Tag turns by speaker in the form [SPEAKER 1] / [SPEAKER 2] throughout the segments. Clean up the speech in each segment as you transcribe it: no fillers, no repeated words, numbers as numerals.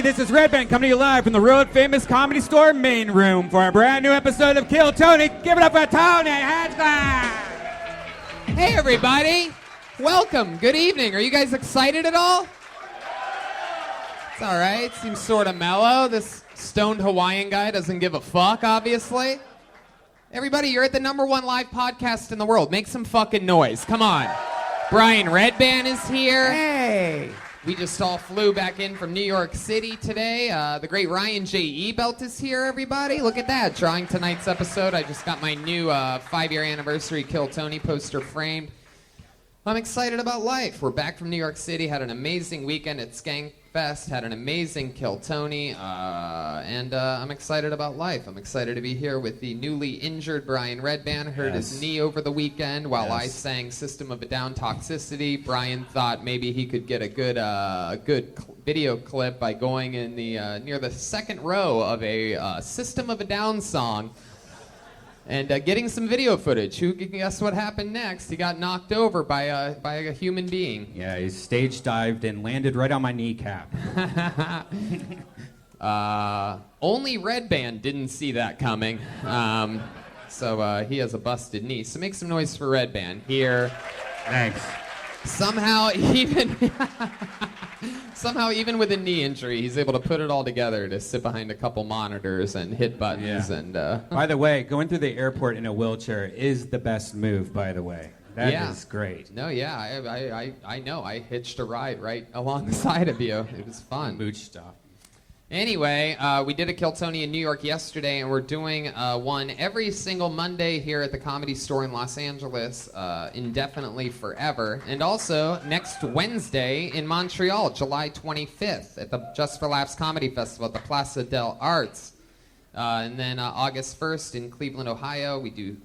[SPEAKER 1] this is Redban coming to you live from the Rhodes Famous Comedy Store main room for a brand new episode of Kill Tony. Give it up for Tony Hatchett!
[SPEAKER 2] Hey everybody, welcome, good evening. Are you guys excited at all? It's alright, seems sort of mellow. This stoned Hawaiian guy doesn't give a fuck, obviously. Everybody, you're at the #1 live podcast in the world. Make some fucking noise, come on. Brian Redban is here.
[SPEAKER 1] Hey!
[SPEAKER 2] We just all flew back in from New York City today. The great Ryan J. Ebelt is here, everybody. Look at that, drawing tonight's episode. I just got my new 5-year anniversary Kill Tony poster framed. I'm excited about life. We're back from New York City, had an amazing weekend at Skankfest, had an amazing Kill Tony, and I'm excited about life. I'm excited to be here with the newly injured Brian Redban. Hurt his knee over the weekend while I sang System of a Down Toxicity. Brian thought maybe he could get a good video clip by going in the near the second row of a System of a Down song. And getting some video footage. Who can guess what happened next? He got knocked over by a human being.
[SPEAKER 1] Yeah, he stage dived and landed right on my kneecap.
[SPEAKER 2] Only Redban didn't see that coming. So he has a busted knee. So make some noise for Redban here.
[SPEAKER 1] Thanks.
[SPEAKER 2] Somehow even with a knee injury, he's able to put it all together to sit behind a couple monitors and hit buttons. Yeah. And
[SPEAKER 1] by the way, going through the airport in a wheelchair is the best move, by the way. That is great.
[SPEAKER 2] No, yeah, I know. I hitched a ride right alongside of you. It was fun.
[SPEAKER 1] Mooch stuff.
[SPEAKER 2] Anyway, we did a Kill Tony in New York yesterday, and we're doing one every single Monday here at the Comedy Store in Los Angeles, indefinitely forever. And also next Wednesday in Montreal, July 25th, at the Just for Laughs Comedy Festival at the Plaza del Arts. And then August 1st in Cleveland, Ohio, we do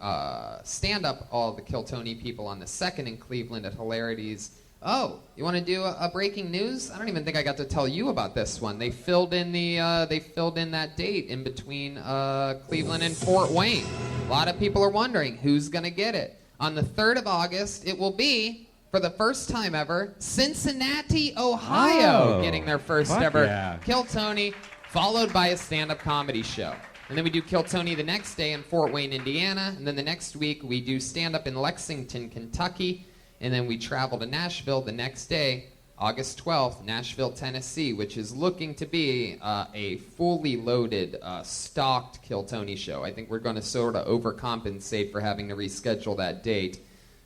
[SPEAKER 2] stand-up, all the Kill Tony people on the 2nd in Cleveland at Hilarities. Oh, you want to do a breaking news? I don't even think I got to tell you about this one. They filled in that date in between Cleveland and Fort Wayne. A lot of people are wondering who's going to get it. On the 3rd of August, it will be, for the first time ever, Cincinnati, Ohio, getting their first ever Kill Tony, followed by a stand-up comedy show. And then we do Kill Tony the next day in Fort Wayne, Indiana. And then the next week, we do stand-up in Lexington, Kentucky. And then we travel to Nashville the next day, August 12th, Nashville, Tennessee, which is looking to be a fully loaded, stocked Kill Tony show. I think we're going to sort of overcompensate for having to reschedule that date.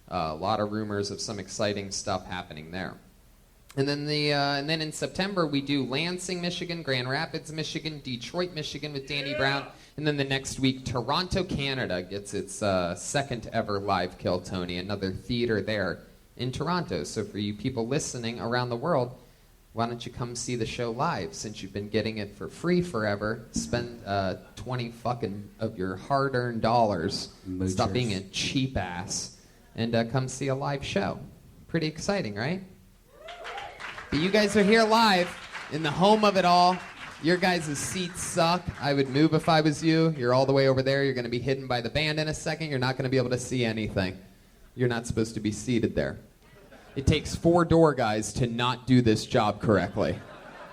[SPEAKER 2] A lot of rumors of some exciting stuff happening there. And then and then in September, we do Lansing, Michigan, Grand Rapids, Michigan, Detroit, Michigan with Danny Brown. And then the next week, Toronto, Canada gets its second ever live Kill Tony, another theater there in Toronto. So for you people listening around the world, why don't you come see the show live? Since you've been getting it for free forever, spend 20 fucking of your hard-earned dollars. Moochers. Stop being a cheap ass and come see a live show. Pretty exciting, right? But you guys are here live in the home of it all. Your guys' seats suck. I would move if I was you. You're all the way over there. You're going to be hidden by the band in a second. You're not going to be able to see anything. You're not supposed to be seated there. It takes 4 door guys to not do this job correctly.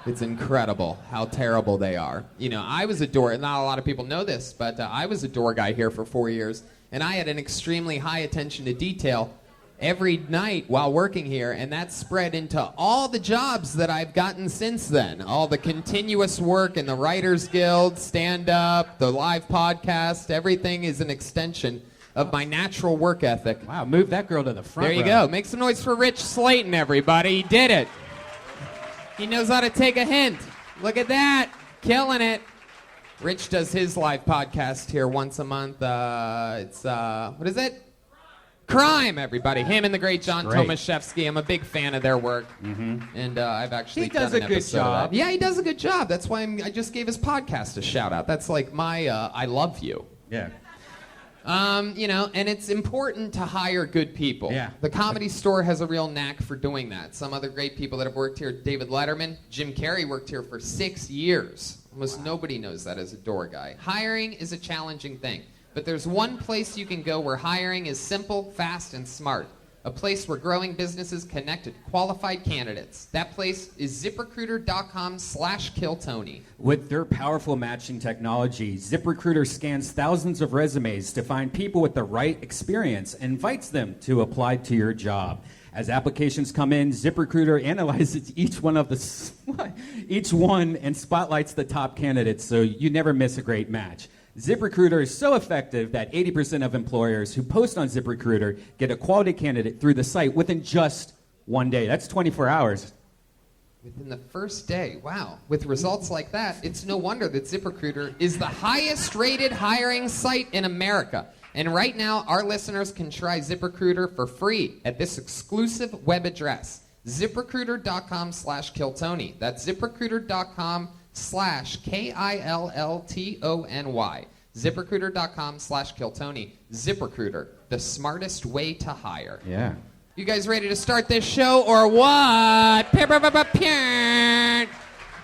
[SPEAKER 2] It's incredible how terrible they are. You know, I was a door, not a lot of people know this, but I was a door guy here for 4 years, and I had an extremely high attention to detail every night while working here, and that spread into all the jobs that I've gotten since then. All the continuous work in the Writers Guild, stand-up, the live podcast, everything is an extension of my natural work ethic.
[SPEAKER 1] Wow, move that girl to the front.
[SPEAKER 2] There you go. Make some noise for Rich Slayton, everybody. He did it. He knows how to take a hint. Look at that. Killing it. Rich does his live podcast here once a month. It's, what is it? Crime, everybody. Him and the great John Tomaszewski. I'm a big fan of their work. Mm-hmm. And I've actually done an episode of that. Yeah, he does a good job. That's why I just gave his podcast a shout-out. That's like my I love you.
[SPEAKER 1] Yeah.
[SPEAKER 2] You know, and it's important to hire good people.
[SPEAKER 1] Yeah.
[SPEAKER 2] The Comedy Store has a real knack for doing that. Some other great people that have worked here, David Letterman, Jim Carrey worked here for 6 years. Almost nobody knows that as a door guy. Hiring is a challenging thing. But there's one place you can go where hiring is simple, fast, and smart. a place where growing businesses connect to qualified candidates. That place is ZipRecruiter.com/KillTony.
[SPEAKER 1] With their powerful matching technology, ZipRecruiter scans thousands of resumes to find people with the right experience and invites them to apply to your job. As applications come in, ZipRecruiter analyzes each one and spotlights the top candidates so you never miss a great match. ZipRecruiter is so effective that 80% of employers who post on ZipRecruiter get a quality candidate through the site within just 1 day. That's 24 hours.
[SPEAKER 2] Within the first day, wow. With results like that, it's no wonder that ZipRecruiter is the highest rated hiring site in America. And right now, our listeners can try ZipRecruiter for free at this exclusive web address, ZipRecruiter.com/KillTony. That's ZipRecruiter.com/KILLTONY. ZipRecruiter.com/KillTony. ZipRecruiter, the smartest way to hire.
[SPEAKER 1] Yeah.
[SPEAKER 2] You guys ready to start this show or what?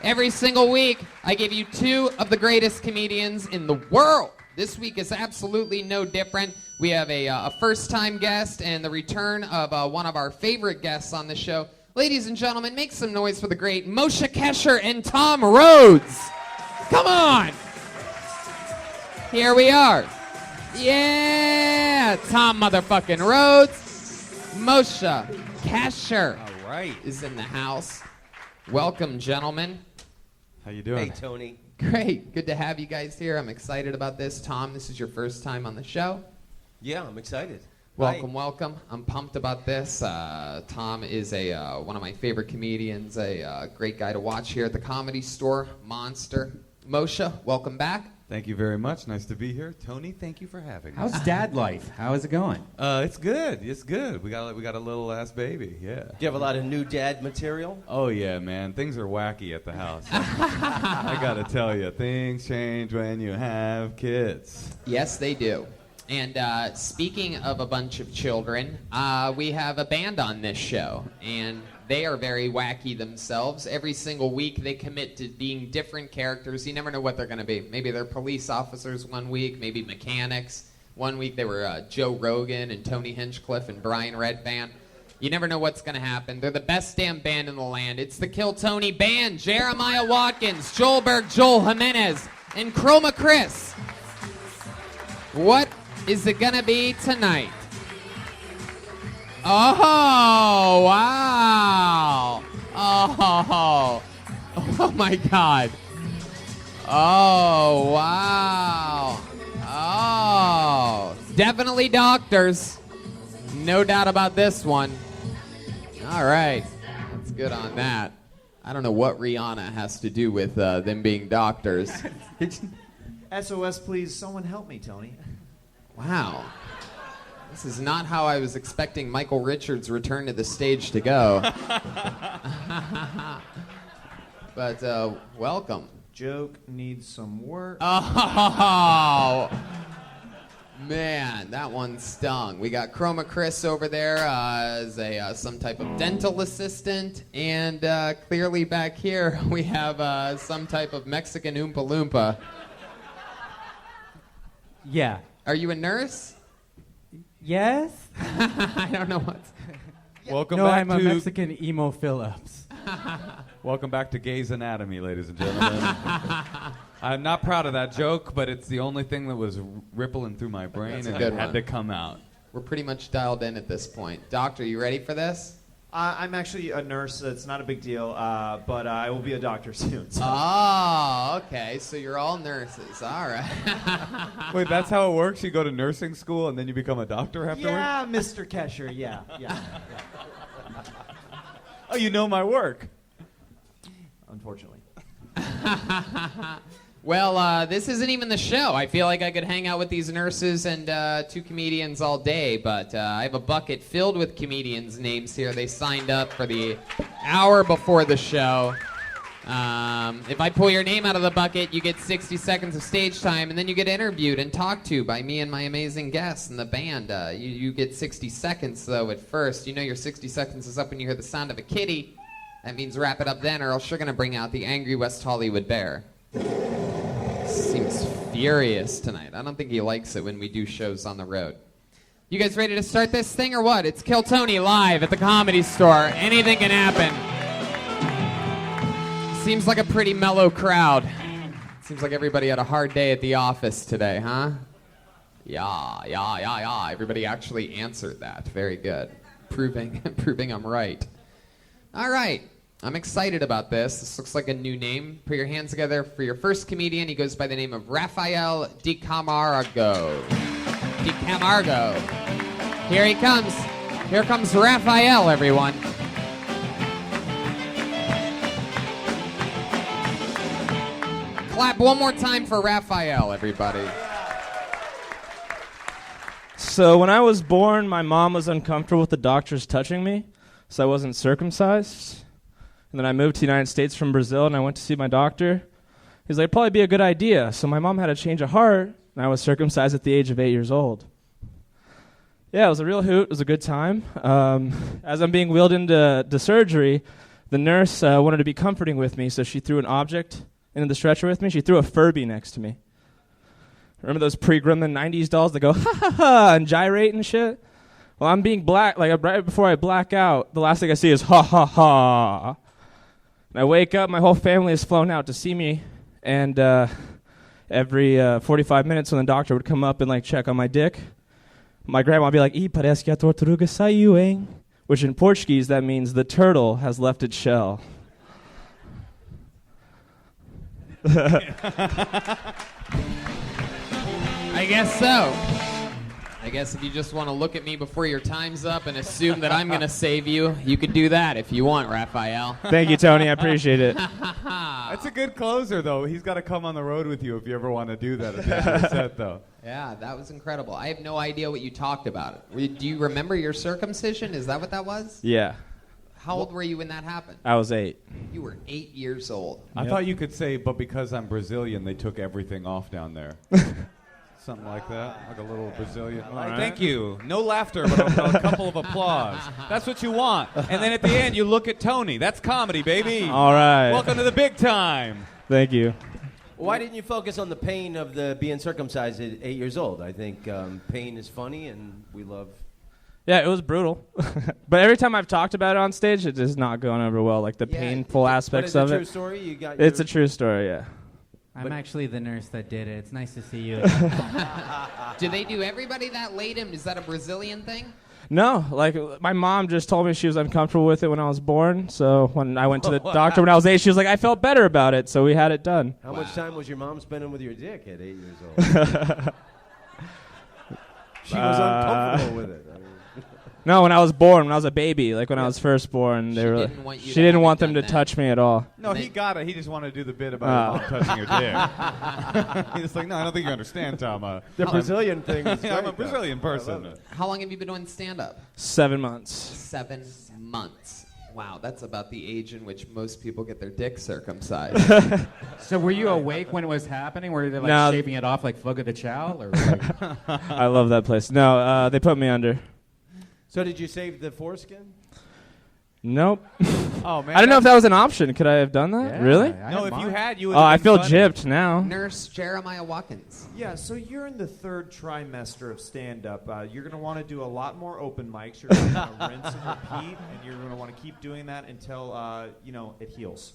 [SPEAKER 2] Every single week, I give you two of the greatest comedians in the world. This week is absolutely no different. We have a first-time guest and the return of one of our favorite guests on the show. Ladies and gentlemen, make some noise for the great Moshe Kasher and Tom Rhodes. Come on. Here we are. Yeah, Tom motherfucking Rhodes. Moshe Kasher
[SPEAKER 3] All right.
[SPEAKER 2] is in the house. Welcome, gentlemen.
[SPEAKER 3] How you doing?
[SPEAKER 4] Hey, Tony.
[SPEAKER 2] Great. Good to have you guys here. I'm excited about this. Tom, this is your first time on the show.
[SPEAKER 4] Yeah, I'm excited.
[SPEAKER 2] Welcome, welcome. I'm pumped about this. Tom is one of my favorite comedians, a great guy to watch here at the Comedy Store. Monster. Moshe, welcome back.
[SPEAKER 3] Thank you very much. Nice to be here. Tony, thank you for having me.
[SPEAKER 1] How's dad life? How is it going?
[SPEAKER 3] It's good. It's good. We got a little ass baby. Yeah.
[SPEAKER 4] Do you have a lot of new dad material?
[SPEAKER 3] Oh yeah, man. Things are wacky at the house. I gotta tell you, things change when you have kids.
[SPEAKER 2] Yes, they do. And speaking of a bunch of children, we have a band on this show, and they are very wacky themselves. Every single week they commit to being different characters. You never know what they're going to be. Maybe they're police officers one week, maybe mechanics. One week they were Joe Rogan and Tony Hinchcliffe and Brian Redban. You never know what's going to happen. They're the best damn band in the land. It's the Kill Tony Band. Jeremiah Watkins, Joelberg Joel Jimenez, and Chroma Chris. What is it going to be tonight? Oh, wow. Oh my God. Oh, wow. Oh, definitely doctors. No doubt about this one. All right. That's good on that. I don't know what Rihanna has to do with them being doctors.
[SPEAKER 5] SOS, please. Someone help me, Tony.
[SPEAKER 2] Wow. This is not how I was expecting Michael Richards' return to the stage to go. But welcome.
[SPEAKER 5] Joke needs some work.
[SPEAKER 2] Oh, man, that one stung. We got Chroma Chris over there as some type of dental assistant, and clearly back here we have some type of Mexican Oompa Loompa.
[SPEAKER 6] Yeah.
[SPEAKER 2] Are you a nurse?
[SPEAKER 6] Yes?
[SPEAKER 2] I don't know what.
[SPEAKER 3] Welcome
[SPEAKER 6] No,
[SPEAKER 3] back
[SPEAKER 6] I'm a
[SPEAKER 3] to
[SPEAKER 6] Mexican emo Phillips.
[SPEAKER 3] Welcome back to Gay's Anatomy, ladies and gentlemen. I'm not proud of that joke, but it's the only thing that was rippling through my brain
[SPEAKER 2] That's a
[SPEAKER 3] and
[SPEAKER 2] good
[SPEAKER 3] it had
[SPEAKER 2] one.
[SPEAKER 3] to come out.
[SPEAKER 2] We're pretty much dialed in at this point. Doctor, you ready for this?
[SPEAKER 5] I'm actually a nurse. It's not a big deal, but I will be a doctor soon. So.
[SPEAKER 2] Oh, okay. So you're all nurses. All right.
[SPEAKER 3] Wait, that's how it works? You go to nursing school and then you become a doctor afterwards?
[SPEAKER 5] Yeah, Mr. Kesher. Yeah.
[SPEAKER 3] Oh, you know my work.
[SPEAKER 5] Unfortunately.
[SPEAKER 2] Well, this isn't even the show. I feel like I could hang out with these nurses and two comedians all day, but I have a bucket filled with comedians' names here. They signed up for the hour before the show. If I pull your name out of the bucket, you get 60 seconds of stage time, and then you get interviewed and talked to by me and my amazing guests and the band. You get 60 seconds, though, at first. You know your 60 seconds is up when you hear the sound of a kitty. That means wrap it up then, or else you're going to bring out the angry West Hollywood bear. Seems furious tonight. I don't think he likes it when we do shows on the road. You guys ready to start this thing or what? It's Kill Tony live at the Comedy Store. Anything can happen. Seems like a pretty mellow crowd. Seems like everybody had a hard day at the office today, huh? Yeah. Everybody actually answered that. Very good. Proving I'm right. All right. I'm excited about this. This looks like a new name. Put your hands together for your first comedian. He goes by the name of Rafael DiCamargo. Here he comes. Here comes Rafael, everyone. Clap one more time for Rafael, everybody.
[SPEAKER 7] So when I was born, my mom was uncomfortable with the doctors touching me, so I wasn't circumcised. And then I moved to the United States from Brazil, and I went to see my doctor. He's like, probably be a good idea. So my mom had a change of heart, and I was circumcised at the age of 8 years old. Yeah, it was a real hoot. It was a good time. As I'm being wheeled into surgery, the nurse wanted to be comforting with me, so she threw an object into the stretcher with me. She threw a Furby next to me. Remember those pre-Gremlin 90s dolls that go ha and gyrate and shit? Well, I'm being black, like right before I black out, the last thing I see is ha ha ha. And I wake up, my whole family has flown out to see me, and every 45 minutes when the doctor would come up and like check on my dick, my grandma would be like, parece que a tortuga saiu, hein? Which in Portuguese, that means the turtle has left its shell.
[SPEAKER 2] I guess so. I guess if you just want to look at me before your time's up and assume that I'm going to save you, you could do that if you want, Rafael.
[SPEAKER 7] Thank you, Tony. I appreciate it.
[SPEAKER 3] That's a good closer, though. He's got to come on the road with you if you ever want to do that at the end of the set, though.
[SPEAKER 2] Yeah, that was incredible. I have no idea what you talked about. Do you remember your circumcision? Is that what that was?
[SPEAKER 7] Yeah,
[SPEAKER 2] How old were you when that happened?
[SPEAKER 7] I was 8.
[SPEAKER 2] You were 8 years old.
[SPEAKER 3] I thought you could say, but because I'm Brazilian, they took everything off down there. Something like that, like a little Brazilian.
[SPEAKER 7] right.
[SPEAKER 3] Thank you. No laughter, but a couple of applause. That's what you want. And then at the end, you look at Tony. That's comedy, baby.
[SPEAKER 7] All right.
[SPEAKER 3] Welcome to the big time.
[SPEAKER 7] Thank you.
[SPEAKER 4] Why didn't you focus on the pain of the being circumcised at 8 years old? I think pain is funny, and we love.
[SPEAKER 7] Yeah, it was brutal. But every time I've talked about it on stage, it has not gone over well. Like the painful aspects of it.
[SPEAKER 4] It's a true story.
[SPEAKER 7] It's a true story, yeah.
[SPEAKER 6] I'm actually the nurse that did it. It's nice to see you.
[SPEAKER 2] Do they do everybody that late him? Is that a Brazilian thing?
[SPEAKER 7] No, like my mom just told me she was uncomfortable with it when I was born. So when I went to the doctor when I was 8, she was like, I felt better about it. So we had it done.
[SPEAKER 4] How much time was your mom spending with your dick at 8 years old? She was uncomfortable with it. I mean.
[SPEAKER 7] No, when I was born, when I was a baby, like when I was first born, she didn't want them to touch me at all.
[SPEAKER 3] No, he got it. He just wanted to do the bit about your mom touching your dick. He's like, no, I don't think you understand, Tom.
[SPEAKER 4] The Brazilian thing is
[SPEAKER 3] I'm a
[SPEAKER 4] great,
[SPEAKER 3] Brazilian
[SPEAKER 4] though.
[SPEAKER 3] person.
[SPEAKER 2] How long have you been doing stand-up?
[SPEAKER 7] 7 months.
[SPEAKER 2] 7 months. Wow, that's about the age in which most people get their dick circumcised.
[SPEAKER 1] So were you awake when it was happening? Were they like
[SPEAKER 7] No.
[SPEAKER 1] shaving it off like Fogo de Chao? Or like
[SPEAKER 7] I love that place. No, they put me under.
[SPEAKER 4] So did you save the foreskin?
[SPEAKER 7] Nope.
[SPEAKER 3] Oh, man.
[SPEAKER 7] I don't know if that was an option. Could I have done that?
[SPEAKER 1] Yeah,
[SPEAKER 7] Really?
[SPEAKER 1] I
[SPEAKER 3] No,
[SPEAKER 1] had
[SPEAKER 3] if you
[SPEAKER 1] mine.
[SPEAKER 3] had, you would
[SPEAKER 7] Oh,
[SPEAKER 3] have
[SPEAKER 7] I
[SPEAKER 3] been
[SPEAKER 7] feel
[SPEAKER 3] funny.
[SPEAKER 7] gypped now.
[SPEAKER 2] Nurse Jeremiah Watkins.
[SPEAKER 5] Yeah, so you're in the 3rd trimester of stand-up. You're going to want to do a lot more open mics. You're going to want to rinse and repeat, and you're going to want to keep doing that until, it heals.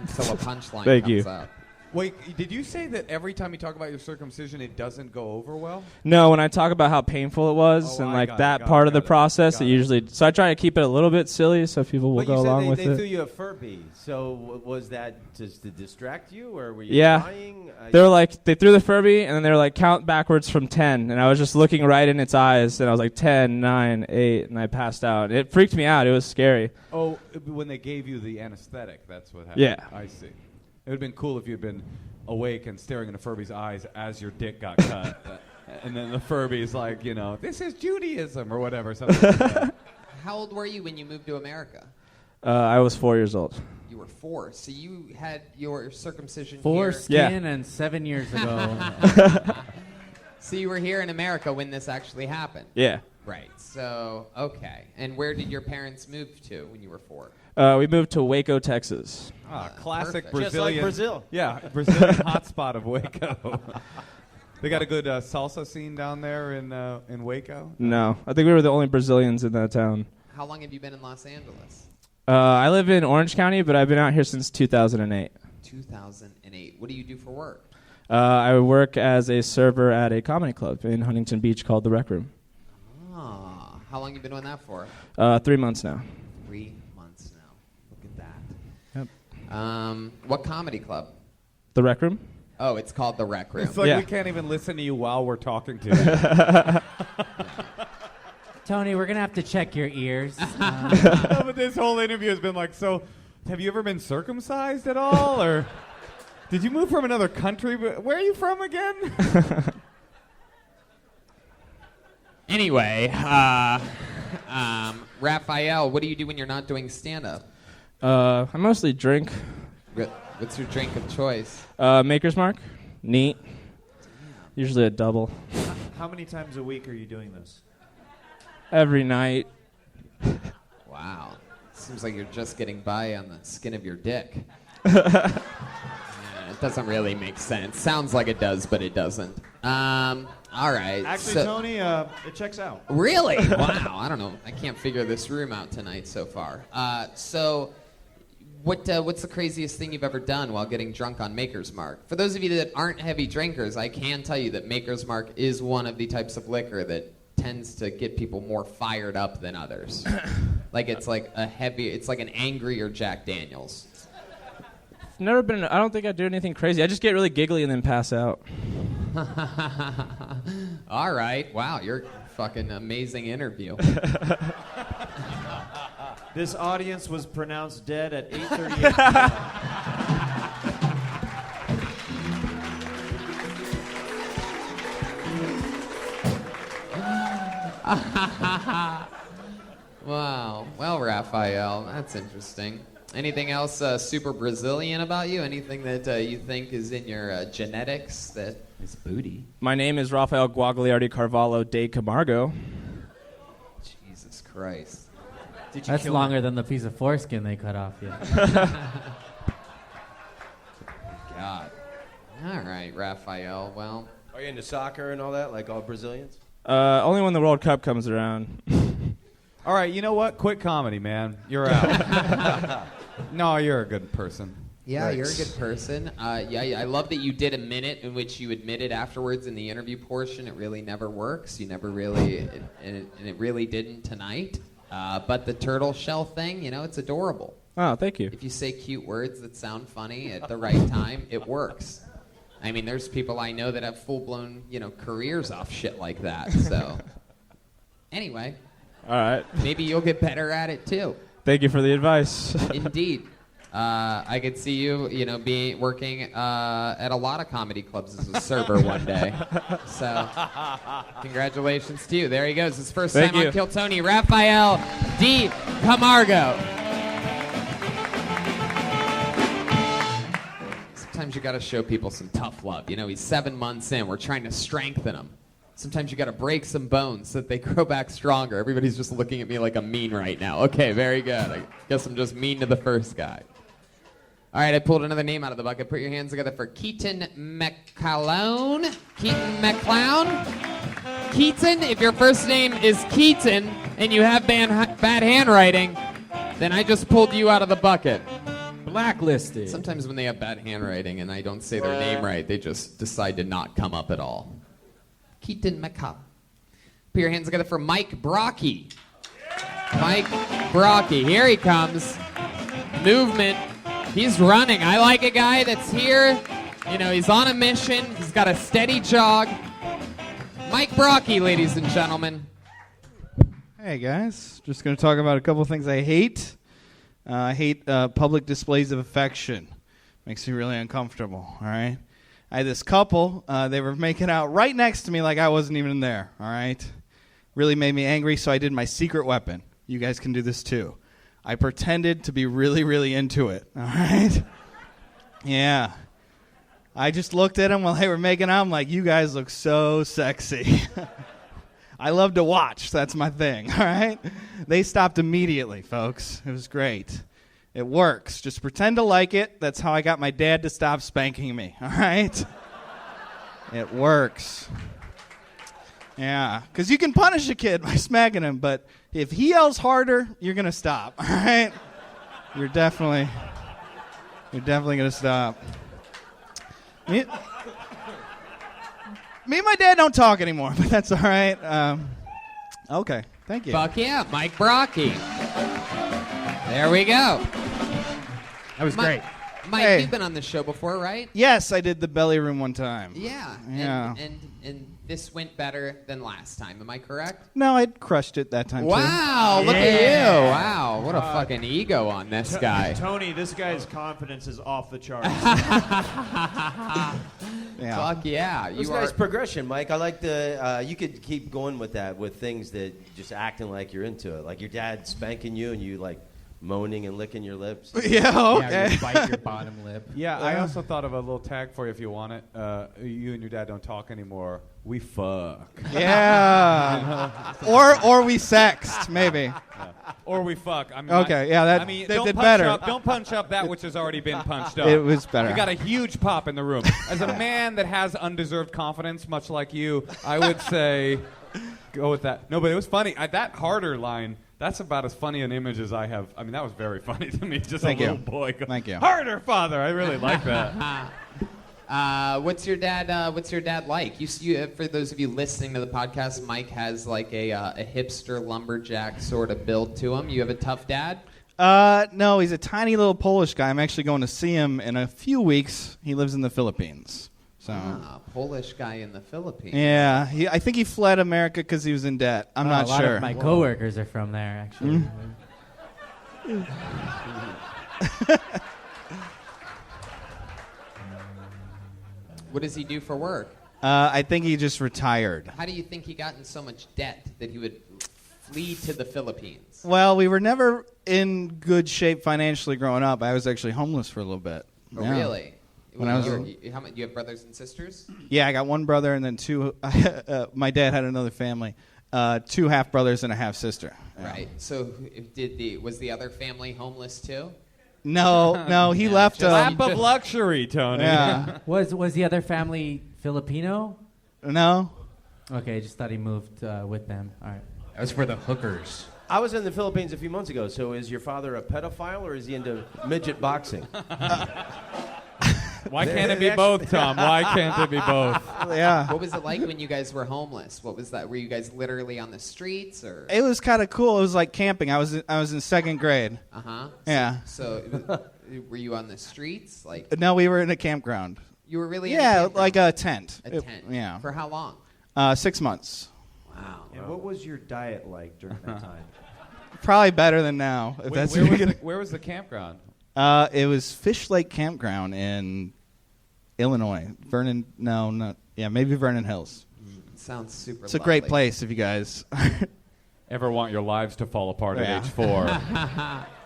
[SPEAKER 2] Until a punchline
[SPEAKER 7] Thank
[SPEAKER 2] comes
[SPEAKER 7] you.
[SPEAKER 2] up.
[SPEAKER 3] Wait, did you say that every time you talk about your circumcision, it doesn't go over well?
[SPEAKER 7] No, when I talk about how painful it was
[SPEAKER 3] Oh,
[SPEAKER 7] and
[SPEAKER 3] I
[SPEAKER 7] like
[SPEAKER 3] got
[SPEAKER 7] that
[SPEAKER 3] it,
[SPEAKER 7] part of the
[SPEAKER 3] got it,
[SPEAKER 7] process,
[SPEAKER 3] got
[SPEAKER 7] it
[SPEAKER 3] it.
[SPEAKER 7] usually. So I try to keep it a little bit silly so people will
[SPEAKER 4] But
[SPEAKER 7] go
[SPEAKER 4] you
[SPEAKER 7] along
[SPEAKER 4] said
[SPEAKER 7] with
[SPEAKER 4] they threw
[SPEAKER 7] it.
[SPEAKER 4] you a Furby. So was that just to distract you, or were you
[SPEAKER 7] Yeah.
[SPEAKER 4] crying?
[SPEAKER 7] They were like, they threw the Furby and then they were like, count backwards from 10, and I was just looking right in its eyes, and I was like 10, 9, 8, and I passed out. It freaked me out. It was scary.
[SPEAKER 3] Oh, when they gave you the anesthetic, that's what happened.
[SPEAKER 7] Yeah.
[SPEAKER 3] I see. It would have been cool if you'd been awake and staring into Furby's eyes as your dick got cut. And then the Furby's like, this is Judaism or whatever. Something like that.
[SPEAKER 2] How old were you when you moved to America?
[SPEAKER 7] I was 4 years old.
[SPEAKER 2] You were 4. So you had your circumcision here.
[SPEAKER 6] Foreskin and 7 years ago.
[SPEAKER 2] So you were here in America when this actually happened.
[SPEAKER 7] Yeah.
[SPEAKER 2] Right. So, okay. And where did your parents move to when you were 4?
[SPEAKER 7] We moved to Waco, Texas.
[SPEAKER 3] Classic
[SPEAKER 2] Perfect.
[SPEAKER 3] Brazilian.
[SPEAKER 4] Just like Brazil.
[SPEAKER 3] Yeah, Brazilian hotspot of Waco. They got a good salsa scene down there in Waco?
[SPEAKER 7] No, I think we were the only Brazilians in that town.
[SPEAKER 2] How long have you been in Los Angeles?
[SPEAKER 7] I live in Orange County, but I've been out here since 2008.
[SPEAKER 2] 2008. What do you do for work?
[SPEAKER 7] I work as a server at a comedy club in Huntington Beach called The Rec Room.
[SPEAKER 2] Ah, how long have you been doing that for?
[SPEAKER 7] 3 months now.
[SPEAKER 2] 3 months now. Look at that.
[SPEAKER 7] Yep.
[SPEAKER 2] What comedy club?
[SPEAKER 7] The Rec Room?
[SPEAKER 2] Oh, it's called The Rec Room.
[SPEAKER 3] It's like
[SPEAKER 7] Yeah.
[SPEAKER 3] we can't even listen to you while we're talking to you.
[SPEAKER 6] Tony, we're going to have to check your ears.
[SPEAKER 3] No, but this whole interview has been like, so have you ever been circumcised at all? Or did you move from another country? Where are you from again?
[SPEAKER 2] Anyway, Raphael, what do you do when you're not doing stand-up?
[SPEAKER 7] I mostly drink.
[SPEAKER 2] What's your drink of choice?
[SPEAKER 7] Maker's Mark. Neat. Usually a double.
[SPEAKER 5] How many times a week are you doing this?
[SPEAKER 7] Every night.
[SPEAKER 2] Wow. Seems like you're just getting by on the skin of your dick. Yeah, it doesn't really make sense. Sounds like it does, but it doesn't. All right.
[SPEAKER 5] Actually, Tony, it checks out.
[SPEAKER 2] Really? Wow. I don't know. I can't figure this room out tonight so far. What's the craziest thing you've ever done while getting drunk on Maker's Mark? For those of you that aren't heavy drinkers, I can tell you that Maker's Mark is one of the types of liquor that tends to get people more fired up than others. It's like an angrier Jack Daniels.
[SPEAKER 7] Never been. I don't think I do anything crazy. I just get really giggly and then pass out.
[SPEAKER 2] All right. Wow, you're a fucking amazing interview.
[SPEAKER 5] This audience was pronounced dead at 8:38 p.m.
[SPEAKER 2] Wow. Well, Raphael, that's interesting. Anything else super Brazilian about you? Anything that you think is in your genetics that is booty?
[SPEAKER 7] My name is Rafael Guagliardi Carvalho de Camargo.
[SPEAKER 2] Jesus Christ.
[SPEAKER 6] That's longer than the piece of foreskin they cut off you.
[SPEAKER 2] God. All right, Raphael. Well,
[SPEAKER 4] Are you into soccer and all that, like all Brazilians?
[SPEAKER 7] Only when the World Cup comes around.
[SPEAKER 3] All right, you know what? Quit comedy, man. You're out. No, you're a good person.
[SPEAKER 2] yeah,
[SPEAKER 4] Right.
[SPEAKER 2] you're a good person. I love that you did a minute in which you admitted afterwards in the interview portion it really never works. You never really, and it really didn't tonight. But the turtle shell thing, it's adorable.
[SPEAKER 7] Oh, thank you.
[SPEAKER 2] If you say cute words that sound funny at the right time, it works. I mean, there's people I know that have full-blown, careers off shit like that. So, anyway,
[SPEAKER 7] All right.
[SPEAKER 2] maybe you'll get better at it too.
[SPEAKER 7] Thank you for the advice.
[SPEAKER 2] Indeed. I could see you, working at a lot of comedy clubs as a server one day. So, congratulations to you. There he goes. His first
[SPEAKER 7] Thank
[SPEAKER 2] time
[SPEAKER 7] you.
[SPEAKER 2] on Kill Tony, Raphael D. Camargo. Sometimes you got to show people some tough love. He's 7 months in. We're trying to strengthen him. Sometimes you got to break some bones so that they grow back stronger. Everybody's just looking at me like I'm mean right now. Okay, very good. I guess I'm just mean to the first guy. All right, I pulled another name out of the bucket. Put your hands together for Keaton McClown. Keaton McClown. Keaton, if your first name is Keaton and you have bad handwriting, then I just pulled you out of the bucket.
[SPEAKER 1] Blacklisted.
[SPEAKER 2] Sometimes when they have bad handwriting and I don't say their name right, they just decide to not come up at all. Keaton McClown. Put your hands together for Mike Brocky. Mike Brocky. Here he comes. Movement. He's running. I like a guy that's here. He's on a mission. He's got a steady jog. Mike Brocky, ladies and gentlemen.
[SPEAKER 8] Hey guys, just going to talk about a couple things I hate. I hate public displays of affection. Makes me really uncomfortable, all right? I had this couple, they were making out right next to me like I wasn't even there, all right? Really made me angry, so I did my secret weapon. You guys can do this too. I pretended to be really, really into it, all right? Yeah. I just looked at them while they were making out. I'm like, you guys look so sexy. I love to watch. That's my thing, all right? They stopped immediately, folks. It was great. It works. Just pretend to like it. That's how I got my dad to stop spanking me, all right? It works. Yeah, because you can punish a kid by smacking him, but if he yells harder, you're going to stop, all right? You're definitely going to stop. Me and my dad don't talk anymore, but that's all right. Okay, thank you.
[SPEAKER 2] Fuck yeah, Mike Brocky. There we go.
[SPEAKER 6] That was great.
[SPEAKER 2] Mike,
[SPEAKER 8] Hey.
[SPEAKER 2] you've been on this show before, right?
[SPEAKER 8] Yes, I did the belly room one time.
[SPEAKER 2] Yeah.
[SPEAKER 8] Yeah.
[SPEAKER 2] And this went better than last time. Am I correct?
[SPEAKER 8] No, I crushed it that time, too.
[SPEAKER 2] Wow, look at you. Wow, what a fucking ego on this guy.
[SPEAKER 5] Tony, this guy's confidence is off the charts.
[SPEAKER 8] Yeah.
[SPEAKER 2] Fuck yeah.
[SPEAKER 4] It was
[SPEAKER 2] You
[SPEAKER 4] nice
[SPEAKER 2] are
[SPEAKER 4] progression, Mike. I like the. You could keep going with that, with things that just acting like you're into it, like your dad spanking you and you like moaning and licking your lips.
[SPEAKER 8] Yeah, okay.
[SPEAKER 1] Yeah, you bite your bottom lip.
[SPEAKER 3] Yeah, I also thought of a little tag for you if you want it. You and your dad don't talk anymore. We fuck.
[SPEAKER 8] Yeah. or we sexed, maybe.
[SPEAKER 3] Or we fuck. I mean,
[SPEAKER 8] Okay, yeah, that-
[SPEAKER 3] I mean,
[SPEAKER 8] that
[SPEAKER 3] don't
[SPEAKER 8] did
[SPEAKER 3] punch
[SPEAKER 8] better.
[SPEAKER 3] Up, don't punch up that which has already been punched up.
[SPEAKER 8] It was better.
[SPEAKER 3] We got a huge pop in the room. As a man that has undeserved confidence, much like you, I would say go with that. No, but it was funny. That harder line, that's about as funny an image as I have. I mean, that was very funny to me. Just
[SPEAKER 8] Thank
[SPEAKER 3] a
[SPEAKER 8] you.
[SPEAKER 3] little boy going,
[SPEAKER 8] Thank you.
[SPEAKER 3] harder, father. I really like that.
[SPEAKER 2] What's your dad like? You for those of you listening to the podcast, Mike has like a hipster lumberjack sort of build to him. You have a tough dad?
[SPEAKER 8] No, he's a tiny little Polish guy. I'm actually going to see him in a few weeks. He lives in the Philippines. So.
[SPEAKER 2] Polish guy in the Philippines.
[SPEAKER 8] Yeah, I think he fled America because he was in debt. I'm not
[SPEAKER 6] A lot
[SPEAKER 8] sure.
[SPEAKER 6] of my coworkers are from there, actually.
[SPEAKER 2] What does he do for work?
[SPEAKER 8] I think he just retired.
[SPEAKER 2] How do you think he got in so much debt that he would flee to the Philippines?
[SPEAKER 8] Well, we were never in good shape financially growing up. I was actually homeless for a little bit.
[SPEAKER 2] Oh,
[SPEAKER 8] Yeah.
[SPEAKER 2] really?
[SPEAKER 8] When I was-
[SPEAKER 2] You have brothers and sisters?
[SPEAKER 8] Yeah, I got one brother and then two. My dad had another family. 2 half brothers and a half sister.
[SPEAKER 2] Right. So was the other family homeless too?
[SPEAKER 8] No, he left.
[SPEAKER 3] Lap of luxury, Tony.
[SPEAKER 8] Yeah.
[SPEAKER 6] Was the other family Filipino?
[SPEAKER 8] No.
[SPEAKER 6] Okay, just thought he moved with them. All right.
[SPEAKER 1] That was for the hookers.
[SPEAKER 4] I was in the Philippines a few months ago. So is your father a pedophile or is he into midget boxing?
[SPEAKER 3] Why can't it be both, Tom? Why can't it be both?
[SPEAKER 8] Yeah.
[SPEAKER 2] What was it like when you guys were homeless? What was that? Were you guys literally on the streets or?
[SPEAKER 8] It was kind of cool. It was like camping. I was in 2nd grade.
[SPEAKER 2] Uh-huh.
[SPEAKER 8] Yeah.
[SPEAKER 2] So were you on the streets? Like
[SPEAKER 8] No, we were in a campground.
[SPEAKER 2] you were really in a
[SPEAKER 8] Yeah,
[SPEAKER 2] campground?
[SPEAKER 8] like a tent.
[SPEAKER 2] A tent.
[SPEAKER 8] Yeah.
[SPEAKER 2] For how long?
[SPEAKER 8] 6 months.
[SPEAKER 2] Wow.
[SPEAKER 5] And what was your diet like during that time?
[SPEAKER 8] Probably better than now. If that's what you're gonna-
[SPEAKER 3] Where was the campground?
[SPEAKER 8] It was Fish Lake Campground in Illinois. Vernon, no, not. Yeah, maybe Vernon Hills.
[SPEAKER 2] Sounds super.
[SPEAKER 8] It's a great place if you guys.
[SPEAKER 3] Ever want your lives to fall apart
[SPEAKER 8] Yeah.
[SPEAKER 3] at age 4?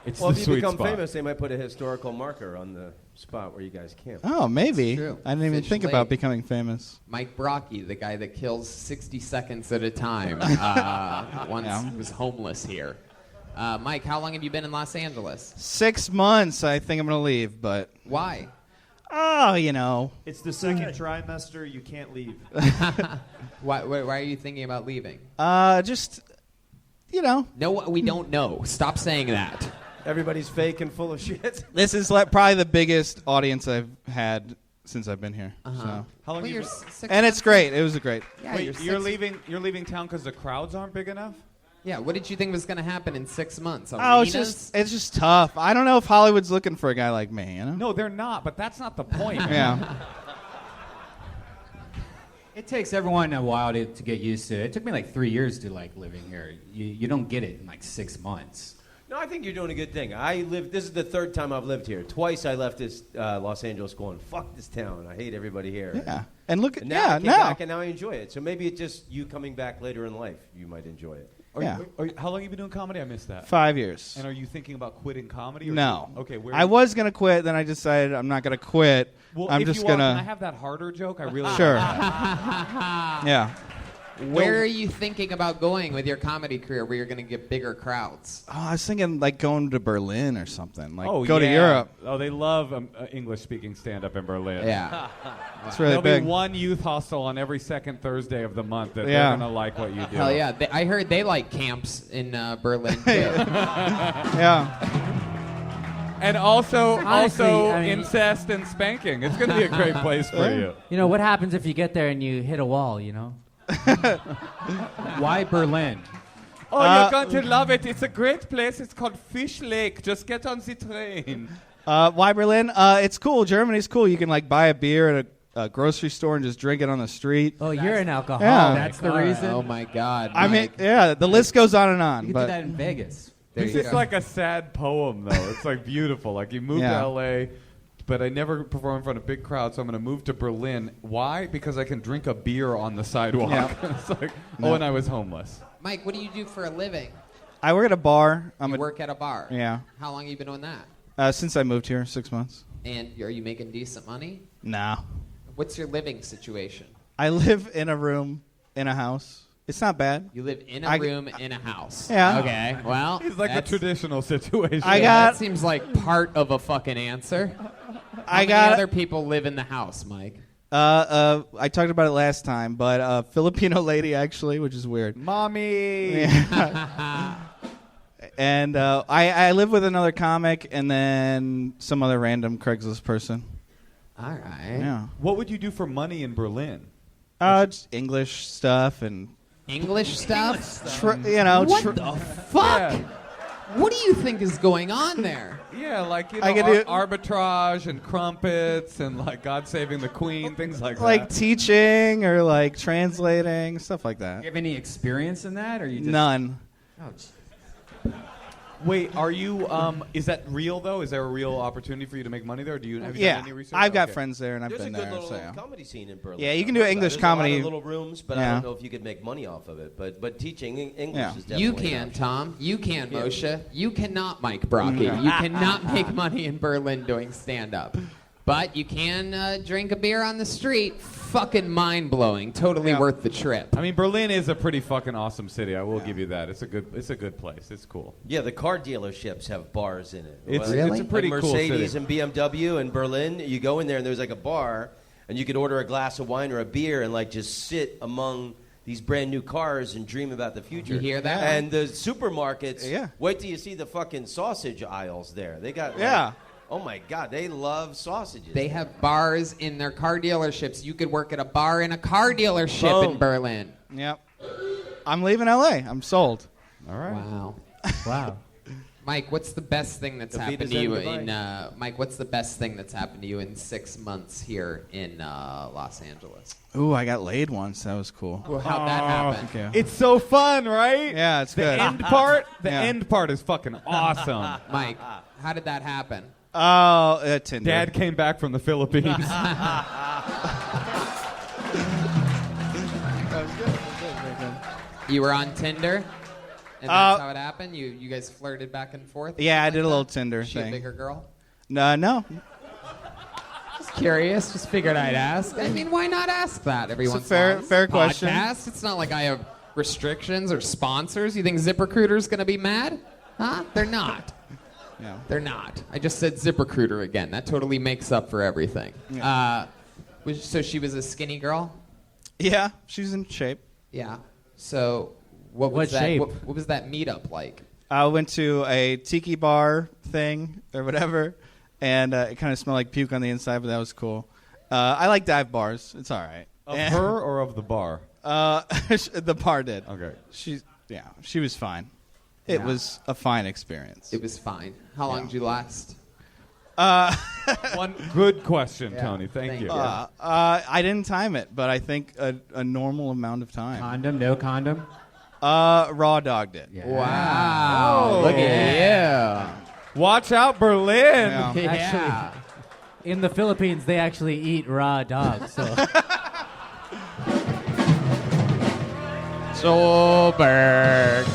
[SPEAKER 3] It's
[SPEAKER 4] Well,
[SPEAKER 3] the
[SPEAKER 4] if you
[SPEAKER 3] sweet
[SPEAKER 4] become
[SPEAKER 3] spot.
[SPEAKER 4] famous, they might put a historical marker on the spot where you guys camp.
[SPEAKER 8] Oh, maybe.
[SPEAKER 2] It's true.
[SPEAKER 8] I didn't even
[SPEAKER 2] Fish
[SPEAKER 8] think
[SPEAKER 2] Lake.
[SPEAKER 8] about becoming famous.
[SPEAKER 2] Mike Brocky, the guy that kills 60 seconds at a time, once
[SPEAKER 8] Yeah.
[SPEAKER 2] was homeless here. Mike, how long have you been in Los Angeles?
[SPEAKER 8] 6 months. I think I'm gonna leave, but
[SPEAKER 2] Why?
[SPEAKER 8] oh, you know,
[SPEAKER 5] It's the second trimester. You can't leave.
[SPEAKER 2] Why are you thinking about leaving?
[SPEAKER 8] just you know,
[SPEAKER 2] No, we don't know. Stop saying that.
[SPEAKER 4] Everybody's fake and full of shit.
[SPEAKER 8] this is like probably the biggest audience I've had since I've been here.
[SPEAKER 2] Uh-huh.
[SPEAKER 8] So.
[SPEAKER 3] How long
[SPEAKER 2] Well,
[SPEAKER 3] you
[SPEAKER 2] you're
[SPEAKER 3] been-
[SPEAKER 2] 6
[SPEAKER 8] And it's
[SPEAKER 2] months-
[SPEAKER 8] great. It was great.
[SPEAKER 2] Yeah,
[SPEAKER 3] Wait,
[SPEAKER 2] you're
[SPEAKER 3] you're
[SPEAKER 2] 6
[SPEAKER 3] leaving town because the crowds aren't big enough?
[SPEAKER 2] Yeah, what did you think was going to happen in 6 months?
[SPEAKER 8] Oh,
[SPEAKER 2] Arenas?
[SPEAKER 8] it's just tough. I don't know if Hollywood's looking for a guy like me. You know?
[SPEAKER 3] No, they're not, but that's not the point.
[SPEAKER 8] Yeah.
[SPEAKER 1] It takes everyone a while to get used to it. It took me like 3 years to like living here. You don't get it in like 6 months.
[SPEAKER 4] No, I think you're doing a good thing. This is the 3rd time I've lived here. Twice I left this Los Angeles going, fuck this town. I hate everybody here.
[SPEAKER 8] Yeah. And look at
[SPEAKER 4] And now I came
[SPEAKER 8] now.
[SPEAKER 4] back and now I enjoy it. So maybe it's just you coming back later in life. You might enjoy it.
[SPEAKER 8] Yeah.
[SPEAKER 3] How long have you been doing comedy? I missed that.
[SPEAKER 8] 5 years.
[SPEAKER 3] And are you thinking about quitting comedy? Or
[SPEAKER 8] No.
[SPEAKER 3] Okay. Where
[SPEAKER 8] I was gonna quit, then I decided I'm not gonna quit.
[SPEAKER 3] Well,
[SPEAKER 8] I'm
[SPEAKER 3] if
[SPEAKER 8] just
[SPEAKER 3] you are,
[SPEAKER 8] gonna.
[SPEAKER 3] can I have that harder joke? I really
[SPEAKER 8] Sure.
[SPEAKER 3] like that.
[SPEAKER 8] Yeah.
[SPEAKER 2] Where are you thinking about going with your comedy career where you're going to get bigger crowds?
[SPEAKER 8] Oh, I was thinking like going to Berlin or something. Like
[SPEAKER 3] Oh,
[SPEAKER 8] go to
[SPEAKER 3] yeah.
[SPEAKER 8] Europe.
[SPEAKER 3] Oh, they love English-speaking stand-up in Berlin.
[SPEAKER 2] Yeah.
[SPEAKER 8] It's really
[SPEAKER 3] There'll
[SPEAKER 8] big.
[SPEAKER 3] be one youth hostel on every second Thursday of the month that
[SPEAKER 8] Yeah.
[SPEAKER 3] they're gonna like what you do.
[SPEAKER 2] Hell yeah. I heard they like camps in Berlin, too.
[SPEAKER 8] Yeah.
[SPEAKER 3] And also
[SPEAKER 6] Honestly, I mean-
[SPEAKER 3] incest and spanking. It's gonna be a great place for you.
[SPEAKER 6] You know, what happens if you get there and you hit a wall, you know?
[SPEAKER 1] Why Berlin?
[SPEAKER 3] Oh, you're going to love it. It's a great place. It's called Fish Lake. Just get on the train.
[SPEAKER 8] Why Berlin? It's cool. Germany's cool. You can like buy a beer at a grocery store and just drink it on the street.
[SPEAKER 6] Oh, you're an alcoholic.
[SPEAKER 8] Yeah.
[SPEAKER 1] That's the
[SPEAKER 6] All right.
[SPEAKER 1] reason?
[SPEAKER 2] Oh, my God.
[SPEAKER 8] I mean,
[SPEAKER 2] Mike.
[SPEAKER 8] yeah, the list goes on and on.
[SPEAKER 1] You could
[SPEAKER 8] but
[SPEAKER 1] do that in Vegas.
[SPEAKER 2] There
[SPEAKER 3] This
[SPEAKER 2] you
[SPEAKER 3] is
[SPEAKER 2] go.
[SPEAKER 3] like a sad poem, though. It's like beautiful. Like you moved
[SPEAKER 8] Yeah.
[SPEAKER 3] to L.A., but I never perform in front of big crowds, so I'm going to move to Berlin. Why? Because I can drink a beer on the sidewalk.
[SPEAKER 8] Yeah.
[SPEAKER 3] It's like,
[SPEAKER 8] No.
[SPEAKER 3] and I was homeless.
[SPEAKER 2] Mike, what do you do for a living?
[SPEAKER 8] I work at a bar.
[SPEAKER 2] You work at a bar.
[SPEAKER 8] Yeah.
[SPEAKER 2] How long have you been doing that?
[SPEAKER 8] Since I moved here, 6 months.
[SPEAKER 2] And are you making decent money?
[SPEAKER 8] Nah.
[SPEAKER 2] What's your living situation?
[SPEAKER 8] I live in a room in a house. It's not bad.
[SPEAKER 2] You live in a
[SPEAKER 8] I-
[SPEAKER 2] room in a house.
[SPEAKER 8] Yeah.
[SPEAKER 2] Okay. Well,
[SPEAKER 3] It's like the
[SPEAKER 2] that's-
[SPEAKER 3] traditional situation.
[SPEAKER 8] I
[SPEAKER 2] yeah,
[SPEAKER 8] got-
[SPEAKER 2] that seems like part of a fucking answer.
[SPEAKER 8] I
[SPEAKER 2] How
[SPEAKER 8] got.
[SPEAKER 2] many other people live in the house, Mike?
[SPEAKER 8] I talked about it last time, but a Filipino lady actually, which is weird.
[SPEAKER 3] Mommy.
[SPEAKER 8] And I live with another comic and then some other random Craigslist person.
[SPEAKER 2] All right.
[SPEAKER 8] Yeah.
[SPEAKER 3] What would you do for money in Berlin?
[SPEAKER 8] Just English stuff and
[SPEAKER 2] English stuff? What the fuck?
[SPEAKER 3] Yeah.
[SPEAKER 2] What do you think is going on there?
[SPEAKER 3] Yeah, like
[SPEAKER 8] I could do-
[SPEAKER 3] arbitrage and crumpets and like God Saving the Queen, things like
[SPEAKER 8] like
[SPEAKER 3] that.
[SPEAKER 8] teaching or like translating stuff like
[SPEAKER 1] Do you
[SPEAKER 8] that.
[SPEAKER 1] have any experience in that, or you just
[SPEAKER 8] None.
[SPEAKER 1] Oh, gee.
[SPEAKER 3] Wait, are you? Is that real though? Is there a real opportunity for you to make money there? Do you have you
[SPEAKER 8] Yeah,
[SPEAKER 3] done any research?
[SPEAKER 8] I've got
[SPEAKER 3] Okay.
[SPEAKER 8] friends there and I've
[SPEAKER 4] There's a
[SPEAKER 8] been
[SPEAKER 4] good
[SPEAKER 8] there.
[SPEAKER 4] little
[SPEAKER 8] So yeah.
[SPEAKER 4] comedy scene in Berlin.
[SPEAKER 8] Yeah, you can do English
[SPEAKER 4] There's
[SPEAKER 8] comedy.
[SPEAKER 4] A lot of little rooms, but I
[SPEAKER 8] Yeah.
[SPEAKER 4] don't know if you could make money off of it. But teaching English
[SPEAKER 8] Yeah.
[SPEAKER 4] is definitely
[SPEAKER 2] You
[SPEAKER 4] an
[SPEAKER 2] can,
[SPEAKER 4] option.
[SPEAKER 2] Tom. You can, Moshe. You cannot, Mike Brocky. You cannot make money in Berlin doing stand-up. But you can drink a beer on the street. Fucking mind-blowing. Totally
[SPEAKER 8] Yeah.
[SPEAKER 2] worth the trip.
[SPEAKER 3] I mean, Berlin is a pretty fucking awesome city. I will give you that. It's a good place. It's cool.
[SPEAKER 4] Yeah, the car dealerships have bars in it.
[SPEAKER 3] It's
[SPEAKER 2] Really?
[SPEAKER 3] it's a pretty
[SPEAKER 4] like
[SPEAKER 3] cool
[SPEAKER 4] Mercedes
[SPEAKER 3] city.
[SPEAKER 4] and BMW in Berlin. You go in there and there's like a bar, and you could order a glass of wine or a beer and like just sit among these brand new cars and dream about the future.
[SPEAKER 2] You hear that?
[SPEAKER 4] And the supermarkets.
[SPEAKER 8] Yeah.
[SPEAKER 4] Wait till you see the fucking sausage aisles there. They got. like,
[SPEAKER 8] Yeah.
[SPEAKER 4] oh my God, they love sausages.
[SPEAKER 2] They have bars in their car dealerships. You could work at a bar in a car dealership in
[SPEAKER 4] Boom.
[SPEAKER 2] Berlin.
[SPEAKER 8] Yep. I'm leaving LA. I'm sold.
[SPEAKER 3] All right.
[SPEAKER 2] Wow.
[SPEAKER 6] Wow.
[SPEAKER 2] Mike, what's the best thing that's
[SPEAKER 4] Auf
[SPEAKER 2] happened to you
[SPEAKER 4] Wiedersehen,
[SPEAKER 2] in Mike? What's the best thing that's happened to you in 6 months here in Los Angeles?
[SPEAKER 8] Ooh, I got laid once. That was cool.
[SPEAKER 2] Well, how'd that happen?
[SPEAKER 8] Thank you.
[SPEAKER 3] It's so fun, right?
[SPEAKER 8] Yeah, it's
[SPEAKER 3] The
[SPEAKER 8] good.
[SPEAKER 3] end part. The
[SPEAKER 8] Yeah.
[SPEAKER 3] end part is fucking awesome.
[SPEAKER 2] Mike, how did that happen?
[SPEAKER 8] Oh, Tinder.
[SPEAKER 3] Dad came back from the Philippines.
[SPEAKER 2] You were on Tinder, and that's how it happened. You guys flirted back and forth.
[SPEAKER 8] Yeah, I
[SPEAKER 2] like
[SPEAKER 8] did a little
[SPEAKER 2] that?
[SPEAKER 8] Tinder
[SPEAKER 2] Is she a
[SPEAKER 8] thing.
[SPEAKER 2] bigger girl?
[SPEAKER 8] No.
[SPEAKER 2] Just curious. Just figured I'd ask. I mean, why not ask that every
[SPEAKER 8] It's a
[SPEAKER 2] once in a while?
[SPEAKER 8] fair question.
[SPEAKER 2] Podcast. It's not like I have restrictions or sponsors. You think ZipRecruiter's gonna be mad? Huh? They're not.
[SPEAKER 8] Yeah.
[SPEAKER 2] They're not. I just said ZipRecruiter again. That totally makes up for everything. So she was a skinny girl?
[SPEAKER 8] Yeah, she's in shape.
[SPEAKER 2] Yeah. So what was
[SPEAKER 6] What
[SPEAKER 2] that?
[SPEAKER 6] shape?
[SPEAKER 2] What was that meetup like?
[SPEAKER 8] I went to a tiki bar thing or whatever, and it kind of smelled like puke on the inside, but that was cool. I like dive bars. It's all right.
[SPEAKER 3] Of her or of the bar?
[SPEAKER 8] The bar did.
[SPEAKER 3] Okay.
[SPEAKER 8] She was fine. It
[SPEAKER 2] Yeah.
[SPEAKER 8] was a fine experience.
[SPEAKER 2] It was fine. How long did you last?
[SPEAKER 3] One good question,
[SPEAKER 2] Yeah.
[SPEAKER 3] Tony. Thank
[SPEAKER 2] Thank
[SPEAKER 3] you.
[SPEAKER 2] you.
[SPEAKER 8] I didn't time it, but I think a normal amount of time.
[SPEAKER 1] Condom? No condom?
[SPEAKER 8] Raw dogged it.
[SPEAKER 1] Yeah.
[SPEAKER 2] Wow.
[SPEAKER 3] Oh.
[SPEAKER 2] Look at
[SPEAKER 3] Watch out, Berlin.
[SPEAKER 8] Yeah.
[SPEAKER 2] you.
[SPEAKER 6] Actually, in the Philippines, they actually eat raw dogs. So
[SPEAKER 2] Solberg.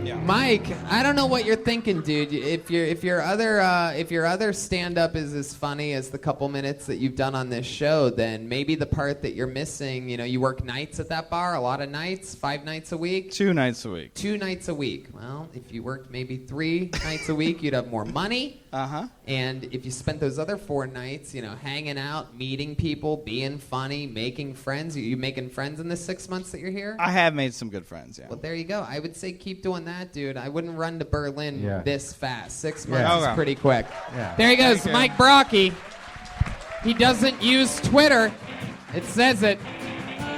[SPEAKER 8] Yeah.
[SPEAKER 2] Mike, Mike, I don't know what you're thinking, dude. If your other stand-up is as funny as the couple minutes that you've done on this show, then maybe the part that you're missing, you work nights at that bar, a lot of nights, 5 nights a week?
[SPEAKER 8] 2 nights a week.
[SPEAKER 2] 2 nights a week. Well, if you worked maybe 3 nights a week, you'd have more money.
[SPEAKER 8] Uh-huh.
[SPEAKER 2] And if you spent those other 4 nights, hanging out, meeting people, being funny, making friends, you making friends in the 6 months that you're here?
[SPEAKER 8] I have made some good friends, yeah.
[SPEAKER 2] Well, there you go. I would say keep doing that, dude. I wouldn't run to Berlin this fast. 6 months
[SPEAKER 8] Yeah.
[SPEAKER 2] is pretty quick.
[SPEAKER 1] Yeah.
[SPEAKER 2] There he goes,
[SPEAKER 8] Thank you.
[SPEAKER 2] Mike Brocky. He doesn't use Twitter. It says it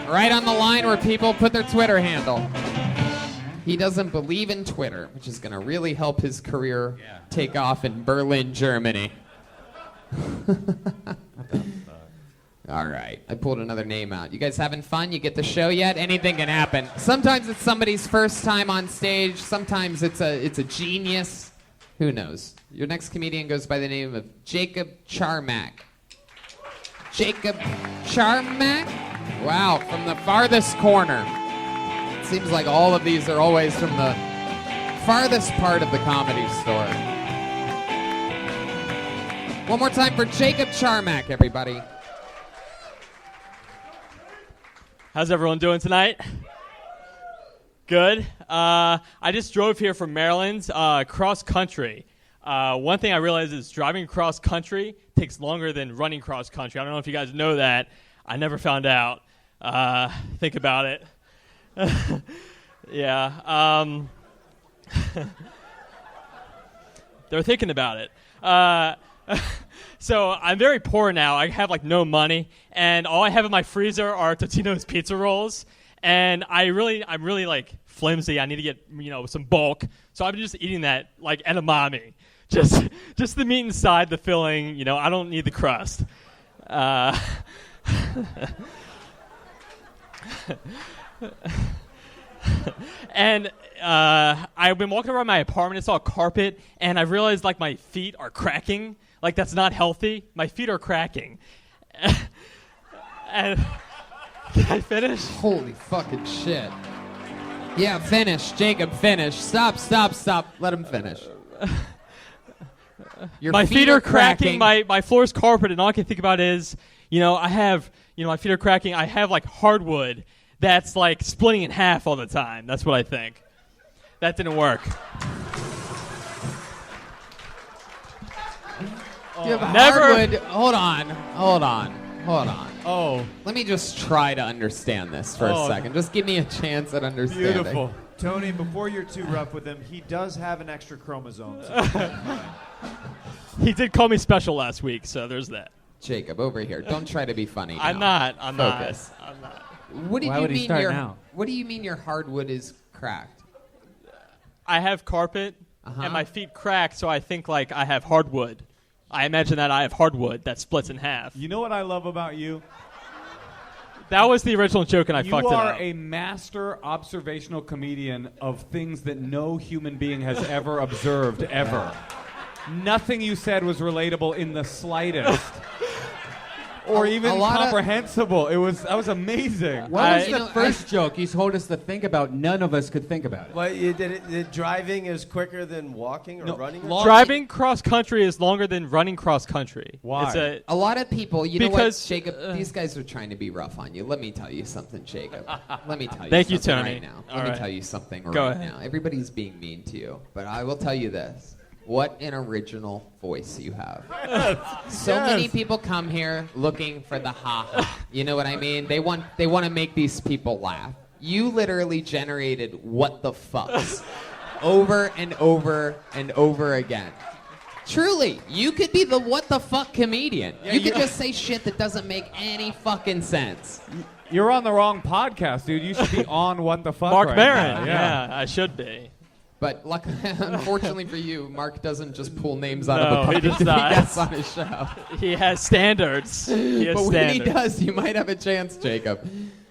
[SPEAKER 2] right on the line where people put their Twitter handle. He doesn't believe in Twitter, which is going to really help his career take off in Berlin, Germany. All right, I pulled another name out. You guys having fun? You get the show yet? Anything can happen. Sometimes it's somebody's first time on stage. Sometimes it's a genius. Who knows? Your next comedian goes by the name of Jacob Charmack. Jacob Charmack? Wow, from the farthest corner. It seems like all of these are always from the farthest part of the Comedy Store. One more time for Jacob Charmack, everybody.
[SPEAKER 9] How's everyone doing tonight? Good. I just drove here from Maryland, cross country. One thing I realized is driving cross country takes longer than running cross country. I don't know if you guys know that. I never found out. Think about it. Yeah. They're thinking about it. So I'm very poor now. I have no money, and all I have in my freezer are Totino's pizza rolls. And I'm really flimsy. I need to get some bulk. So I'm just eating that like edamame, just the meat inside, the filling. I don't need the crust. And I've been walking around my apartment. It's all carpet, and I've realized my feet are cracking. That's not healthy. My feet are cracking. And can I finish?
[SPEAKER 2] Holy fucking shit. Yeah, finish. Jacob, finish. Stop. Let him finish.
[SPEAKER 9] My feet are cracking. My floor's carpet, and all I can think about is, I have, my feet are cracking. I have hardwood that's splitting in half all the time. That's what I think. That didn't work.
[SPEAKER 2] You have
[SPEAKER 9] Never.
[SPEAKER 2] hardwood. Hold on.
[SPEAKER 3] Oh,
[SPEAKER 2] Let me just try to understand this for a second. Just give me a chance at understanding.
[SPEAKER 3] beautiful.
[SPEAKER 5] Tony, before you're too rough with him, he does have an extra chromosome. So
[SPEAKER 9] He did call me special last week, so there's that.
[SPEAKER 2] Jacob, over here. Don't try to be funny.
[SPEAKER 9] I'm
[SPEAKER 2] now.
[SPEAKER 9] not.
[SPEAKER 2] Focus.
[SPEAKER 9] I'm not.
[SPEAKER 2] What do
[SPEAKER 6] Why
[SPEAKER 2] you
[SPEAKER 6] would he
[SPEAKER 2] mean
[SPEAKER 6] start
[SPEAKER 2] your
[SPEAKER 6] now?
[SPEAKER 2] What do you mean your hardwood is cracked?
[SPEAKER 9] I have carpet, and my feet crack, so I think I have hardwood. I imagine that I have hardwood that splits in half.
[SPEAKER 3] You know what I love about you?
[SPEAKER 9] That was the original joke, and I fucked it
[SPEAKER 3] You
[SPEAKER 9] up.
[SPEAKER 3] are a master observational comedian of things that no human being has ever observed, ever. Nothing you said was relatable in the slightest. Or even
[SPEAKER 2] a lot of-
[SPEAKER 3] comprehensible. That was amazing.
[SPEAKER 1] What was the first joke you told us to think about? None of us could think about it.
[SPEAKER 4] But did driving is quicker than walking or running? Or
[SPEAKER 9] Driving cross country is longer than running cross country.
[SPEAKER 3] Why?
[SPEAKER 2] A lot of people, you know what,
[SPEAKER 9] Because,
[SPEAKER 2] Jacob, these guys are trying to be rough on you. Let me tell you something, Jacob. Let me tell you
[SPEAKER 9] Thank you,
[SPEAKER 2] something
[SPEAKER 9] Tony.
[SPEAKER 2] right now.
[SPEAKER 9] All
[SPEAKER 2] Let me
[SPEAKER 9] right.
[SPEAKER 2] tell you something
[SPEAKER 9] Go
[SPEAKER 2] right
[SPEAKER 9] ahead.
[SPEAKER 2] now. Everybody's being mean to you, but I will tell you this. What an original voice you have. So many people come here looking for the ha-ha. You know what I mean? They want to make these people laugh. You literally generated what the fucks over and over and over again. Truly, you could be the what the fuck comedian. You could just say shit that doesn't make any fucking sense.
[SPEAKER 3] You're on the wrong podcast, dude. You should be on What the Fuck
[SPEAKER 9] Mark
[SPEAKER 3] right
[SPEAKER 9] Maron.
[SPEAKER 3] now.
[SPEAKER 9] Yeah, I should be.
[SPEAKER 2] But unfortunately for you, Mark doesn't just pull names out
[SPEAKER 9] No,
[SPEAKER 2] of a
[SPEAKER 9] he
[SPEAKER 2] bucket
[SPEAKER 9] does
[SPEAKER 2] to be
[SPEAKER 9] not.
[SPEAKER 2] guests on his show.
[SPEAKER 9] He has standards. He has
[SPEAKER 2] But when he
[SPEAKER 9] standards.
[SPEAKER 2] does, you might have a chance, Jacob.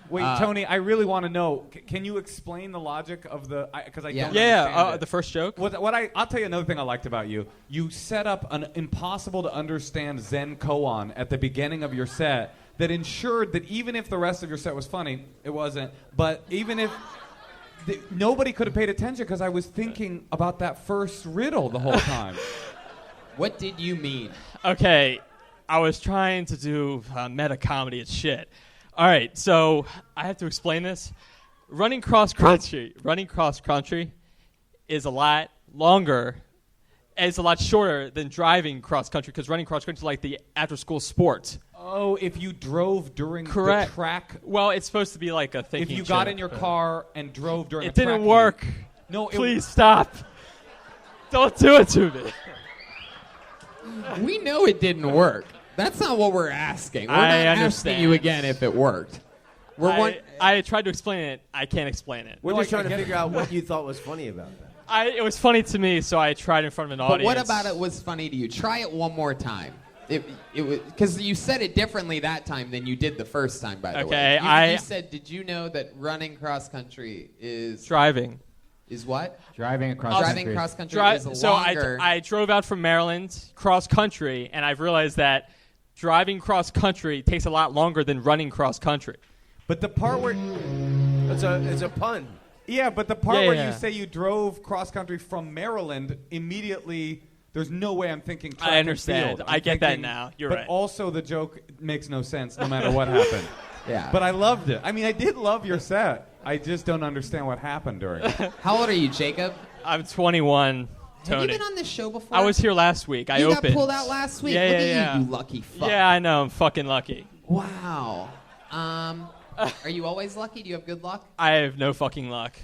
[SPEAKER 3] Wait, Tony, I really want to know. Can you explain the logic of the? Because I don't understand
[SPEAKER 9] Yeah,
[SPEAKER 3] it.
[SPEAKER 9] the first joke.
[SPEAKER 3] I'll tell you another thing I liked about you. You set up an impossible to understand Zen koan at the beginning of your set that ensured that even if the rest of your set was funny, it wasn't. But even if Nobody could have paid attention because I was thinking about that first riddle the whole time.
[SPEAKER 2] What did you mean?
[SPEAKER 9] Okay, I was trying to do meta comedy and shit. All right, so I have to explain this. Running cross country is a lot longer. It's a lot shorter than driving cross country because running cross country is like the after school sport.
[SPEAKER 3] Oh, if you drove during
[SPEAKER 9] Correct.
[SPEAKER 3] the track.
[SPEAKER 9] Well, it's supposed to be like a thinking.
[SPEAKER 3] If you got
[SPEAKER 9] joke,
[SPEAKER 3] in your
[SPEAKER 9] but
[SPEAKER 3] car and drove during
[SPEAKER 9] it
[SPEAKER 3] a track
[SPEAKER 9] didn't work.
[SPEAKER 3] No,
[SPEAKER 9] Please stop. Don't do it to me.
[SPEAKER 2] We know it didn't work. That's not what we're asking. We're
[SPEAKER 9] I
[SPEAKER 2] not asking
[SPEAKER 9] understand.
[SPEAKER 2] you again if it worked.
[SPEAKER 9] I tried to explain it. I can't explain it.
[SPEAKER 4] We're just trying to figure out what you thought was funny about that.
[SPEAKER 9] It was funny to me, so I tried in front of an
[SPEAKER 2] But
[SPEAKER 9] audience.
[SPEAKER 2] what about it was funny to you? Try it one more time. It was because you said it differently that time than you did the first time. By the
[SPEAKER 9] Okay,
[SPEAKER 2] way, you said, "Did you know that running cross country is
[SPEAKER 9] driving?
[SPEAKER 2] Is what?
[SPEAKER 1] Driving across
[SPEAKER 2] Driving cross country is
[SPEAKER 9] So
[SPEAKER 2] longer."
[SPEAKER 9] I drove out from Maryland cross country, and I've realized that driving cross country takes a lot longer than running cross country.
[SPEAKER 3] But the part where
[SPEAKER 4] it's a pun.
[SPEAKER 3] Yeah, but the part where
[SPEAKER 9] Yeah.
[SPEAKER 3] you say you drove cross country from Maryland, immediately there's no way I'm thinking track
[SPEAKER 9] I understand.
[SPEAKER 3] and field.
[SPEAKER 9] I
[SPEAKER 3] I'm
[SPEAKER 9] get that
[SPEAKER 3] thinking-
[SPEAKER 9] now. You're
[SPEAKER 3] but
[SPEAKER 9] right.
[SPEAKER 3] also the joke makes no sense no matter what happened.
[SPEAKER 2] Yeah.
[SPEAKER 3] But I loved it. I mean, I did love your set. I just don't understand what happened during it.
[SPEAKER 2] How old are you, Jacob?
[SPEAKER 9] I'm 21. Tony.
[SPEAKER 2] Have you been on this show before?
[SPEAKER 9] I was here last week. I
[SPEAKER 2] You
[SPEAKER 9] opened.
[SPEAKER 2] got pulled out last week.
[SPEAKER 9] Yeah,
[SPEAKER 2] Look
[SPEAKER 9] yeah,
[SPEAKER 2] at
[SPEAKER 9] yeah.
[SPEAKER 2] you lucky fuck.
[SPEAKER 9] Yeah, I know. I'm fucking lucky.
[SPEAKER 2] Wow. Are you always lucky? Do you have good luck?
[SPEAKER 9] I have no fucking luck.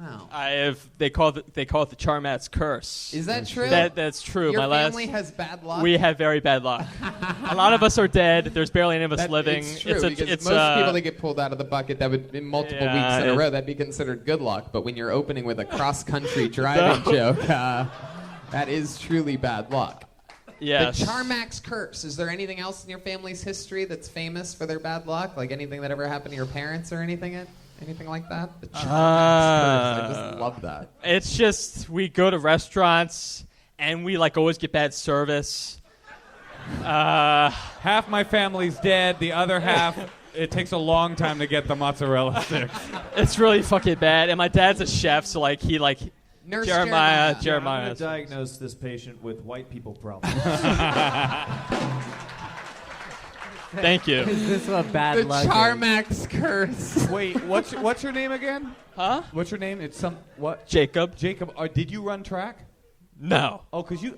[SPEAKER 2] Wow.
[SPEAKER 9] I have. They call it the Charmat's curse.
[SPEAKER 2] Is that true?
[SPEAKER 9] That's true.
[SPEAKER 2] Your
[SPEAKER 9] My
[SPEAKER 2] family has bad luck?
[SPEAKER 9] We have very bad luck. A lot of us are dead. There's barely any of us living.
[SPEAKER 2] It's true,
[SPEAKER 9] it's
[SPEAKER 2] because most people that get pulled out of the bucket that would in multiple
[SPEAKER 9] Yeah,
[SPEAKER 2] weeks in a row, that'd be considered good luck. But when you're opening with a cross-country driving joke, that is truly bad luck.
[SPEAKER 9] Yes.
[SPEAKER 2] The Charmax curse. Is there anything else in your family's history that's famous for their bad luck? Like anything that ever happened to your parents or anything like that? The Charmax curse. I just love that.
[SPEAKER 9] It's just we go to restaurants and we like always get bad service.
[SPEAKER 3] Half my family's dead. The other half, it takes a long time to get the mozzarella sticks.
[SPEAKER 9] It's really fucking bad. And my dad's a chef, so like he like
[SPEAKER 2] Nurse
[SPEAKER 5] I'm
[SPEAKER 9] Jeremiah.
[SPEAKER 5] going to diagnose this patient with white people problems.
[SPEAKER 9] Thank you.
[SPEAKER 6] Is this what bad
[SPEAKER 2] The
[SPEAKER 6] luck is?
[SPEAKER 2] Charmax curse.
[SPEAKER 3] Wait, what's your name again?
[SPEAKER 9] Huh?
[SPEAKER 3] What's your name? It's what?
[SPEAKER 9] Jacob.
[SPEAKER 3] Jacob. Did you run track?
[SPEAKER 9] No.
[SPEAKER 3] Oh, because the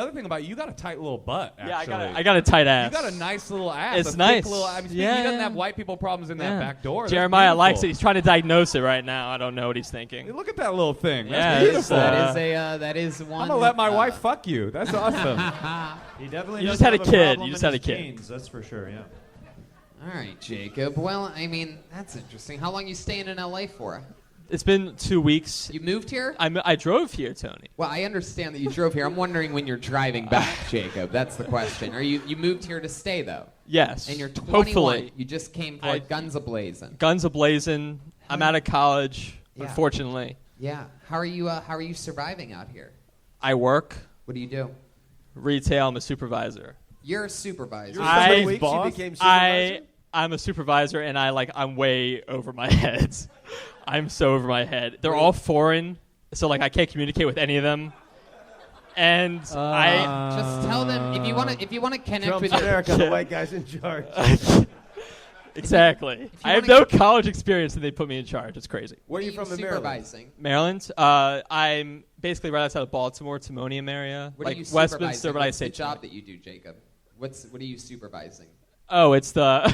[SPEAKER 3] other thing about you got a tight little butt. Actually.
[SPEAKER 9] Yeah, I got a tight ass.
[SPEAKER 3] You got a nice little ass.
[SPEAKER 9] It's
[SPEAKER 3] a thick
[SPEAKER 9] nice.
[SPEAKER 3] Little, I mean,
[SPEAKER 9] Yeah,
[SPEAKER 3] he doesn't
[SPEAKER 9] yeah.
[SPEAKER 3] have white people problems in that back door. That's
[SPEAKER 9] Jeremiah
[SPEAKER 3] beautiful.
[SPEAKER 9] likes it. He's trying to diagnose it right now. I don't know what he's thinking.
[SPEAKER 3] Hey, look at that little thing.
[SPEAKER 9] Yeah,
[SPEAKER 3] That's beautiful.
[SPEAKER 2] That is one.
[SPEAKER 3] I'm gonna let my wife fuck you. That's awesome.
[SPEAKER 5] He definitely
[SPEAKER 9] You
[SPEAKER 5] does
[SPEAKER 9] just had
[SPEAKER 5] have
[SPEAKER 9] a kid.
[SPEAKER 5] problem
[SPEAKER 9] You just
[SPEAKER 5] in
[SPEAKER 9] had a
[SPEAKER 5] his
[SPEAKER 9] kid.
[SPEAKER 5] genes, that's for sure, yeah.
[SPEAKER 2] All right, Jacob. Well, I mean, that's interesting. How long you staying in LA for?
[SPEAKER 9] It's been 2 weeks.
[SPEAKER 2] You moved here?
[SPEAKER 9] I drove here, Tony.
[SPEAKER 2] Well, I understand that you drove here. I'm wondering when you're driving back, Jacob. That's the question. Are you moved here to stay though?
[SPEAKER 9] Yes.
[SPEAKER 2] And you're 21.
[SPEAKER 9] Hopefully.
[SPEAKER 2] You just came for guns ablazing.
[SPEAKER 9] Guns ablazing. I'm out of college,
[SPEAKER 2] Yeah.
[SPEAKER 9] unfortunately.
[SPEAKER 2] Yeah. How are you surviving out here?
[SPEAKER 9] I work
[SPEAKER 2] What do you do?
[SPEAKER 9] retail. I'm a supervisor.
[SPEAKER 2] You're a supervisor.
[SPEAKER 9] I'm a supervisor, and I'm way over my head. I'm so over my head. They're all foreign, so I can't communicate with any of them. And I
[SPEAKER 2] just tell them if you want to connect
[SPEAKER 4] Trump's
[SPEAKER 2] with your
[SPEAKER 4] America, the white guy's in charge.
[SPEAKER 9] exactly. I have no college experience, and they put me in charge. It's crazy.
[SPEAKER 4] Where are you from in Maryland?
[SPEAKER 2] supervising?
[SPEAKER 9] Maryland. I'm basically right outside of Baltimore, Timonium area,
[SPEAKER 2] What are you
[SPEAKER 9] Westminster,
[SPEAKER 2] supervising?
[SPEAKER 9] but I
[SPEAKER 2] What's
[SPEAKER 9] say
[SPEAKER 2] the job that you do, Jacob? What are you supervising?
[SPEAKER 9] Oh, it's the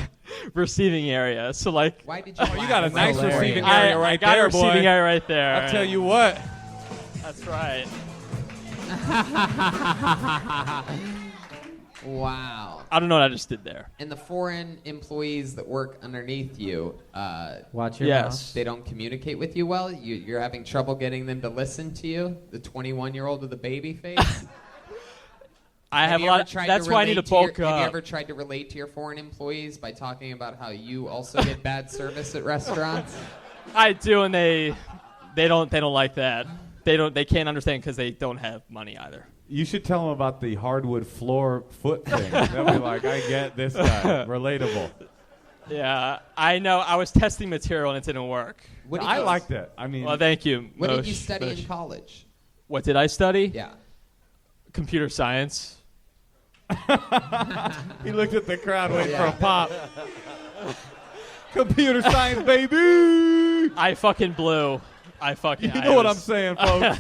[SPEAKER 9] receiving area. So
[SPEAKER 2] Why did you?
[SPEAKER 3] You got a nice
[SPEAKER 2] hilarious.
[SPEAKER 3] receiving area
[SPEAKER 9] I
[SPEAKER 3] right
[SPEAKER 9] got
[SPEAKER 3] there,
[SPEAKER 9] a receiving
[SPEAKER 3] boy.
[SPEAKER 9] area right there.
[SPEAKER 3] I'll tell you what.
[SPEAKER 9] That's right.
[SPEAKER 2] Wow.
[SPEAKER 9] I don't know what I just did there.
[SPEAKER 2] And the foreign employees that work underneath you,
[SPEAKER 6] Watch your
[SPEAKER 9] Yes.
[SPEAKER 2] they don't communicate with you well? You're having trouble getting them to listen to you? The 21-year-old with a baby face?
[SPEAKER 9] I have a
[SPEAKER 2] you ever
[SPEAKER 9] lot.
[SPEAKER 2] tried
[SPEAKER 9] That's
[SPEAKER 2] to
[SPEAKER 9] why I need to
[SPEAKER 2] relate to your-
[SPEAKER 9] bulk
[SPEAKER 2] Have you
[SPEAKER 9] up.
[SPEAKER 2] ever tried to relate to your foreign employees by talking about how you also get bad service at restaurants?
[SPEAKER 9] I do, and they don't like that. They can't understand because they don't have money either.
[SPEAKER 3] You should tell them about the hardwood floor foot thing. They'll be like, I get this guy. Relatable.
[SPEAKER 9] Yeah, I know. I was testing material and it didn't work.
[SPEAKER 2] What did
[SPEAKER 3] I
[SPEAKER 2] you-
[SPEAKER 3] liked it. I mean,
[SPEAKER 9] Well, thank you.
[SPEAKER 2] What did you
[SPEAKER 9] Moshe.
[SPEAKER 2] study in college?
[SPEAKER 9] What did I study?
[SPEAKER 2] Yeah.
[SPEAKER 9] Computer science.
[SPEAKER 3] he looked at the crowd waiting for a pop. Computer science, baby.
[SPEAKER 9] I fucking blew.
[SPEAKER 3] You know what I'm saying, folks.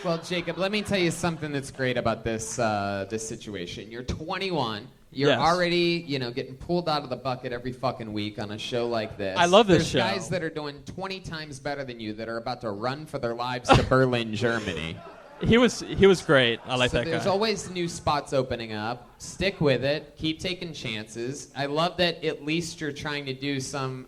[SPEAKER 2] Well, Jacob, let me tell you something that's great about this this situation. You're 21. You're
[SPEAKER 9] Yes.
[SPEAKER 2] already, getting pulled out of the bucket every fucking week on a show like this.
[SPEAKER 9] I love this
[SPEAKER 2] There's
[SPEAKER 9] show.
[SPEAKER 2] guys that are doing 20 times better than you that are about to run for their lives to Berlin, Germany.
[SPEAKER 9] He was great. I like
[SPEAKER 2] So
[SPEAKER 9] that
[SPEAKER 2] there's
[SPEAKER 9] guy.
[SPEAKER 2] always new spots opening up. Stick with it. Keep taking chances. I love that at least you're trying to do some,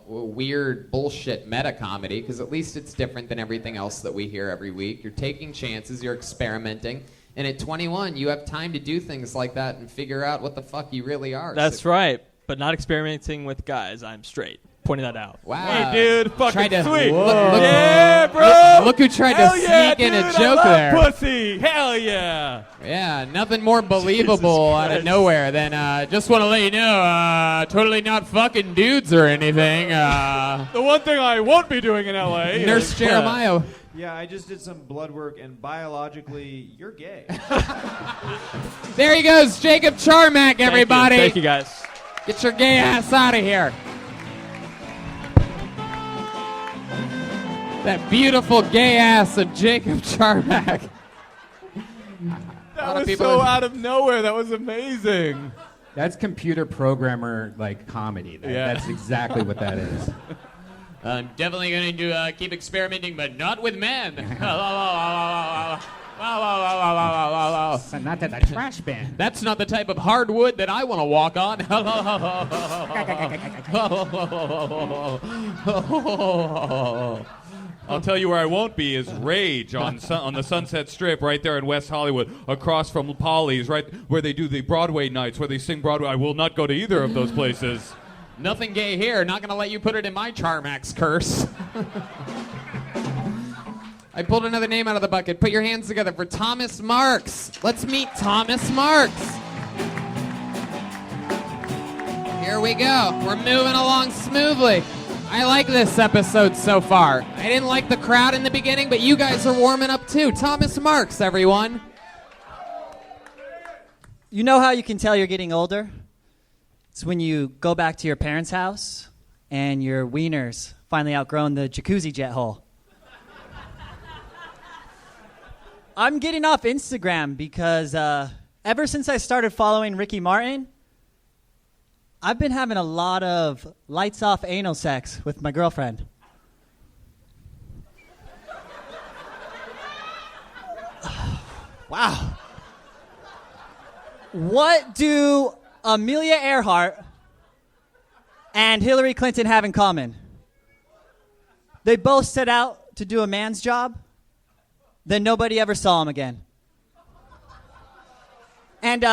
[SPEAKER 2] weird bullshit meta comedy, because at least it's different than everything else that we hear every week. You're taking chances. You're experimenting. And at 21, you have time to do things like that and figure out what the fuck you really are.
[SPEAKER 9] That's right. But not experimenting with guys. I'm straight. Pointing that out.
[SPEAKER 2] Wow.
[SPEAKER 3] Hey, dude, fucking
[SPEAKER 2] Tried to-
[SPEAKER 3] sweet.
[SPEAKER 2] Look-
[SPEAKER 3] Yeah, bro.
[SPEAKER 2] Look who tried
[SPEAKER 3] Hell
[SPEAKER 2] to
[SPEAKER 3] yeah,
[SPEAKER 2] sneak in
[SPEAKER 3] dude,
[SPEAKER 2] a
[SPEAKER 3] I
[SPEAKER 2] joke
[SPEAKER 3] love
[SPEAKER 2] there.
[SPEAKER 3] Pussy. Hell yeah.
[SPEAKER 2] Yeah, nothing more believable out of nowhere than just want to let you know, totally not fucking dudes or anything.
[SPEAKER 3] The one thing I won't be doing in L.A.
[SPEAKER 2] Nurse
[SPEAKER 3] is
[SPEAKER 2] Jeremiah.
[SPEAKER 5] Yeah, I just did some blood work, and biologically, you're gay.
[SPEAKER 2] There he goes, Jacob Charmack, everybody.
[SPEAKER 9] Thank you, guys.
[SPEAKER 2] Get your gay ass out of here. That beautiful gay ass of Jacob Charmack.
[SPEAKER 3] That was so out of nowhere. That was amazing.
[SPEAKER 1] That's computer programmer like comedy. That's exactly what that is.
[SPEAKER 2] I'm definitely going to keep experimenting, but not with men.
[SPEAKER 1] Not that the trash bin.
[SPEAKER 2] That's not the type of hardwood that I want to walk on.
[SPEAKER 3] I'll tell you where I won't be is Rage on the Sunset Strip right there in West Hollywood, across from Polly's, right where they do the Broadway nights, where they sing Broadway. I will not go to either of those places.
[SPEAKER 2] Nothing gay here. Not going to let you put it in my Charmax curse. I pulled another name out of the bucket. Put your hands together for Thomas Marks. Let's meet Thomas Marks. Here we go. We're moving along smoothly. I like this episode so far. I didn't like the crowd in the beginning, but you guys are warming up too. Thomas Marks, everyone.
[SPEAKER 10] You know how you can tell you're getting older? It's when you go back to your parents' house and your wiener's finally outgrown the jacuzzi jet hole. I'm getting off Instagram because ever since I started following Ricky Martin, I've been having a lot of lights off anal sex with my girlfriend. Wow. What do Amelia Earhart and Hillary Clinton have in common? They both set out to do a man's job, then nobody ever saw him again. And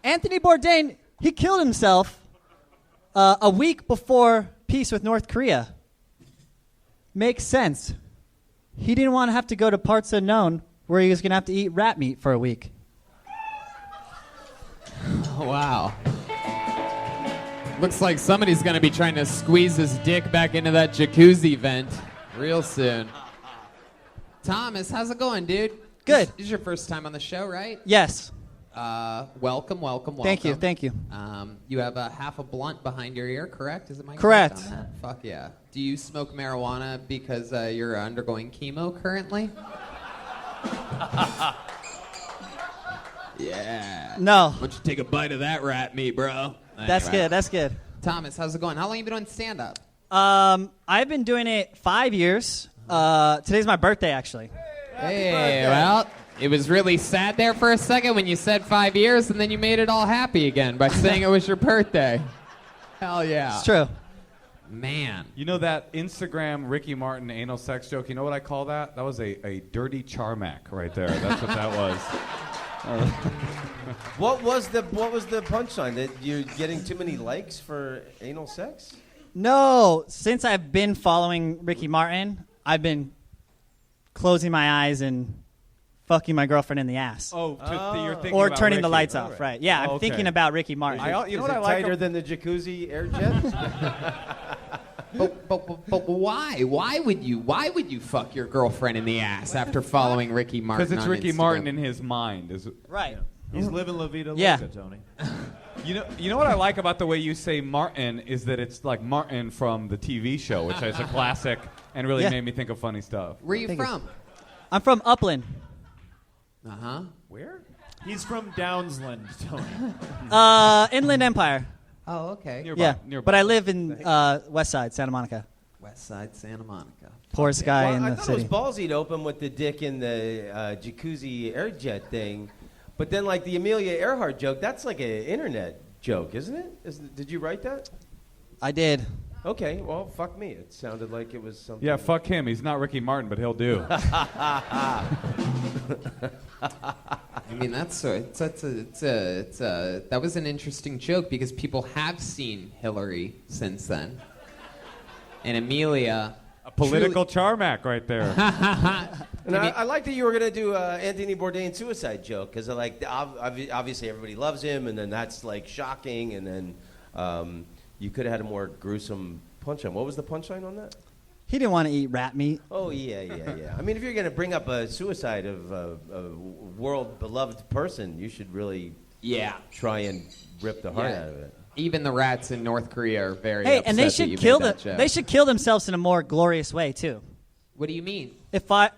[SPEAKER 10] Anthony Bourdain, he killed himself a week before peace with North Korea. Makes sense. He didn't want to have to go to parts unknown where he was going to have to eat rat meat for a week.
[SPEAKER 2] Wow. Looks like somebody's going to be trying to squeeze his dick back into that jacuzzi vent real soon. Thomas, how's it going, dude?
[SPEAKER 10] Good.
[SPEAKER 2] This is your first time on the show, right?
[SPEAKER 10] Yes.
[SPEAKER 2] Welcome.
[SPEAKER 10] Thank you.
[SPEAKER 2] You have half a blunt behind your ear, correct? Is it my
[SPEAKER 10] Correct.
[SPEAKER 2] on that? Fuck yeah. Do you smoke marijuana because you're undergoing chemo currently? Yeah.
[SPEAKER 10] No.
[SPEAKER 2] Why don't you take a bite of that rat meat, bro?
[SPEAKER 10] That's
[SPEAKER 2] Anyway.
[SPEAKER 10] good. That's good.
[SPEAKER 2] Thomas, how's it going? How long you been doing stand-up?
[SPEAKER 10] I've been doing it 5 years. Today's my birthday, actually.
[SPEAKER 2] Hey, well, it was really sad there for a second when you said 5 years, and then you made it all happy again by saying it was your birthday. Hell yeah.
[SPEAKER 10] It's true.
[SPEAKER 2] Man.
[SPEAKER 3] You know that Instagram Ricky Martin anal sex joke? You know what I call that? That was a dirty Charmack right there. That's what that was.
[SPEAKER 4] What was the punchline? That you're getting too many likes for anal sex?
[SPEAKER 10] No, since I've been following Ricky Martin, I've been closing my eyes and fucking my girlfriend in the ass.
[SPEAKER 3] You're thinking
[SPEAKER 10] Or
[SPEAKER 3] about
[SPEAKER 10] turning the
[SPEAKER 3] Ricky.
[SPEAKER 10] lights off, right? Yeah, I'm
[SPEAKER 3] okay.
[SPEAKER 10] thinking about Ricky Martin.
[SPEAKER 3] You know
[SPEAKER 4] Is
[SPEAKER 3] what
[SPEAKER 4] it
[SPEAKER 3] I like?
[SPEAKER 4] tighter than the jacuzzi air jet?
[SPEAKER 2] But why? Why would you fuck your girlfriend in the ass after following Ricky Martin?
[SPEAKER 3] Because it's
[SPEAKER 2] on
[SPEAKER 3] Ricky
[SPEAKER 2] Instagram?
[SPEAKER 3] Martin in his mind.
[SPEAKER 10] Right.
[SPEAKER 5] He's living La Vida
[SPEAKER 10] Yeah.
[SPEAKER 5] Loca, Tony.
[SPEAKER 3] You know what I like about the way you say Martin is that it's like Martin from the TV show, which is a classic and really
[SPEAKER 10] Yeah.
[SPEAKER 3] made me think of funny stuff.
[SPEAKER 2] Where are you
[SPEAKER 10] Thank you.
[SPEAKER 2] from?
[SPEAKER 10] I'm from Upland.
[SPEAKER 3] Where?
[SPEAKER 5] He's from Downsland, Tony.
[SPEAKER 10] Inland Empire.
[SPEAKER 2] Oh, okay.
[SPEAKER 10] Yeah.
[SPEAKER 3] Nearby.
[SPEAKER 10] But I live in West Side, Santa Monica.
[SPEAKER 2] West Side Santa Monica.
[SPEAKER 10] Poorest guy
[SPEAKER 4] Well,
[SPEAKER 10] in
[SPEAKER 4] I
[SPEAKER 10] the
[SPEAKER 4] thought
[SPEAKER 10] city.
[SPEAKER 4] it was ballsy to open with the dick in the jacuzzi air jet thing, but then like the Amelia Earhart joke, that's like an internet joke, isn't it? Did you write that?
[SPEAKER 10] I did.
[SPEAKER 4] Okay, well, fuck me. It sounded like it was something.
[SPEAKER 3] Yeah, fuck him. He's not Ricky Martin, but he'll do.
[SPEAKER 2] I mean, that was an interesting joke because people have seen Hillary since then, and Amelia.
[SPEAKER 3] A political Charmac right there.
[SPEAKER 4] And I like that you were going to do Anthony Bourdain suicide joke because like obviously everybody loves him, and then that's like shocking, and then you could have had a more gruesome punchline. What was the punchline on that?
[SPEAKER 10] He didn't want to eat rat meat.
[SPEAKER 4] Oh yeah. I mean, if you're going to bring up a suicide of a world beloved person, you should really try and rip the heart out of it.
[SPEAKER 2] Even the rats in North Korea are very
[SPEAKER 10] Hey,
[SPEAKER 2] upset
[SPEAKER 10] and they
[SPEAKER 2] that
[SPEAKER 10] should
[SPEAKER 2] you
[SPEAKER 10] kill
[SPEAKER 2] made
[SPEAKER 10] them.
[SPEAKER 2] that joke.
[SPEAKER 10] They should kill themselves in a more glorious way too.
[SPEAKER 2] What do you mean?
[SPEAKER 10] If I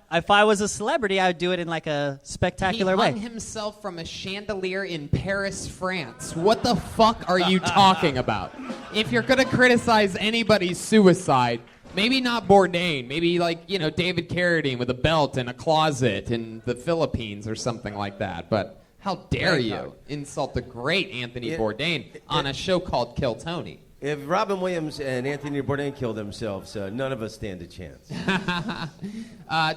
[SPEAKER 10] was a celebrity, I would do it in like a spectacular
[SPEAKER 2] He hung
[SPEAKER 10] way.
[SPEAKER 2] himself from a chandelier in Paris, France. What the fuck are you talking about? If you're gonna criticize anybody's suicide, maybe not Bourdain. Maybe like David Carradine with a belt in a closet in the Philippines or something like that. But how dare you insult the great Anthony Bourdain on a show called Kill Tony?
[SPEAKER 4] If Robin Williams and Anthony Bourdain killed themselves, none of us stand a chance.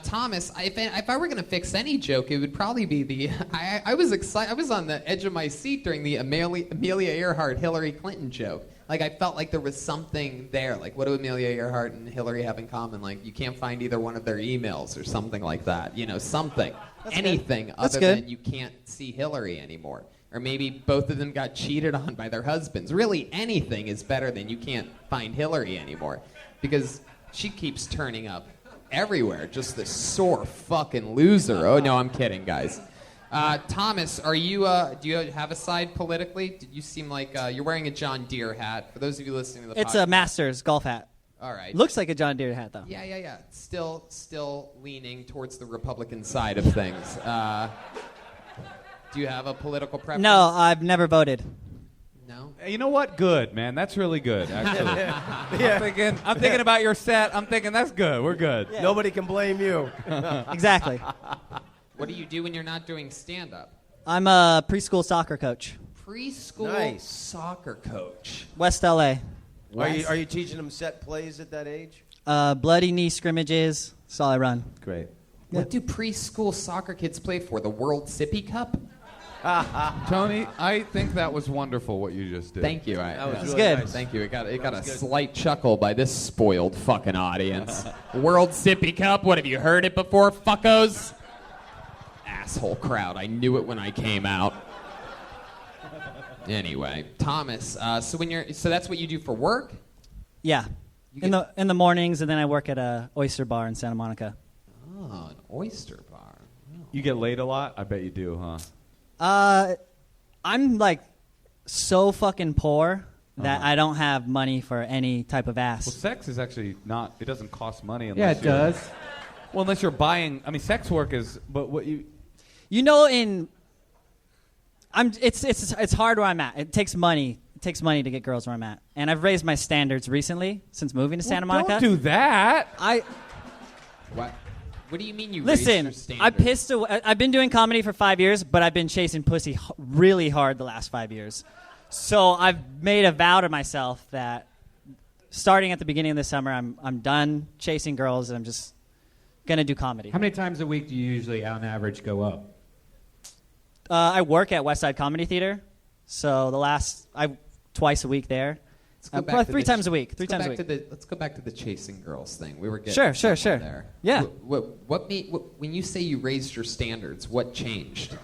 [SPEAKER 2] Thomas, if I were going to fix any joke, it would probably be the. I was excited. I was on the edge of my seat during the Amelia Earhart Hillary Clinton joke. Like I felt like there was something there. Like what do Amelia Earhart and Hillary have in common? Like you can't find either one of their emails or something like that. Something, anything other than you can't see Hillary anymore. Or maybe both of them got cheated on by their husbands. Really, anything is better than you can't find Hillary anymore. Because she keeps turning up everywhere. Just this sore fucking loser. Oh, no, I'm kidding, guys. Thomas, do you have a side politically? Did you seem like you're wearing a John Deere hat? For those of you listening to the podcast.
[SPEAKER 10] It's a Masters golf hat.
[SPEAKER 2] All right.
[SPEAKER 10] Looks like a John Deere hat, though.
[SPEAKER 2] Yeah. Still leaning towards the Republican side of things. Do you have a political preference?
[SPEAKER 10] No, I've never voted.
[SPEAKER 2] No?
[SPEAKER 3] You know what? Good, man. That's really good, actually. I'm thinking about your set. I'm thinking that's good. We're good.
[SPEAKER 4] Yeah. Nobody can blame you.
[SPEAKER 10] Exactly.
[SPEAKER 2] What do you do when you're not doing stand-up?
[SPEAKER 10] I'm a preschool soccer coach.
[SPEAKER 2] Preschool soccer coach.
[SPEAKER 10] West LA.
[SPEAKER 4] Are you teaching them set plays at that age?
[SPEAKER 10] Bloody knee scrimmages. That's all I run.
[SPEAKER 4] Great.
[SPEAKER 2] What do preschool soccer kids play for? The World Sippy Cup?
[SPEAKER 3] Tony, I think that was wonderful what you just did.
[SPEAKER 2] Thank you.
[SPEAKER 4] That was
[SPEAKER 10] It's
[SPEAKER 4] really
[SPEAKER 10] good.
[SPEAKER 4] nice.
[SPEAKER 2] Thank you. It got a slight chuckle by this spoiled fucking audience. World Sippy Cup? What, have you heard it before, fuckos? Asshole crowd. I knew it when I came out. Anyway, Thomas, so that's what you do for work?
[SPEAKER 10] Yeah. In the mornings, and then I work at a oyster bar in Santa Monica.
[SPEAKER 2] Oh, an oyster bar.
[SPEAKER 3] You get laid a lot? I bet you do, huh?
[SPEAKER 10] I'm like so fucking poor that I don't have money for any type of ass.
[SPEAKER 3] Well, sex is actually not. It doesn't cost money
[SPEAKER 6] Yeah,
[SPEAKER 3] unless
[SPEAKER 6] it does.
[SPEAKER 3] Well, unless you're buying. I mean, sex work is. But what you.
[SPEAKER 10] It's hard where I'm at. It takes money. It takes money to get girls where I'm at. And I've raised my standards recently since moving to Santa Monica.
[SPEAKER 3] Don't do that.
[SPEAKER 2] What? What do you mean you
[SPEAKER 10] Listen,
[SPEAKER 2] raised your
[SPEAKER 10] I
[SPEAKER 2] standards?
[SPEAKER 10] pissed away. I've been doing comedy for 5 years, but I've been chasing pussy really hard the last 5 years. So I've made a vow to myself that starting at the beginning of the summer, I'm done chasing girls and I'm just gonna do comedy.
[SPEAKER 6] How many times a week do you usually, on average, go up?
[SPEAKER 10] I work at West Side Comedy Theater, so twice a week there, Probably 3 times a week. 3 times a week.
[SPEAKER 2] Let's go back to the chasing girls thing. We were getting
[SPEAKER 10] Sure.
[SPEAKER 2] there.
[SPEAKER 10] Yeah.
[SPEAKER 2] When you say you raised your standards, what changed?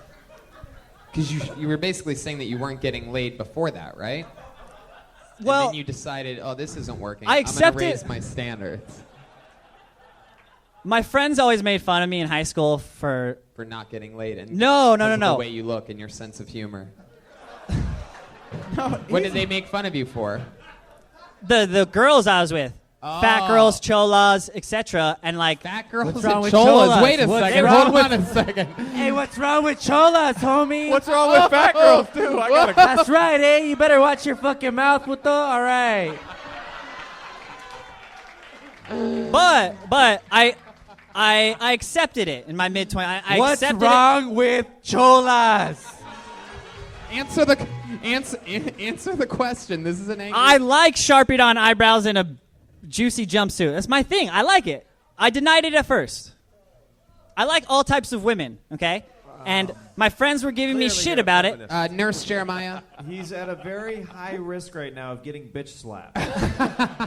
[SPEAKER 2] Because you were basically saying that you weren't getting laid before that, right?
[SPEAKER 10] Well,
[SPEAKER 2] and then you decided, oh, this isn't working.
[SPEAKER 10] I accept
[SPEAKER 2] I'm going to raise
[SPEAKER 10] it.
[SPEAKER 2] my standards.
[SPEAKER 10] My friends always made fun of me in high school for
[SPEAKER 2] not getting laid. And
[SPEAKER 10] No.
[SPEAKER 2] The way you look and your sense of humor. What did they make fun of you for?
[SPEAKER 10] The girls I was with. Fat girls, cholas, etc. And like
[SPEAKER 2] fat girls
[SPEAKER 6] What's wrong
[SPEAKER 2] and
[SPEAKER 6] with
[SPEAKER 2] cholas.
[SPEAKER 6] cholas?
[SPEAKER 2] Wait a second. Hold on a second.
[SPEAKER 6] Hey, what's wrong with cholas, homie?
[SPEAKER 3] What's wrong with fat girls, too?
[SPEAKER 6] That's right, eh? You better watch your fucking mouth, puto. All right.
[SPEAKER 10] But I accepted it in my mid-20s. I
[SPEAKER 6] What's
[SPEAKER 10] accepted
[SPEAKER 6] wrong with cholas?
[SPEAKER 2] Answer the question. This is an angry.
[SPEAKER 10] I like Sharpied on eyebrows in a juicy jumpsuit. That's my thing. I like it. I denied it at first. I like all types of women, okay? And my friends were giving me shit about it.
[SPEAKER 2] Nurse Jeremiah.
[SPEAKER 5] He's at a very high risk right now of getting bitch slapped.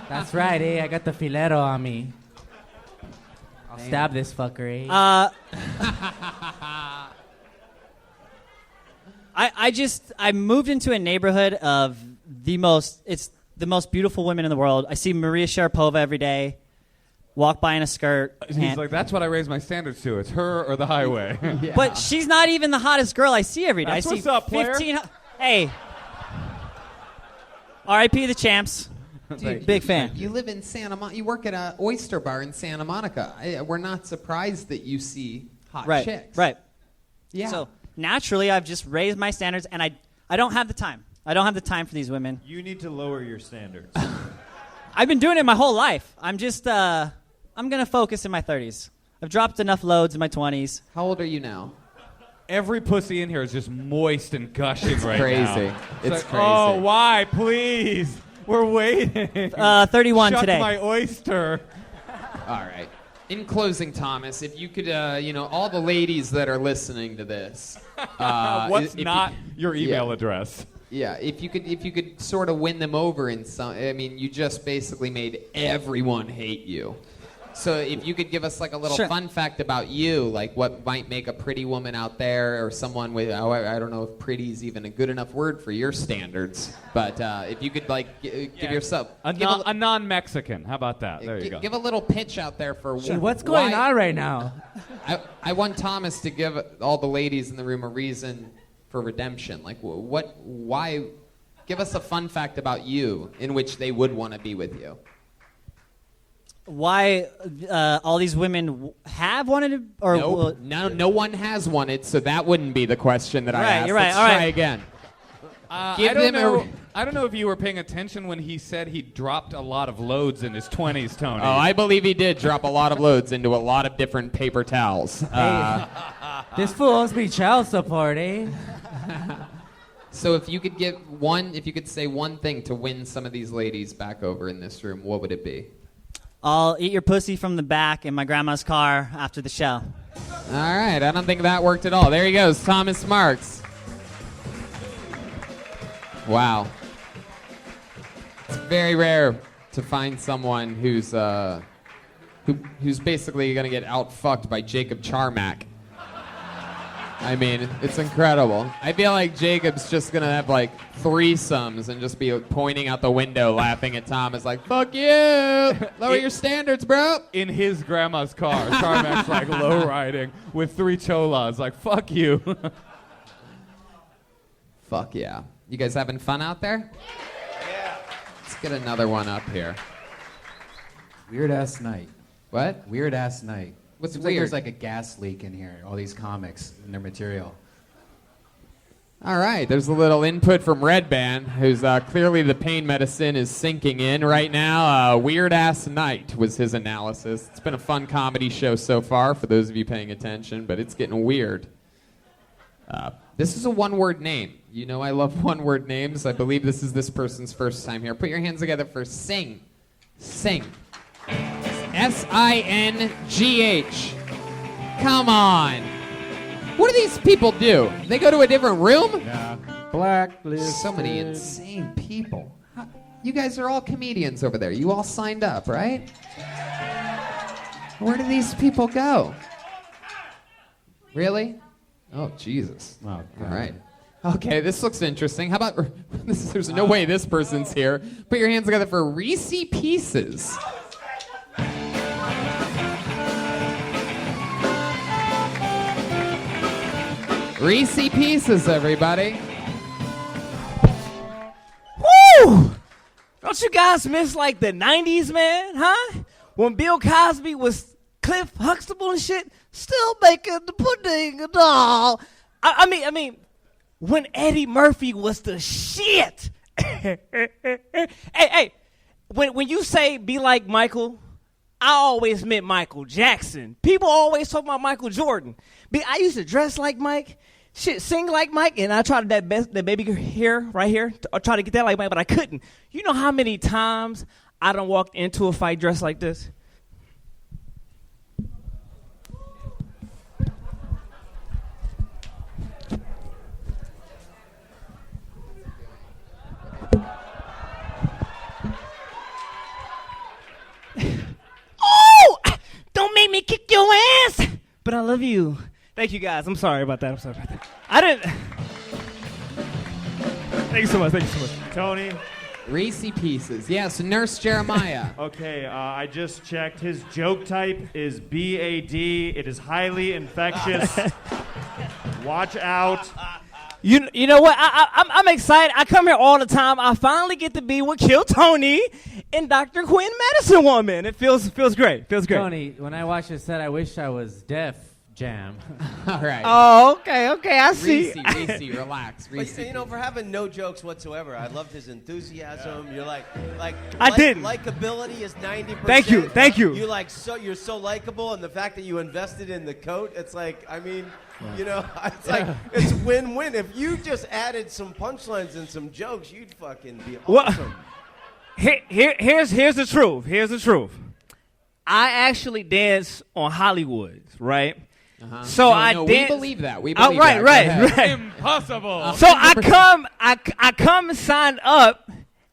[SPEAKER 6] That's right, eh? I got the filero on me. I'll stab this fucker, eh?
[SPEAKER 10] I moved into a neighborhood of the most beautiful women in the world. I see Maria Sharapova every day, walk by in a skirt.
[SPEAKER 3] He's like, that's what I raise my standards to. It's her or the highway.
[SPEAKER 2] Yeah.
[SPEAKER 10] But she's not even the hottest girl I see every day.
[SPEAKER 3] That's
[SPEAKER 10] I see
[SPEAKER 3] what's up, player.
[SPEAKER 10] 15. Hey. R.I.P. the champs.
[SPEAKER 2] Dude,
[SPEAKER 10] big fan.
[SPEAKER 2] You live in Santa Monica. You work at an oyster bar in Santa Monica. We're not surprised that you see hot chicks.
[SPEAKER 10] Right.
[SPEAKER 2] Yeah.
[SPEAKER 10] So naturally, I've just raised my standards, and I don't have the time. I don't have the time for these women.
[SPEAKER 5] You need to lower your standards.
[SPEAKER 10] I've been doing it my whole life. I'm just, I'm going to focus in my 30s. I've dropped enough loads in my 20s.
[SPEAKER 2] How old are you now?
[SPEAKER 3] Every pussy in here is just moist and gushing
[SPEAKER 2] It's
[SPEAKER 3] right
[SPEAKER 2] crazy.
[SPEAKER 3] now.
[SPEAKER 2] It's
[SPEAKER 3] like,
[SPEAKER 2] crazy.
[SPEAKER 3] Oh, why? Please. We're waiting.
[SPEAKER 10] 31
[SPEAKER 3] Shut
[SPEAKER 10] today.
[SPEAKER 3] my oyster.
[SPEAKER 2] All right. In closing, Thomas, if you could, all the ladies that are listening to this.
[SPEAKER 3] What's not your email address?
[SPEAKER 2] Yeah, if you could sort of win them over in some, I mean, you just basically made everyone hate you. So if you could give us like a little fun fact about you, like what might make a pretty woman out there, or someone with, I don't know if pretty is even a good enough word for your standards, but if you could like give yourself
[SPEAKER 3] a non-Mexican. How about that? There you go.
[SPEAKER 2] Give a little pitch out there for
[SPEAKER 6] What's going on right now?
[SPEAKER 2] I want Thomas to give all the ladies in the room a reason for redemption. Like why? Give us a fun fact about you in which they would want to be with you.
[SPEAKER 10] Why all these women have wanted to, or
[SPEAKER 2] nope. No one has wanted, so that wouldn't be the question that I asked.
[SPEAKER 10] You're right.
[SPEAKER 2] Let's
[SPEAKER 10] all
[SPEAKER 2] try
[SPEAKER 10] right.
[SPEAKER 2] again.
[SPEAKER 3] I don't know if you were paying attention when he said he dropped a lot of loads in his 20s, Tony.
[SPEAKER 2] Oh, I believe he did drop a lot of loads into a lot of different paper towels.
[SPEAKER 6] This fool owes me child support, eh?
[SPEAKER 2] So if you could say one thing to win some of these ladies back over in this room, what would it be?
[SPEAKER 10] I'll eat your pussy from the back in my grandma's car after the show.
[SPEAKER 2] All right, I don't think that worked at all. There he goes, Thomas Marks. Wow. It's very rare to find someone who's basically going to get out-fucked by Jacob Charmack. I mean, it's incredible. I feel like Jacob's just going to have, like, threesomes and just be pointing out the window laughing at Thomas like, fuck you! Lower your standards, bro!
[SPEAKER 3] In his grandma's car, Charmack's like low-riding with 3 cholas, like, fuck you.
[SPEAKER 2] Fuck yeah. You guys having fun out there? Yeah. Let's get another one up here.
[SPEAKER 1] Weird-ass night.
[SPEAKER 2] What?
[SPEAKER 1] Weird-ass night.
[SPEAKER 2] What's
[SPEAKER 1] Seems
[SPEAKER 2] weird?
[SPEAKER 1] like there's like a gas leak in here, all these comics and their material.
[SPEAKER 2] All right, there's a little input from Redban, who's clearly the pain medicine is sinking in right now. Weird-ass night was his analysis. It's been a fun comedy show so far, for those of you paying attention, but it's getting weird. This is a one-word name. You know I love one-word names. I believe this is this person's first time here. Put your hands together for Sing. Sing. S-I-N-G-H. Come on. What do these people do? They go to a different room?
[SPEAKER 1] Yeah. Blacklist.
[SPEAKER 2] So many insane people. You guys are all comedians over there. You all signed up, right? Where do these people go? Really? Oh, Jesus.
[SPEAKER 1] Oh,
[SPEAKER 2] All
[SPEAKER 1] God.
[SPEAKER 2] right. Okay, this looks interesting. How about... There's no way this person's here. Put your hands together for Reese Pieces. Reese Pieces, everybody.
[SPEAKER 11] Woo! Don't you guys miss like the 90s, man? Huh? When Bill Cosby was Cliff Huxtable and shit, still making the pudding and all. I mean, when Eddie Murphy was the shit. Hey, when you say be like Michael, I always meant Michael Jackson. People always talk about Michael Jordan. I used to dress like Mike, sing like Mike, and I tried that baby hair right here. I tried to get that like Mike, but I couldn't. You know how many times I done walked into a fight dressed like this? Oh! Don't make me kick your ass! But I love you. Thank you, guys. I'm sorry about that. I didn't... Thank you so much.
[SPEAKER 5] Tony.
[SPEAKER 2] Reese Pieces. Yes, Nurse Jeremiah.
[SPEAKER 5] Okay, I just checked. His joke type is BAD. It is highly infectious. Watch out.
[SPEAKER 11] You know what? I'm excited. I come here all the time. I finally get to be with Kill Tony and Dr. Quinn Medicine Woman. It feels great.
[SPEAKER 6] Tony, when I watch this set, I wish I was deaf. Jam.
[SPEAKER 2] All right.
[SPEAKER 11] Oh, okay. I see.
[SPEAKER 2] Reese, relax.
[SPEAKER 4] But, for having no jokes whatsoever, I loved his enthusiasm. You're like
[SPEAKER 11] I didn't.
[SPEAKER 4] Likability is 90%.
[SPEAKER 11] Thank you.
[SPEAKER 4] You're so likable, and the fact that you invested in the coat, it's like, it's like it's win-win. If you just added some punchlines and some jokes, you'd fucking be awesome.
[SPEAKER 11] Here's the truth. I actually dance on Hollywood, right?
[SPEAKER 2] Uh-huh.
[SPEAKER 11] So I dance.
[SPEAKER 2] We believe that.
[SPEAKER 11] Right.
[SPEAKER 3] Impossible.
[SPEAKER 11] So I come and sign up,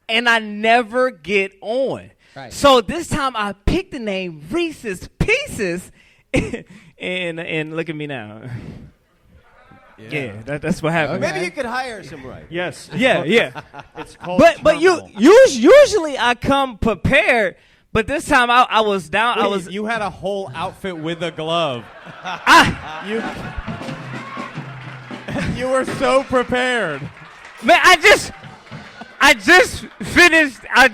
[SPEAKER 11] and I never get on.
[SPEAKER 2] Right.
[SPEAKER 11] So this time I picked the name Reese's Pieces, and look at me now. Yeah, that's what happened.
[SPEAKER 4] Okay. Maybe you could hire some right.
[SPEAKER 5] Yes.
[SPEAKER 11] Yeah.
[SPEAKER 5] It's called.
[SPEAKER 11] But usually I come prepared. But this time I was down.
[SPEAKER 3] You had a whole outfit with a glove. You were so prepared.
[SPEAKER 11] Man, I just finished. I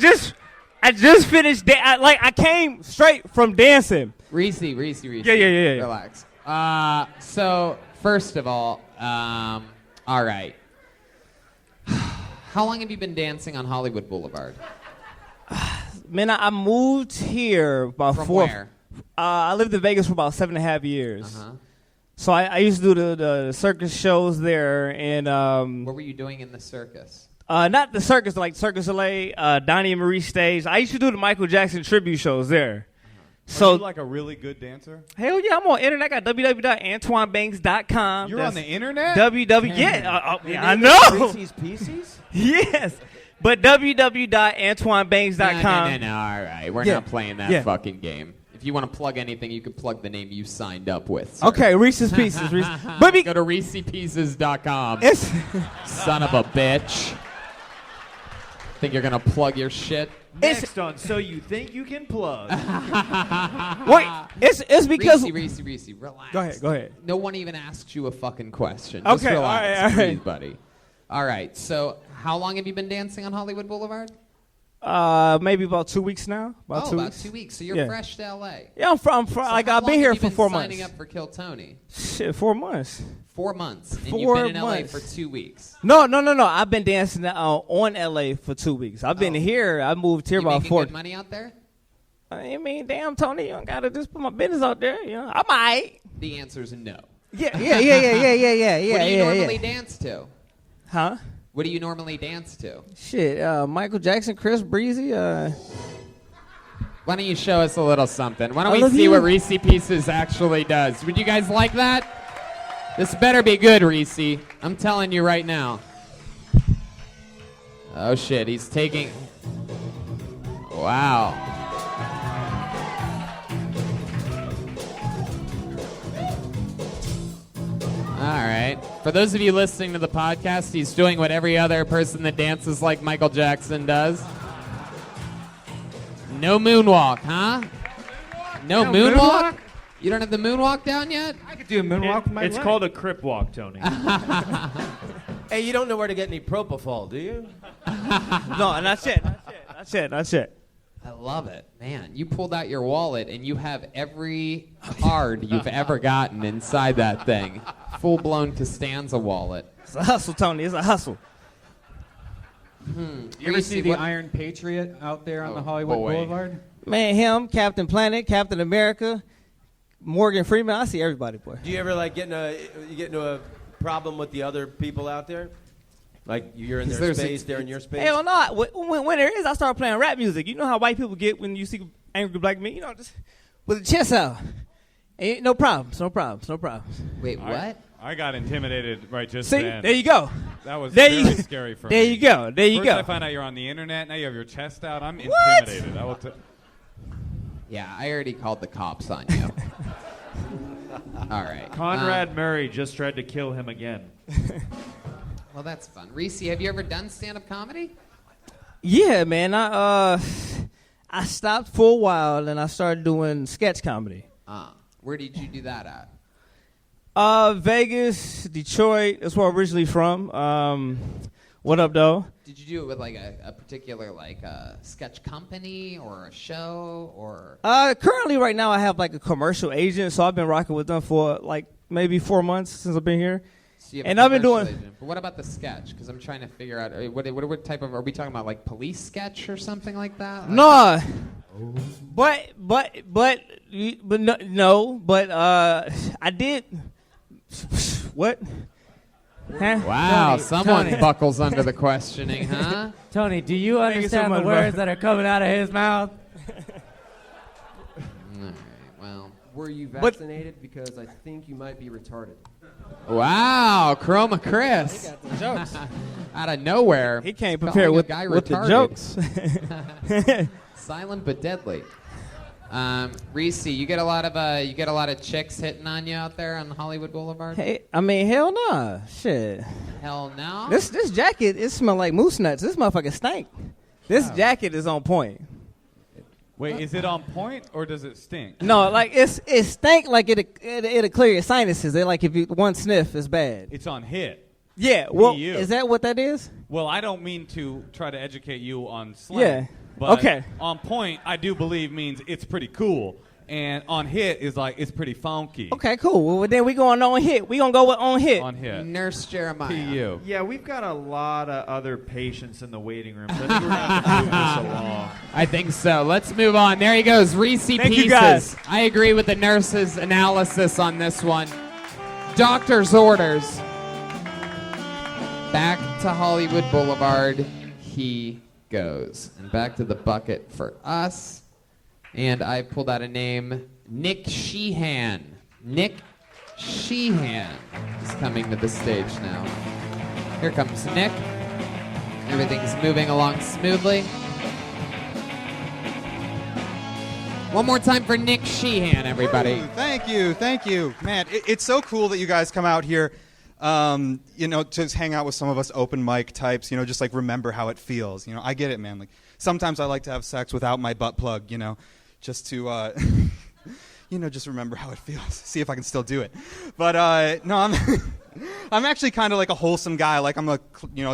[SPEAKER 11] came straight from dancing.
[SPEAKER 2] Reese.
[SPEAKER 11] Yeah.
[SPEAKER 2] Relax. So first of all right. How long have you been dancing on Hollywood Boulevard?
[SPEAKER 11] Man, I moved here about
[SPEAKER 2] From
[SPEAKER 11] 4.
[SPEAKER 2] where?
[SPEAKER 11] I lived in Vegas for about 7.5 years.
[SPEAKER 2] Uh-huh.
[SPEAKER 11] So I used to do the circus shows there, and
[SPEAKER 2] what were you doing in the circus?
[SPEAKER 11] not the circus, like Circus LA, Donnie and Marie stage. I used to do the Michael Jackson tribute shows there.
[SPEAKER 3] So, are you like a really good dancer?
[SPEAKER 11] Hell yeah, I'm on internet. I got www.antoinebanks.com.
[SPEAKER 3] You're on the internet?
[SPEAKER 11] I know.
[SPEAKER 4] Reese's Pieces?
[SPEAKER 11] Yes. But www.antoinebanks.com.
[SPEAKER 2] No. All right. We're not playing that fucking game. If you want to plug anything, you can plug the name you signed up with. Sir.
[SPEAKER 11] Okay, Reese's Pieces.
[SPEAKER 2] Go to reesepieces.com. Son of a bitch. Think you're going to plug your shit?
[SPEAKER 5] Next on So You Think You Can Plug.
[SPEAKER 11] Wait, it's because...
[SPEAKER 2] Reese, relax.
[SPEAKER 11] Go ahead.
[SPEAKER 2] No one even asked you a fucking question.
[SPEAKER 11] Okay,
[SPEAKER 2] Just relax,
[SPEAKER 11] all right.
[SPEAKER 2] please, buddy. All right, so how long have you been dancing on Hollywood Boulevard?
[SPEAKER 11] Maybe about 2 weeks now. About 2 weeks.
[SPEAKER 2] 2 weeks. So you're fresh to LA.
[SPEAKER 11] Yeah, I'm from.
[SPEAKER 2] So
[SPEAKER 11] I've been here for 4 months.
[SPEAKER 2] Signing up for Kill Tony.
[SPEAKER 11] Shit, 4 months.
[SPEAKER 2] 4 months. And
[SPEAKER 11] 4
[SPEAKER 2] you've been in
[SPEAKER 11] months.
[SPEAKER 2] LA for 2 weeks.
[SPEAKER 11] No. I've been dancing on LA for 2 weeks. I've been here. I moved here about 4.
[SPEAKER 2] Good money out there?
[SPEAKER 11] I mean, damn, Tony, you don't gotta just put my business out there. You know, I might.
[SPEAKER 2] The answer is no.
[SPEAKER 11] Yeah.
[SPEAKER 2] What do you normally dance to?
[SPEAKER 11] Huh?
[SPEAKER 2] What do you normally dance to?
[SPEAKER 11] Shit, Michael Jackson, Chris Breezy.
[SPEAKER 2] Why don't you show us a little something? Why don't we
[SPEAKER 11] love
[SPEAKER 2] see
[SPEAKER 11] you.
[SPEAKER 2] what Reese Pieces actually does? Would you guys like that? This better be good, Reese. I'm telling you right now. Oh, shit. He's taking... Wow. All right. For those of you listening to the podcast, he's doing what every other person that dances like Michael Jackson does. No moonwalk, huh? No moonwalk? You don't have the moonwalk down yet?
[SPEAKER 5] I could do a moonwalk with my
[SPEAKER 12] It's
[SPEAKER 5] leg.
[SPEAKER 12] called a crip walk, Tony.
[SPEAKER 4] Hey, you don't know where to get any propofol, do you?
[SPEAKER 11] No, and that's it. That's it.
[SPEAKER 2] I love it. Man, you pulled out your wallet and you have every card you've ever gotten inside that thing. Full-blown Costanza wallet.
[SPEAKER 11] It's a hustle, Tony. It's a hustle.
[SPEAKER 1] You ever see the Iron Patriot out there on the Hollywood Boulevard?
[SPEAKER 11] Man, him, Captain Planet, Captain America, Morgan Freeman. I see everybody, boy.
[SPEAKER 4] Do you ever like get into a problem with the other people out there? Like you're in their space, they're in your space?
[SPEAKER 11] Hell no. When there is, I start playing rap music. You know how white people get when you see angry black men? You know, just with the chest out. Ain't no problems.
[SPEAKER 2] Wait, what?
[SPEAKER 3] I got intimidated right just
[SPEAKER 11] See,
[SPEAKER 3] then.
[SPEAKER 11] there you go.
[SPEAKER 3] That was
[SPEAKER 11] There
[SPEAKER 3] very
[SPEAKER 11] you-
[SPEAKER 3] scary for
[SPEAKER 11] there
[SPEAKER 3] me.
[SPEAKER 11] you go. There you
[SPEAKER 3] First
[SPEAKER 11] go.
[SPEAKER 3] I find out you're on the internet. Now you have your chest out. I'm
[SPEAKER 11] What?
[SPEAKER 3] intimidated. I will
[SPEAKER 2] Yeah, I already called the cops on you. All right.
[SPEAKER 12] Conrad Murray just tried to kill him again.
[SPEAKER 2] Well, that's fun. Reese, have you ever done stand-up comedy?
[SPEAKER 11] Yeah, man. I stopped for a while and I started doing sketch comedy.
[SPEAKER 2] Where did you do that at?
[SPEAKER 11] Vegas, Detroit. That's where I'm originally from. What up, though?
[SPEAKER 2] Did you do it with like a particular sketch company or a show or?
[SPEAKER 11] Currently, right now, I have like a commercial agent, so I've been rocking with them for like maybe 4 months since I've been here.
[SPEAKER 2] So you have
[SPEAKER 11] And
[SPEAKER 2] a
[SPEAKER 11] I've been
[SPEAKER 2] commercial
[SPEAKER 11] doing.
[SPEAKER 2] agent. But what about the sketch? Because I'm trying to figure out what type of, are we talking about like police sketch or something like that?
[SPEAKER 11] No, but I did. What? Huh?
[SPEAKER 2] Wow,
[SPEAKER 6] Tony,
[SPEAKER 2] someone
[SPEAKER 6] Tony.
[SPEAKER 2] buckles under the questioning, huh?
[SPEAKER 6] Tony, do you
[SPEAKER 11] Thank you so
[SPEAKER 6] understand the
[SPEAKER 11] much,
[SPEAKER 6] words
[SPEAKER 11] bro.
[SPEAKER 6] that are coming out of his mouth?
[SPEAKER 2] All right, well.
[SPEAKER 13] Were you vaccinated? Because I think you might be retarded.
[SPEAKER 2] Wow, Chroma Chris.
[SPEAKER 11] He got the jokes.
[SPEAKER 2] Out of nowhere.
[SPEAKER 11] He came
[SPEAKER 2] Calling
[SPEAKER 11] prepared
[SPEAKER 2] a
[SPEAKER 11] with
[SPEAKER 2] guy
[SPEAKER 11] the
[SPEAKER 2] retarded.
[SPEAKER 11] jokes.
[SPEAKER 2] Silent but deadly. Reese, you get a lot of chicks hitting on you out there on Hollywood Boulevard?
[SPEAKER 11] Hey, I mean, hell no. Shit.
[SPEAKER 2] Hell no.
[SPEAKER 11] This jacket, it smell like moose nuts. This motherfucker stink. This jacket is on point.
[SPEAKER 3] Wait, is it on point or does it stink?
[SPEAKER 11] No, like it stink like it'll clear your sinuses. They like if you one sniff is bad.
[SPEAKER 3] It's on hit.
[SPEAKER 11] Yeah, well,
[SPEAKER 3] PU.
[SPEAKER 11] is that what that is?
[SPEAKER 3] Well, I don't mean to try to educate you on slang.
[SPEAKER 11] Yeah.
[SPEAKER 3] But
[SPEAKER 11] Okay.
[SPEAKER 3] on point, I do believe means it's pretty cool. And on hit is like it's pretty funky.
[SPEAKER 11] Okay, cool. Well, then we going on hit. We gonna go with on hit.
[SPEAKER 3] On hit.
[SPEAKER 2] Nurse Jeremiah.
[SPEAKER 3] PU.
[SPEAKER 12] Yeah, we've got a lot of other patients in the waiting room, so I think we're going to have to move this along.
[SPEAKER 2] I think so. Let's move on. There he goes, Reese
[SPEAKER 11] Thank
[SPEAKER 2] Pieces.
[SPEAKER 11] you, guys.
[SPEAKER 2] I agree with the nurse's analysis on this one. Doctor's orders. Back to Hollywood Boulevard he goes. And back to the bucket for us. And I pulled out a name, Nick Sheehan. Nick Sheehan is coming to the stage now. Here comes Nick. Everything's moving along smoothly. One more time for Nick Sheehan, everybody.
[SPEAKER 14] Ooh, thank you. Man, it's so cool that you guys come out here, to hang out with some of us open mic types, just like remember how it feels. I get it, man. Like sometimes I like to have sex without my butt plug, just to, just remember how it feels. See if I can still do it. But no, I'm actually kind of like a wholesome guy. Like I'm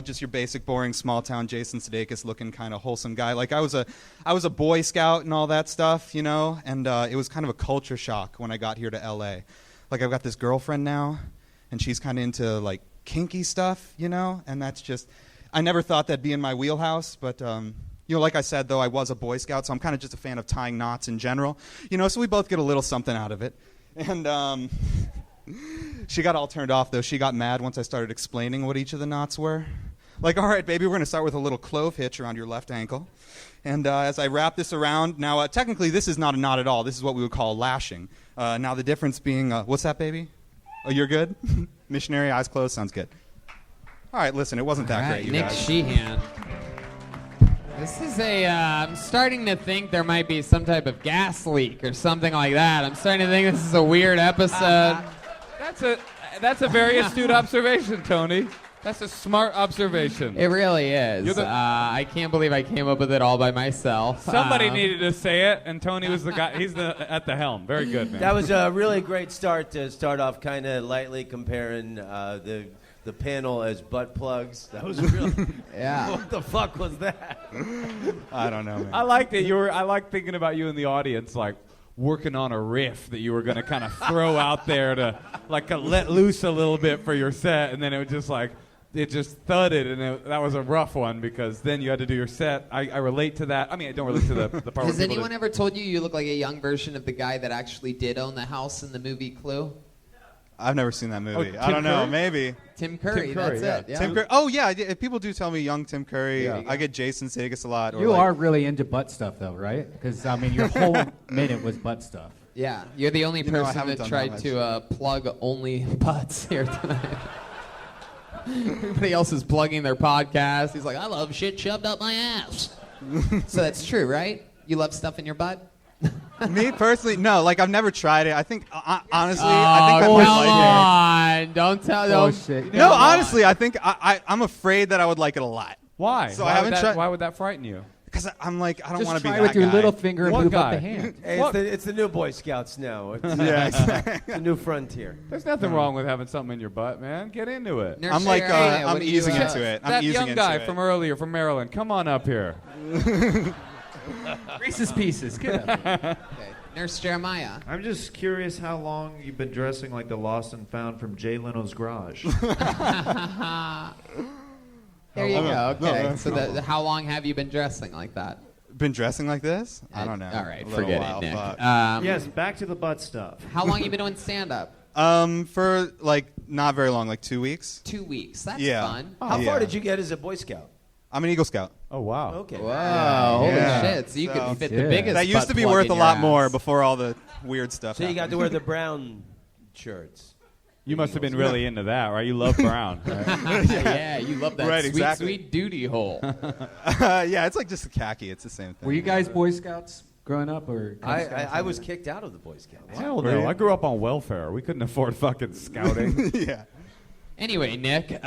[SPEAKER 14] just your basic, boring, small town Jason Sudeikis looking kind of wholesome guy. Like I was a Boy Scout and all that stuff, and it was kind of a culture shock when I got here to LA. Like I've got this girlfriend now, and she's kind of into like kinky stuff, and that's just, I never thought that'd be in my wheelhouse, but like I said, though, I was a Boy Scout, so I'm kind of just a fan of tying knots in general, so we both get a little something out of it. And she got all turned off, though. She got mad once I started explaining what each of the knots were. Like, all right, baby, we're going to start with a little clove hitch around your left ankle. And as I wrap this around, now, technically, this is not a knot at all. This is what we would call lashing. Now, the difference being, what's that, baby? Oh, you're good? Missionary, eyes closed, sounds good. All right, listen, it wasn't that great, you
[SPEAKER 2] Nick
[SPEAKER 14] guys.
[SPEAKER 2] Sheehan. This is I'm starting to think there might be some type of gas leak or something like that. I'm starting to think this is a weird episode.
[SPEAKER 3] That's a very astute observation, Tony. That's a smart observation.
[SPEAKER 2] It really is. I can't believe I came up with it all by myself.
[SPEAKER 3] Somebody needed to say it, and Tony was the guy. He's at the helm. Very good, man.
[SPEAKER 4] That was a really great start to start off kind of lightly comparing the panel as butt plugs. That was really...
[SPEAKER 2] Yeah.
[SPEAKER 4] What the fuck was that?
[SPEAKER 14] I don't know, man.
[SPEAKER 3] I liked it. I like thinking about you in the audience, like working on a riff that you were going to kind of throw out there to like let loose a little bit for your set, and then it was just like it just thudded, and that was a rough one because then you had to do your set. I relate to that. I mean, I don't relate to the part.
[SPEAKER 2] Has anyone ever told you look like a young version of the guy that actually did own the house in the movie Clue?
[SPEAKER 14] I've never seen that movie.
[SPEAKER 3] Oh,
[SPEAKER 14] I don't know.
[SPEAKER 3] Curry?
[SPEAKER 14] Maybe.
[SPEAKER 2] Tim Curry, that's
[SPEAKER 3] yeah.
[SPEAKER 2] it. Yeah.
[SPEAKER 14] Tim Curry. Oh yeah, people do tell me young Tim Curry.
[SPEAKER 3] Yeah.
[SPEAKER 14] I get Jason Sudeikis a lot. Or
[SPEAKER 1] You
[SPEAKER 14] like,
[SPEAKER 1] are really into butt stuff, though, right? Because, I mean, your whole minute was butt stuff.
[SPEAKER 2] Yeah, you're the only
[SPEAKER 14] You know, I
[SPEAKER 2] person
[SPEAKER 14] haven't
[SPEAKER 2] that
[SPEAKER 14] done
[SPEAKER 2] tried
[SPEAKER 14] that
[SPEAKER 2] to plug only butts here tonight. Everybody else is plugging their podcast. He's like, I love shit shoved up my ass. So that's true, right? You love stuff in your butt?
[SPEAKER 14] Me personally, no. Like I've never tried it. I think honestly, I think I might like it.
[SPEAKER 2] Don't tell.
[SPEAKER 1] Bullshit.
[SPEAKER 14] No, honestly, I think I'm afraid that I would like it a lot.
[SPEAKER 3] Why?
[SPEAKER 14] So
[SPEAKER 3] why
[SPEAKER 14] I haven't
[SPEAKER 3] would that,
[SPEAKER 14] tried.
[SPEAKER 3] Why would that frighten you?
[SPEAKER 14] Because I'm like, I don't
[SPEAKER 1] Just
[SPEAKER 14] want to be
[SPEAKER 1] try
[SPEAKER 14] that
[SPEAKER 1] with your
[SPEAKER 14] guy.
[SPEAKER 1] little finger and
[SPEAKER 3] What
[SPEAKER 1] move
[SPEAKER 3] guy?
[SPEAKER 1] up the hand.
[SPEAKER 4] Hey, it's the new Boy Scouts now. It's,
[SPEAKER 14] Yeah,
[SPEAKER 4] it's a new frontier.
[SPEAKER 3] There's nothing wrong with having something in your butt, man. Get into it.
[SPEAKER 2] Nurse
[SPEAKER 14] I'm like,
[SPEAKER 2] Sarah,
[SPEAKER 14] I'm
[SPEAKER 2] what do you,
[SPEAKER 14] easing into it. I'm
[SPEAKER 3] That
[SPEAKER 14] easing
[SPEAKER 3] young
[SPEAKER 14] into
[SPEAKER 3] guy
[SPEAKER 14] it.
[SPEAKER 3] from earlier from Maryland, come on up here.
[SPEAKER 1] Reese's Pieces. Get up.
[SPEAKER 2] Okay. Nurse Jeremiah.
[SPEAKER 5] I'm just curious how long you've been dressing like the lost and found from Jay Leno's garage.
[SPEAKER 2] There you go.
[SPEAKER 14] No,
[SPEAKER 2] Okay.
[SPEAKER 14] no,
[SPEAKER 2] So how long have you been dressing like that?
[SPEAKER 14] Been dressing like this? I don't know.
[SPEAKER 2] All right,
[SPEAKER 14] A little
[SPEAKER 2] forget
[SPEAKER 14] while,
[SPEAKER 2] it, Nick.
[SPEAKER 14] fuck.
[SPEAKER 5] Yes, back to the butt stuff.
[SPEAKER 2] How long you been doing stand-up?
[SPEAKER 14] For like not very long, like 2 weeks.
[SPEAKER 2] 2 weeks. That's
[SPEAKER 14] Yeah.
[SPEAKER 2] fun.
[SPEAKER 4] How
[SPEAKER 14] Yeah.
[SPEAKER 4] far did you get as a Boy Scout?
[SPEAKER 14] I'm an Eagle Scout.
[SPEAKER 3] Oh wow.
[SPEAKER 4] Okay.
[SPEAKER 2] Wow. Holy
[SPEAKER 14] Yeah.
[SPEAKER 2] shit. So you
[SPEAKER 14] So-
[SPEAKER 2] could fit
[SPEAKER 1] Yeah.
[SPEAKER 2] the biggest
[SPEAKER 14] That used
[SPEAKER 2] butt
[SPEAKER 14] to be
[SPEAKER 2] plug
[SPEAKER 14] worth
[SPEAKER 2] in
[SPEAKER 14] a
[SPEAKER 2] your
[SPEAKER 14] lot
[SPEAKER 2] ass.
[SPEAKER 14] more before all the weird stuff.
[SPEAKER 4] So you got
[SPEAKER 14] happened.
[SPEAKER 4] to wear the brown shirts.
[SPEAKER 3] You must have been really into that, right? You love brown. Right?
[SPEAKER 2] Yeah, you love that
[SPEAKER 14] Right,
[SPEAKER 2] sweet,
[SPEAKER 14] exactly.
[SPEAKER 2] sweet duty hole.
[SPEAKER 14] Yeah, it's like just a khaki. It's the same thing.
[SPEAKER 1] Were you guys Boy Scouts growing up? Or Cub Scouts
[SPEAKER 4] I
[SPEAKER 1] or
[SPEAKER 4] was
[SPEAKER 1] anything?
[SPEAKER 4] kicked out of the Boy Scouts.
[SPEAKER 3] Hell no. I grew up on welfare. We couldn't afford fucking scouting.
[SPEAKER 14] Yeah.
[SPEAKER 2] Anyway, Nick,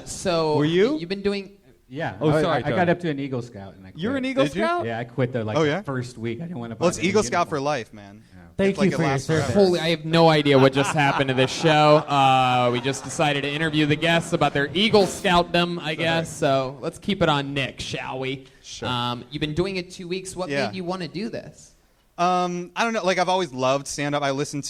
[SPEAKER 2] so
[SPEAKER 3] Were you?
[SPEAKER 2] You've been doing...
[SPEAKER 1] Yeah.
[SPEAKER 3] Oh, sorry,
[SPEAKER 1] I got
[SPEAKER 3] Tony.
[SPEAKER 1] up to an Eagle Scout. And I quit.
[SPEAKER 3] You're an Eagle
[SPEAKER 14] Did you?
[SPEAKER 3] Scout?
[SPEAKER 1] Yeah, I quit the
[SPEAKER 14] Oh, yeah?
[SPEAKER 1] first week. I didn't want to.
[SPEAKER 14] Well, it's Eagle Scout for life, man.
[SPEAKER 6] Thank
[SPEAKER 14] It's like
[SPEAKER 6] you
[SPEAKER 14] it
[SPEAKER 6] for your
[SPEAKER 14] lasts
[SPEAKER 6] service.
[SPEAKER 14] forever.
[SPEAKER 2] Holy, I have no idea what just happened to this show. We just decided to interview the guests about their Eagle Scoutdom, I guess. So let's keep it on Nick, shall we?
[SPEAKER 14] Sure.
[SPEAKER 2] You've been doing it 2 weeks. What
[SPEAKER 14] Yeah.
[SPEAKER 2] made you want to do this?
[SPEAKER 14] I don't know. Like I've always loved stand up. I used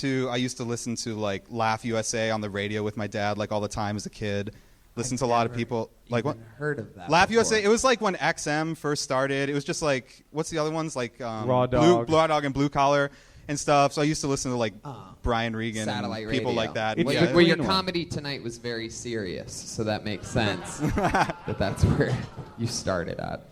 [SPEAKER 14] to listen to like Laugh USA on the radio with my dad like all the time as a kid. Listen to a lot of people like what?
[SPEAKER 2] Heard of that?
[SPEAKER 14] Laugh
[SPEAKER 2] before.
[SPEAKER 14] USA. It was like when XM first started. It was just like what's the other ones like
[SPEAKER 3] Raw Dog.
[SPEAKER 14] Raw Dog and Blue Collar and stuff. So I used to listen to like Brian Regan
[SPEAKER 2] Satellite
[SPEAKER 14] and people
[SPEAKER 2] radio.
[SPEAKER 14] like that.
[SPEAKER 3] It's
[SPEAKER 2] Well,
[SPEAKER 3] the
[SPEAKER 2] your
[SPEAKER 3] green one.
[SPEAKER 2] comedy tonight was very serious, so that makes sense that's where you started at.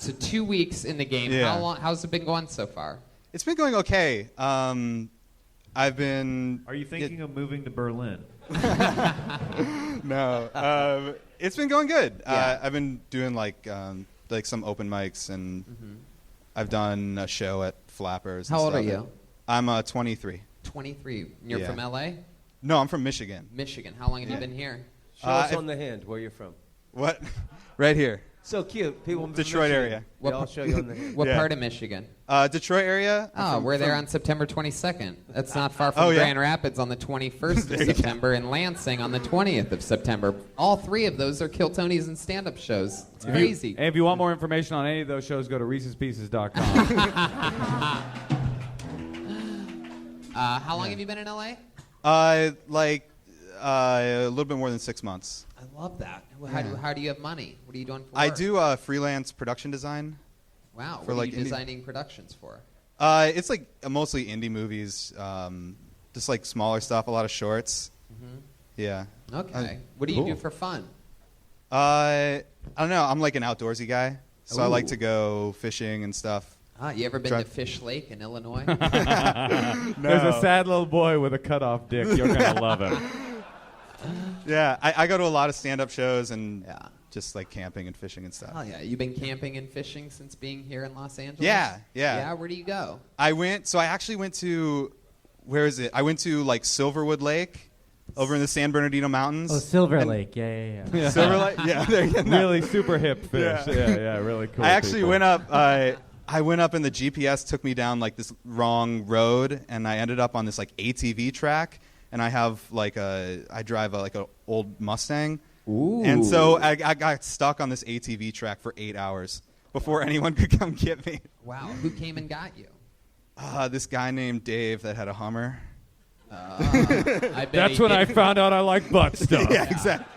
[SPEAKER 2] So 2 weeks in the game.
[SPEAKER 14] Yeah.
[SPEAKER 2] How's it been going so far?
[SPEAKER 14] It's been going okay. I've been.
[SPEAKER 5] Are you thinking of moving to Berlin?
[SPEAKER 14] No. It's been going good.
[SPEAKER 2] Yeah.
[SPEAKER 14] I've been doing like some open mics and I've done a show at Flappers. and
[SPEAKER 2] How old are
[SPEAKER 14] stuff.
[SPEAKER 2] you?
[SPEAKER 14] I'm 23.
[SPEAKER 2] 23. You're
[SPEAKER 14] Yeah.
[SPEAKER 2] from LA?
[SPEAKER 14] No, I'm from Michigan.
[SPEAKER 2] Michigan. How long have you been here?
[SPEAKER 4] Show us
[SPEAKER 14] if-
[SPEAKER 4] on the hand where you're from.
[SPEAKER 14] What? Right here.
[SPEAKER 4] So cute. People from
[SPEAKER 14] Detroit
[SPEAKER 4] Michigan.
[SPEAKER 14] area.
[SPEAKER 4] They all show you on the hand.
[SPEAKER 2] What
[SPEAKER 14] Yeah.
[SPEAKER 2] part of Michigan?
[SPEAKER 14] Detroit area.
[SPEAKER 2] Oh, we're there on September 22nd. That's not far from
[SPEAKER 14] Oh, yeah?
[SPEAKER 2] Grand Rapids on the 21st of September and Lansing on the 20th of September. All three of those are Kill Tonys and stand-up shows. It's crazy.
[SPEAKER 3] And if you want more information on any of those shows, go to Reese'sPieces.com.
[SPEAKER 2] How long have you been in LA?
[SPEAKER 14] A little bit more than 6 months.
[SPEAKER 2] I love that. How do you have money? What are you doing for
[SPEAKER 14] I
[SPEAKER 2] work?
[SPEAKER 14] do freelance production design.
[SPEAKER 2] Wow.
[SPEAKER 14] for
[SPEAKER 2] What
[SPEAKER 14] like
[SPEAKER 2] are you
[SPEAKER 14] indie-
[SPEAKER 2] designing productions for?
[SPEAKER 14] It's like mostly indie movies, just like smaller stuff, a lot of shorts. Yeah.
[SPEAKER 2] Okay. What do you do for fun?
[SPEAKER 14] I don't know. I'm like an outdoorsy guy, so I like
[SPEAKER 2] Ooh.
[SPEAKER 14] to go fishing and stuff.
[SPEAKER 2] You ever been
[SPEAKER 14] Try-
[SPEAKER 2] to Fish Lake in Illinois?
[SPEAKER 3] There's a sad little boy with a cut-off dick. You're going to love him.
[SPEAKER 14] Yeah, I go to a lot of stand-up shows and just like camping and fishing and stuff.
[SPEAKER 2] Oh yeah, you've been camping and fishing since being here in Los Angeles?
[SPEAKER 14] Yeah.
[SPEAKER 2] Yeah, where do you go?
[SPEAKER 14] I actually went to, where is it? I went to like Silverwood Lake over in the San Bernardino Mountains.
[SPEAKER 6] Oh, Silver Lake. Yeah.
[SPEAKER 14] Silver Lake? Yeah. There you go.
[SPEAKER 3] Really super hip fish. Yeah, really cool.
[SPEAKER 14] I actually
[SPEAKER 3] people.
[SPEAKER 14] went up, I went up and the GPS took me down like this wrong road, and I ended up on this like ATV track, and I have like I drive like an old Mustang.
[SPEAKER 2] Ooh.
[SPEAKER 14] And so I got stuck on this ATV track for 8 hours before anyone could come get me.
[SPEAKER 2] Wow. Who came and got you?
[SPEAKER 14] This guy named Dave that had a Hummer.
[SPEAKER 3] That's when I found out I like butt stuff.
[SPEAKER 14] Yeah, exactly.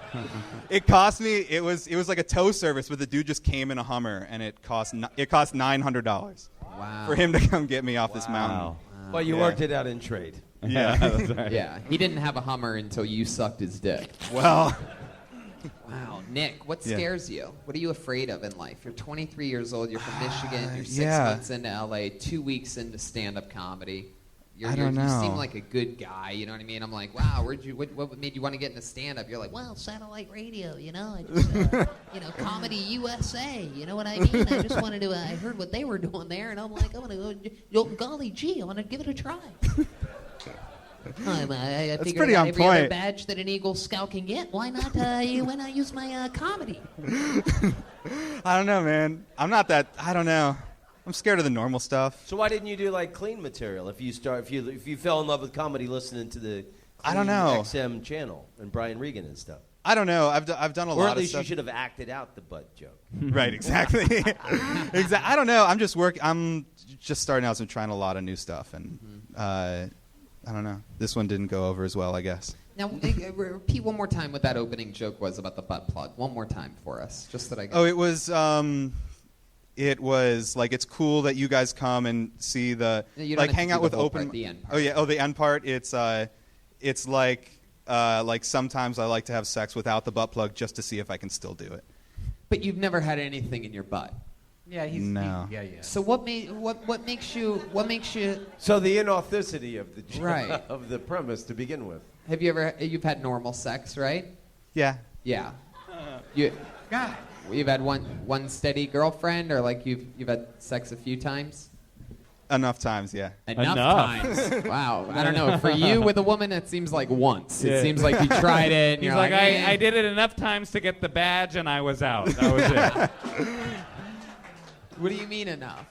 [SPEAKER 14] It cost me. It was like a tow service, but the dude just came in a Hummer, and it cost $900.
[SPEAKER 2] Wow.
[SPEAKER 14] For him to come get me off this mountain.
[SPEAKER 4] Well, you worked it out in trade.
[SPEAKER 14] Yeah, that's right.
[SPEAKER 2] Yeah, he didn't have a Hummer until you sucked his dick.
[SPEAKER 14] Well.
[SPEAKER 2] Wow, Nick, what scares you? What are you afraid of in life? You're 23 years old. You're from Michigan. You're 6 months into LA. 2 weeks into stand-up comedy.
[SPEAKER 14] I don't know.
[SPEAKER 2] You seem like a good guy. You know what I mean? I'm like, wow. What made you want to get into stand-up? You're like, well, satellite radio. You know, I just, Comedy USA. You know what I mean? I just wanted to. I heard what they were doing there, and I'm like, I'm gonna go. Golly gee, I want to give it a try. I figured
[SPEAKER 14] pretty on
[SPEAKER 2] every
[SPEAKER 14] point.
[SPEAKER 2] other badge that an Eagle Scout can get. Why not? Why not use my comedy?
[SPEAKER 14] I don't know, man. I'm not that. I don't know. I'm scared of the normal stuff.
[SPEAKER 4] So why didn't you do like clean material? If you fell in love with comedy listening to the
[SPEAKER 14] I don't know
[SPEAKER 4] XM channel and Brian Regan and stuff.
[SPEAKER 14] I don't know. I've done a lot of stuff.
[SPEAKER 4] Or at least you should have acted out the butt joke.
[SPEAKER 14] Right, exactly. I don't know. I'm just starting out and trying a lot of new stuff, and I don't know. This one didn't go over as well, I guess.
[SPEAKER 2] Now, repeat one more time what that opening joke was about the butt plug. One more time for us, just that I.
[SPEAKER 14] Oh, it was like, it's cool that you guys come and see the hang out with open.
[SPEAKER 2] Part, the end part.
[SPEAKER 14] Oh yeah. Oh, the end part. It's like sometimes I like to have sex without the butt plug just to see if I can still do it.
[SPEAKER 2] But you've never had anything in your butt.
[SPEAKER 1] Yeah,
[SPEAKER 14] no.
[SPEAKER 1] Yeah.
[SPEAKER 2] So what makes you?
[SPEAKER 4] So the inauthenticity of the
[SPEAKER 2] right.
[SPEAKER 4] of the premise to begin with.
[SPEAKER 2] Have you ever? You've had normal sex, right?
[SPEAKER 14] Yeah.
[SPEAKER 2] Yeah. You've had one steady girlfriend, or like you've had sex a few times.
[SPEAKER 14] Enough times, yeah.
[SPEAKER 2] Enough times. Wow. I don't know. For you with a woman, it seems like once. It seems like you tried it. And
[SPEAKER 3] He's
[SPEAKER 2] you're
[SPEAKER 3] like,
[SPEAKER 2] eh.
[SPEAKER 3] I did it enough times to get the badge, and I was out. That was it.
[SPEAKER 2] What do you mean enough?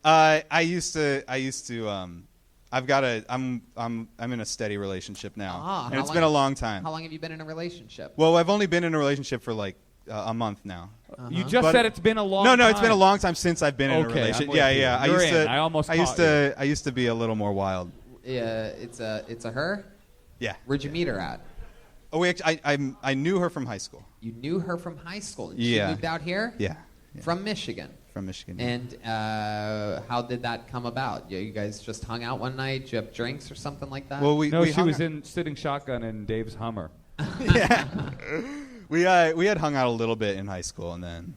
[SPEAKER 14] I used to. I'm in a steady relationship now, and it's been a long time.
[SPEAKER 2] How long have you been in a relationship?
[SPEAKER 14] Well, I've only been in a relationship for like a month now.
[SPEAKER 3] You just said it's been a long time.
[SPEAKER 14] No, it's been a long time since I've been in a relationship. Yeah. I used to be a little more wild.
[SPEAKER 2] Yeah, it's a her?
[SPEAKER 14] Yeah.
[SPEAKER 2] Where'd you meet her at?
[SPEAKER 14] Oh, I knew her from high school.
[SPEAKER 2] You knew her from high school? And
[SPEAKER 14] yeah.
[SPEAKER 2] She moved out here?
[SPEAKER 14] Yeah.
[SPEAKER 2] From Michigan?
[SPEAKER 14] From Michigan.
[SPEAKER 2] And how did that come about? You guys just hung out one night? Did you have drinks or something like that?
[SPEAKER 14] Well,
[SPEAKER 3] she was sitting shotgun in Dave's Hummer.
[SPEAKER 14] Yeah. We had hung out a little bit in high school, and then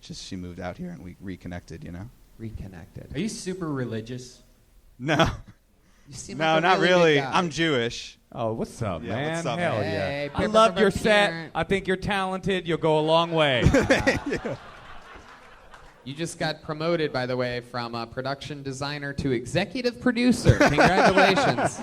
[SPEAKER 14] she moved out here, and we reconnected,
[SPEAKER 2] Reconnected.
[SPEAKER 1] Are you super religious?
[SPEAKER 14] No.
[SPEAKER 2] You seem
[SPEAKER 14] no,
[SPEAKER 2] like a
[SPEAKER 14] not
[SPEAKER 2] really.
[SPEAKER 14] really. I'm Jewish.
[SPEAKER 3] Oh, what's up, man?
[SPEAKER 14] What's up,
[SPEAKER 3] Hell
[SPEAKER 14] man?
[SPEAKER 2] Hey,
[SPEAKER 3] yeah. I love your set. I think you're talented. You'll go a long way.
[SPEAKER 2] You just got promoted, by the way, from production designer to executive producer. Congratulations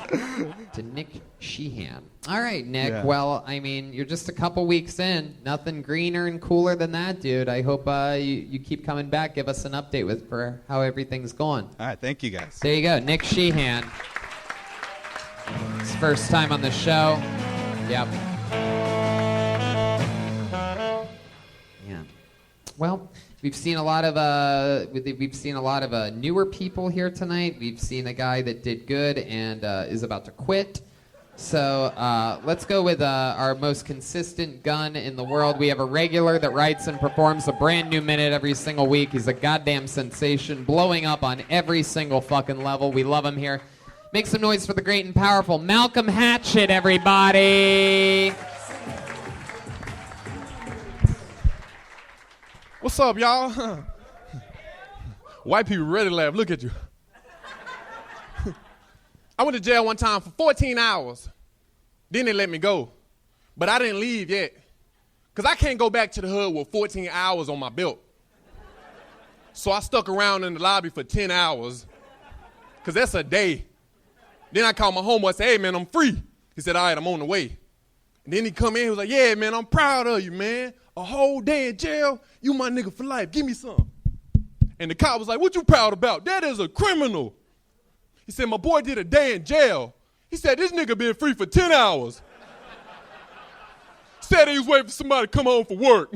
[SPEAKER 2] to Nick Sheehan. All right, Nick.
[SPEAKER 14] Yeah.
[SPEAKER 2] Well, I mean, you're just a couple weeks in. Nothing greener and cooler than that, dude. I hope you keep coming back. Give us an update for how everything's going.
[SPEAKER 14] All right, thank you guys.
[SPEAKER 2] There you go, Nick Sheehan. His first time on the show. Yep. Yeah. Well. We've seen a lot of newer people here tonight. We've seen a guy that did good and is about to quit. So let's go with our most consistent gun in the world. We have a regular that writes and performs a brand new minute every single week. He's a goddamn sensation, blowing up on every single fucking level. We love him here. Make some noise for the great and powerful Malcolm Hatchett, everybody.
[SPEAKER 15] What's up, y'all? White people ready to laugh. Look at you. I went to jail one time for 14 hours. Then they let me go. But I didn't leave yet Because I can't go back to the hood with 14 hours on my belt. So I stuck around in the lobby for 10 hours, because that's a day. Then I called my homeboy and said, hey, man, I'm free. He said, all right, I'm on the way. And then he come in, he was like, yeah, man, I'm proud of you, man. A whole day in jail, you my nigga for life. Give me some. And the cop was like, what you proud about? That is a criminal. He said, my boy did a day in jail. He said, this nigga been free for 10 hours. Said he was waiting for somebody to come home for work.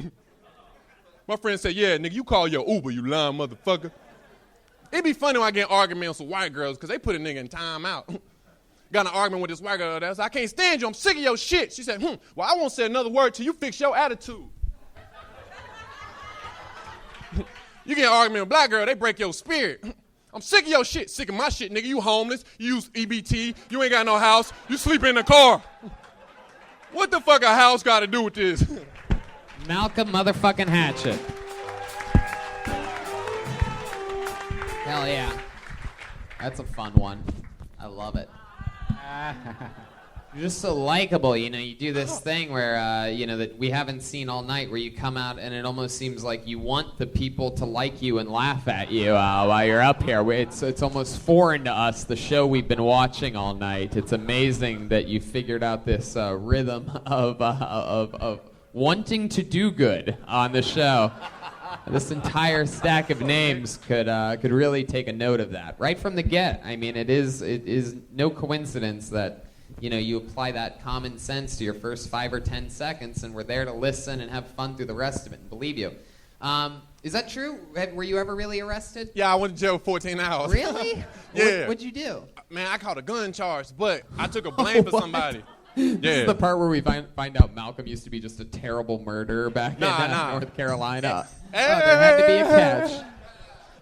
[SPEAKER 15] My friend said, yeah, nigga, you call your Uber, you lying motherfucker. It'd be funny when I get in arguments with white girls, because they put a nigga in timeout. Got in an argument with this white girl that said, I can't stand you, I'm sick of your shit. She said, well, I won't say another word till you fix your attitude. You get an argument with a black girl, they break your spirit. I'm sick of your shit, sick of my shit, nigga. You homeless, you use EBT, you ain't got no house, you sleep in the car. What the fuck a house got to do with this?
[SPEAKER 2] Malcolm motherfucking Hatchett. Hell yeah. That's a fun one. I love it. You're just so likable, you know. You do this thing where, you know, that we haven't seen all night, where you come out and it almost seems like you want the people to like you and laugh at you while you're up here. It's almost foreign to us, the show we've been watching all night. It's amazing that you figured out this rhythm of wanting to do good on the show. This entire stack of names could really take a note of that right from the get. I mean, it is no coincidence that, you know, you apply that common sense to your first 5 or 10 seconds, and we're there to listen and have fun through the rest of it and believe you. Is that true? Were you ever really arrested?
[SPEAKER 15] Yeah, I went to jail for 14 hours.
[SPEAKER 2] Really?
[SPEAKER 15] Yeah.
[SPEAKER 2] What'd you do?
[SPEAKER 15] Man, I caught a gun charge, but I took a blame for somebody.
[SPEAKER 2] This is the part where we find out Malcolm used to be just a terrible murderer back in North Carolina.
[SPEAKER 15] Hey.
[SPEAKER 2] Oh, there had to be a catch.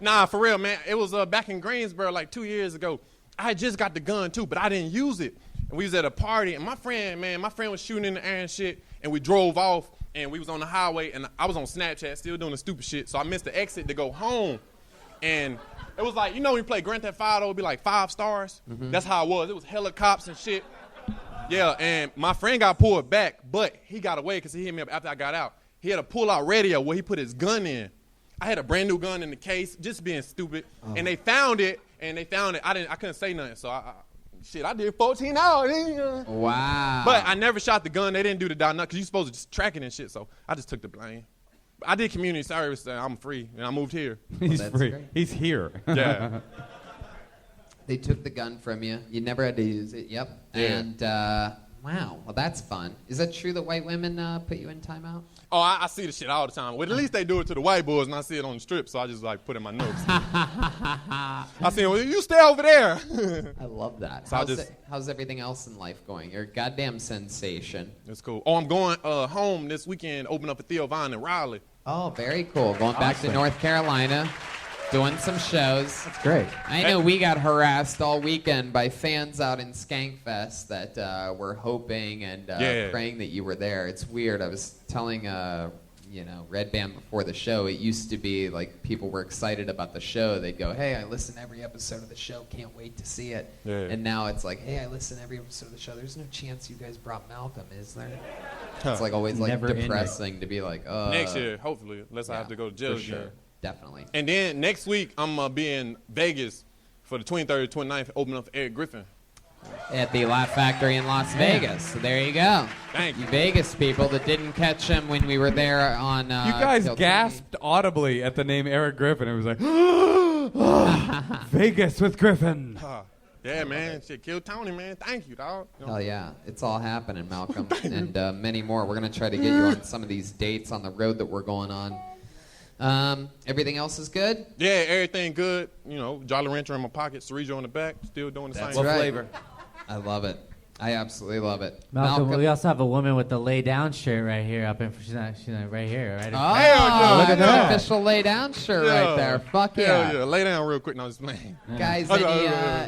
[SPEAKER 15] Nah, for real, man. It was back in Greensboro like 2 years ago. I had just got the gun, too, but I didn't use it. And we was at a party, and my friend was shooting in the air and shit, and we drove off, and we was on the highway, and I was on Snapchat still doing the stupid shit, so I missed the exit to go home. And it was like, you know when you play Grand Theft Auto, it would be like 5 stars? Mm-hmm. That's how it was. It was hella cops and shit. Yeah, and my friend got pulled back, but he got away because he hit me up after I got out. He had a pull-out radio where he put his gun in. I had a brand new gun in the case, just being stupid. Oh. And they found it. I couldn't say nothing, so I did 14 hours.
[SPEAKER 2] Wow.
[SPEAKER 15] But I never shot the gun. They didn't do the dot nut because you're supposed to just track it and shit, so I just took the blame. I did community service, and I'm free, and I moved here.
[SPEAKER 3] He's free. Great. He's here.
[SPEAKER 15] Yeah.
[SPEAKER 2] They took the gun from you. You never had to use it. Yep.
[SPEAKER 15] Yeah.
[SPEAKER 2] And, wow. Well, that's fun. Is that true that white women put you in timeout?
[SPEAKER 15] Oh, I see the shit all the time. Well, at least they do it to the white boys, and I see it on the strip, so I just, like, put in my notes. I see, well, you stay over there.
[SPEAKER 2] I love that.
[SPEAKER 15] So
[SPEAKER 2] how's everything else in life going? You're a goddamn sensation.
[SPEAKER 15] It's cool. Oh, I'm going home this weekend, open up a Theo Vine in Raleigh.
[SPEAKER 2] Oh, very cool. Going back to North Carolina. Doing some shows.
[SPEAKER 10] That's great.
[SPEAKER 2] I know we got harassed all weekend by fans out in Skankfest that were hoping and praying that you were there. It's weird. I was telling Redban before the show, it used to be like people were excited about the show. They'd go, hey, I listen to every episode of the show. Can't wait to see it.
[SPEAKER 15] Yeah.
[SPEAKER 2] And now it's like, hey, I listen to every episode of the show. There's no chance you guys brought Malcolm, is there? It's like always like depressing to be like,
[SPEAKER 15] next year, hopefully, unless I have to go to jail.
[SPEAKER 2] For sure. Definitely.
[SPEAKER 15] And then next week, I'm going to be in Vegas for the 23rd to 29th, opening up for Eric Griffin.
[SPEAKER 2] At the Laugh Factory in Las Vegas. So there you go.
[SPEAKER 15] Thank you.
[SPEAKER 2] Vegas people that didn't catch him when we were there on
[SPEAKER 3] you guys gasped audibly at the name Eric Griffin. It was like, Vegas with Griffin.
[SPEAKER 15] Yeah, man. Shit, kill Tony, man. Thank you, dog.
[SPEAKER 2] Hell yeah. It's all happening, Malcolm. And many more. We're going to try to get you on some of these dates on the road that we're going on. Everything else is good?
[SPEAKER 15] Yeah, everything good. You know, Jolly Rancher in my pocket, Cerrijo in the back, still doing the same.
[SPEAKER 2] What flavor? I love it. I absolutely love it.
[SPEAKER 6] Malcolm, we also have a woman with the lay down shirt right here. She's not right here, right?
[SPEAKER 2] Oh,
[SPEAKER 6] look at that
[SPEAKER 2] official lay down shirt right there. Fuck yeah.
[SPEAKER 15] Hell yeah. Lay down real quick. No, just playing.
[SPEAKER 2] Guys,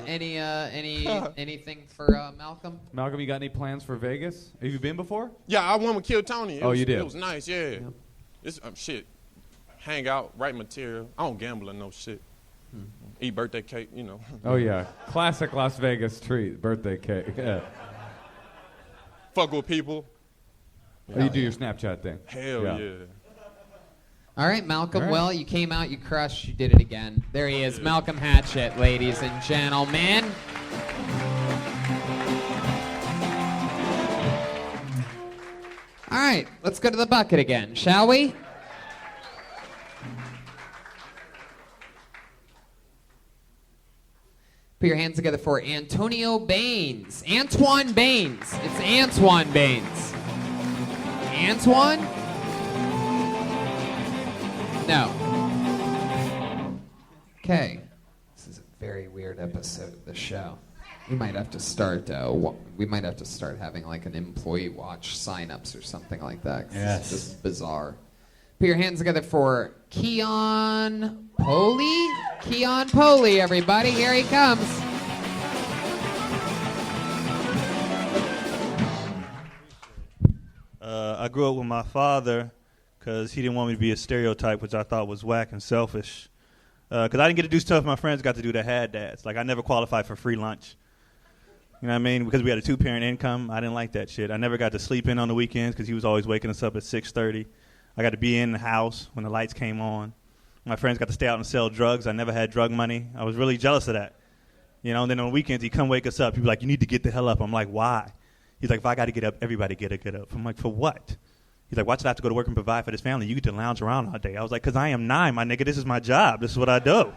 [SPEAKER 2] anything for Malcolm?
[SPEAKER 3] Malcolm, you got any plans for Vegas? Have you been before?
[SPEAKER 15] Yeah, I went with Kill Tony.
[SPEAKER 3] You did?
[SPEAKER 15] It was nice, yeah. It's shit. Hang out, write material. I don't gamble or no shit. Eat birthday cake, you know.
[SPEAKER 3] Oh, yeah. Classic Las Vegas treat, birthday cake. Yeah.
[SPEAKER 15] Fuck with people.
[SPEAKER 3] Oh, you do your Snapchat thing.
[SPEAKER 15] Hell yeah.
[SPEAKER 2] All right, Malcolm.
[SPEAKER 3] All right.
[SPEAKER 2] Well, you came out, you crushed, you did it again. There he is, Malcolm Hatchett, ladies and gentlemen. All right, let's go to the bucket again, shall we? Put your hands together for Antonio Baines. Antoine Baines. It's Antoine Baines. Antoine? No. Okay. This is a very weird episode of the show. We might have to start. We might have to start having like an employee watch signups or something like that. 'Cause
[SPEAKER 1] Yes.
[SPEAKER 2] This is bizarre. Put your hands together for Keon Poli. Keon Poli, everybody. Here he comes.
[SPEAKER 16] I grew up with my father because he didn't want me to be a stereotype, which I thought was whack and selfish. Because I didn't get to do stuff my friends got to do that had dads. Like, I never qualified for free lunch. You know what I mean? Because we had a 2-parent income, I didn't like that shit. I never got to sleep in on the weekends because he was always waking us up at 6:30. I got to be in the house when the lights came on. My friends got to stay out and sell drugs. I never had drug money. I was really jealous of that. You know, and then on the weekends, he'd come wake us up. He'd be like, you need to get the hell up. I'm like, why? He's like, if I got to get up, everybody get up. I'm like, for what? He's like, why should I have to go to work and provide for this family? You get to lounge around all day. I was like, because I am 9, my nigga. This is my job. This is what I do.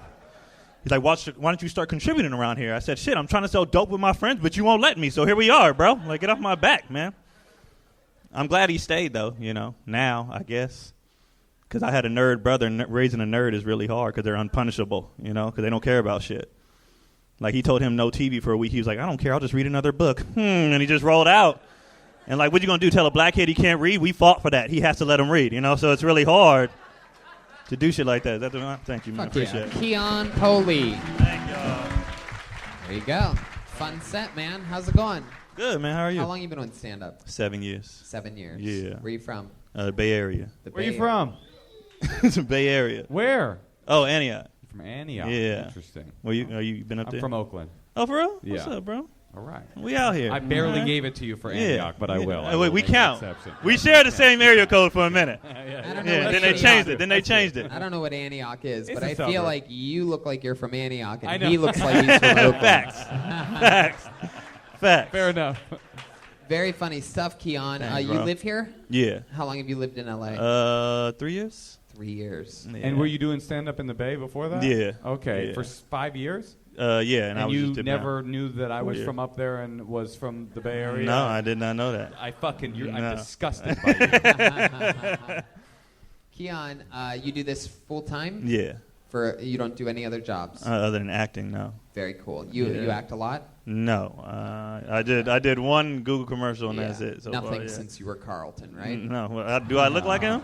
[SPEAKER 16] He's like, why don't you start contributing around here? I said, shit, I'm trying to sell dope with my friends, but you won't let me. So here we are, bro. Like, get off my back, man. I'm glad he stayed, though, you know, now, I guess. Because I had a nerd brother, and raising a nerd is really hard because they're unpunishable, you know, because they don't care about shit. Like, he told him no TV for a week. He was like, I don't care. I'll just read another book. And he just rolled out. And, like, what you going to do, tell a black kid he can't read? We fought for that. He has to let him read, you know, so it's really hard to do shit like that. Thank you, man. Appreciate it.
[SPEAKER 2] Keon Poli.
[SPEAKER 16] Thank y'all.
[SPEAKER 2] There you go. Fun set, man. How's it going?
[SPEAKER 16] Good, man. How are you?
[SPEAKER 2] How long you been on stand-up?
[SPEAKER 16] 7 years.
[SPEAKER 2] 7 years.
[SPEAKER 16] Yeah.
[SPEAKER 2] Where you from?
[SPEAKER 16] Bay Area.
[SPEAKER 3] Where you from?
[SPEAKER 16] It's a Bay Area.
[SPEAKER 3] Where?
[SPEAKER 16] Oh, Antioch.
[SPEAKER 3] From Antioch.
[SPEAKER 16] Yeah.
[SPEAKER 3] Interesting.
[SPEAKER 16] Well, you been up
[SPEAKER 3] I'm
[SPEAKER 16] there?
[SPEAKER 3] from Oakland.
[SPEAKER 16] Oh, for real?
[SPEAKER 3] Yeah.
[SPEAKER 16] What's up, bro?
[SPEAKER 3] All right.
[SPEAKER 16] We out here.
[SPEAKER 3] I barely
[SPEAKER 16] All right.
[SPEAKER 3] gave it to you for Antioch, but I will. I
[SPEAKER 16] Wait,
[SPEAKER 3] will
[SPEAKER 16] we
[SPEAKER 3] make an
[SPEAKER 16] count.
[SPEAKER 3] exception.
[SPEAKER 16] We share the same area code for a minute.
[SPEAKER 2] I don't know
[SPEAKER 16] Yeah,
[SPEAKER 2] what
[SPEAKER 16] then they
[SPEAKER 2] Antioch
[SPEAKER 16] changed
[SPEAKER 2] is.
[SPEAKER 16] it. Then they changed it.
[SPEAKER 2] I don't know what Antioch is,
[SPEAKER 3] It's
[SPEAKER 2] but
[SPEAKER 3] a
[SPEAKER 2] I
[SPEAKER 3] suburb.
[SPEAKER 2] feel like you look like you're from Antioch,
[SPEAKER 3] I
[SPEAKER 2] and
[SPEAKER 3] know.
[SPEAKER 2] he looks like he's from Oakland.
[SPEAKER 16] Facts. Facts.
[SPEAKER 3] Fair enough.
[SPEAKER 2] Very funny stuff, Keon.
[SPEAKER 16] Thanks,
[SPEAKER 2] You
[SPEAKER 16] bro.
[SPEAKER 2] live here?
[SPEAKER 16] Yeah.
[SPEAKER 2] How long have you lived in L.A.?
[SPEAKER 16] 3 years.
[SPEAKER 2] 3 years.
[SPEAKER 16] Yeah.
[SPEAKER 3] And were you doing stand-up in the Bay before that?
[SPEAKER 16] Yeah.
[SPEAKER 3] Okay.
[SPEAKER 16] Yeah.
[SPEAKER 3] For 5 years?
[SPEAKER 16] Yeah, and I was
[SPEAKER 3] you
[SPEAKER 16] just dipping out.
[SPEAKER 3] never knew that I was
[SPEAKER 16] Yeah.
[SPEAKER 3] from up there and was from the Bay Area?
[SPEAKER 16] No, I did not know that.
[SPEAKER 3] I'm
[SPEAKER 16] No.
[SPEAKER 3] disgusted by you.
[SPEAKER 2] Keon, you do this full time?
[SPEAKER 16] Yeah.
[SPEAKER 2] You don't do any other jobs?
[SPEAKER 16] Other than acting, no.
[SPEAKER 2] Very cool. You act a lot?
[SPEAKER 16] No. I did one Google commercial and that's it. So
[SPEAKER 2] Nothing
[SPEAKER 16] far, yeah.
[SPEAKER 2] since you were Carlton, right?
[SPEAKER 16] No. Well, do I look like him?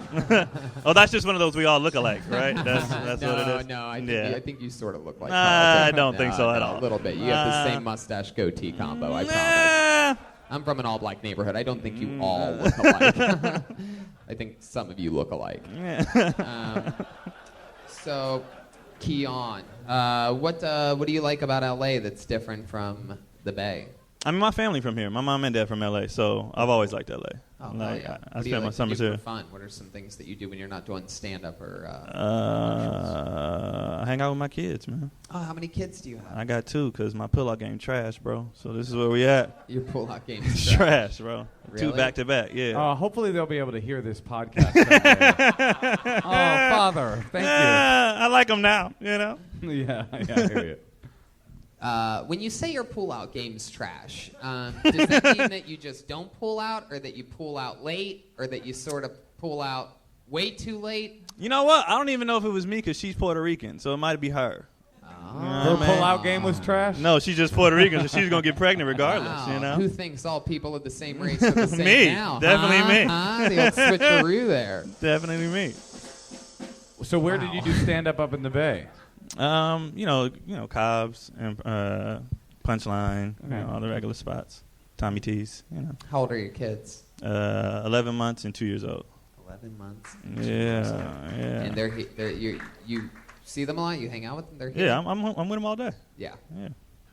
[SPEAKER 16] Oh, that's just one of those we all look alike, right? That's
[SPEAKER 2] no,
[SPEAKER 16] what it is.
[SPEAKER 2] No,
[SPEAKER 16] Yeah.
[SPEAKER 2] I think you sort of look like
[SPEAKER 16] Nah,
[SPEAKER 2] Carlton.
[SPEAKER 16] I don't think so at
[SPEAKER 2] No,
[SPEAKER 16] all.
[SPEAKER 2] A little bit. You have the same mustache goatee combo, I promise. I'm from an all-black neighborhood. I don't think you all look alike. I think some of you look alike. So, Keon, what do you like about LA that's different from the Bay?
[SPEAKER 16] I mean, my family from here. My mom and dad from LA, so I've always liked LA.
[SPEAKER 2] Oh,
[SPEAKER 16] like,
[SPEAKER 2] yeah.
[SPEAKER 16] I
[SPEAKER 2] What do you
[SPEAKER 16] spent my
[SPEAKER 2] like to
[SPEAKER 16] summers
[SPEAKER 2] do
[SPEAKER 16] here.
[SPEAKER 2] for fun? What are some things that you do when you're not doing stand-up or?
[SPEAKER 16] I hang out with my kids, man.
[SPEAKER 2] Oh, how many kids do you have?
[SPEAKER 16] I got 2 because my pull-out game trash, bro. So this is where we at.
[SPEAKER 2] Your pull-out game
[SPEAKER 16] is
[SPEAKER 2] is
[SPEAKER 16] trash, bro.
[SPEAKER 2] Really?
[SPEAKER 16] 2 back to back, yeah.
[SPEAKER 3] Hopefully they'll be able to hear this podcast. Someday. Oh, Father, thank you.
[SPEAKER 16] I like them now, you know.
[SPEAKER 3] Yeah, I hear you.
[SPEAKER 2] When you say your pull-out game's trash, does that mean that you just don't pull out, or that you pull out late, or that you sort of pull out way too late?
[SPEAKER 16] You know what? I don't even know if it was me because she's Puerto Rican, so it might be her.
[SPEAKER 3] Her pull-out game was trash?
[SPEAKER 16] No, she's just Puerto Rican, so she's going to get pregnant regardless,
[SPEAKER 2] Wow.
[SPEAKER 16] you know?
[SPEAKER 2] Who thinks all people of the same race are the same
[SPEAKER 16] Me.
[SPEAKER 2] now?
[SPEAKER 16] Definitely me.
[SPEAKER 2] The old switcheroo there.
[SPEAKER 16] Definitely me.
[SPEAKER 3] So where did you do stand-up up in the Bay?
[SPEAKER 16] You know, Cobb's and Punchline,
[SPEAKER 3] Okay.
[SPEAKER 16] all the regular spots. Tommy T's, you know.
[SPEAKER 2] How old are your kids?
[SPEAKER 16] 11 months and 2 years old.
[SPEAKER 2] 11 months.
[SPEAKER 16] Yeah.
[SPEAKER 2] And you see them a lot? You hang out with them? They're here?
[SPEAKER 16] Yeah, I'm with them all day.
[SPEAKER 2] Yeah.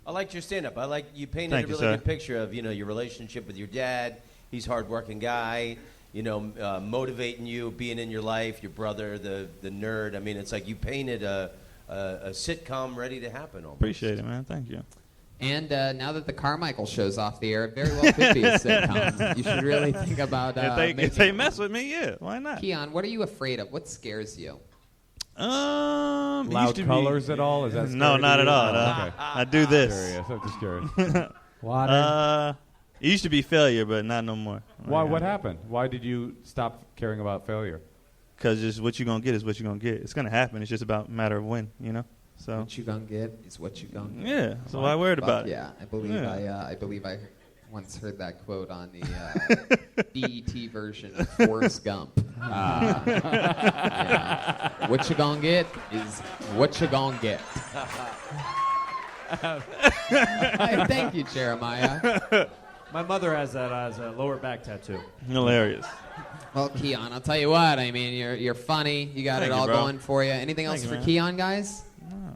[SPEAKER 4] I liked your stand-up. You painted
[SPEAKER 16] Thank
[SPEAKER 4] a
[SPEAKER 16] you,
[SPEAKER 4] really
[SPEAKER 16] sir.
[SPEAKER 4] good picture of your relationship with your dad. He's a hardworking guy. motivating you, being in your life, your brother, the nerd. I mean, it's like you painted a sitcom ready to happen almost.
[SPEAKER 16] Appreciate it, man. Thank you.
[SPEAKER 2] And now that the Carmichael show's off the air, it very well could be a sitcom. You should really think about
[SPEAKER 16] if they mess with me, yeah, why not?
[SPEAKER 2] Keon, what are you afraid of? What scares you?
[SPEAKER 3] Loud colors at all? Is that
[SPEAKER 16] no, not at all.
[SPEAKER 3] Okay.
[SPEAKER 16] I do this.
[SPEAKER 3] I'm just curious.
[SPEAKER 6] Water.
[SPEAKER 16] It used to be failure, but not no more.
[SPEAKER 3] Why? What happened? Why did you stop caring about failure?
[SPEAKER 16] Because just what you're gonna get is what you're gonna get. It's gonna happen. It's just about a matter of when, So
[SPEAKER 2] what you gonna get is what you gonna get.
[SPEAKER 16] Yeah. So why worried about it?
[SPEAKER 2] Yeah, I believe I once heard that quote on the BET version of Forrest Gump. Yeah. What you gonna get is what you gonna get. Thank you, Jeremiah.
[SPEAKER 5] My mother has that as a lower back tattoo.
[SPEAKER 16] Hilarious.
[SPEAKER 2] Well, Keon, I'll tell you what. I mean, you're funny. You got it all going for you. Anything else for Keon, guys?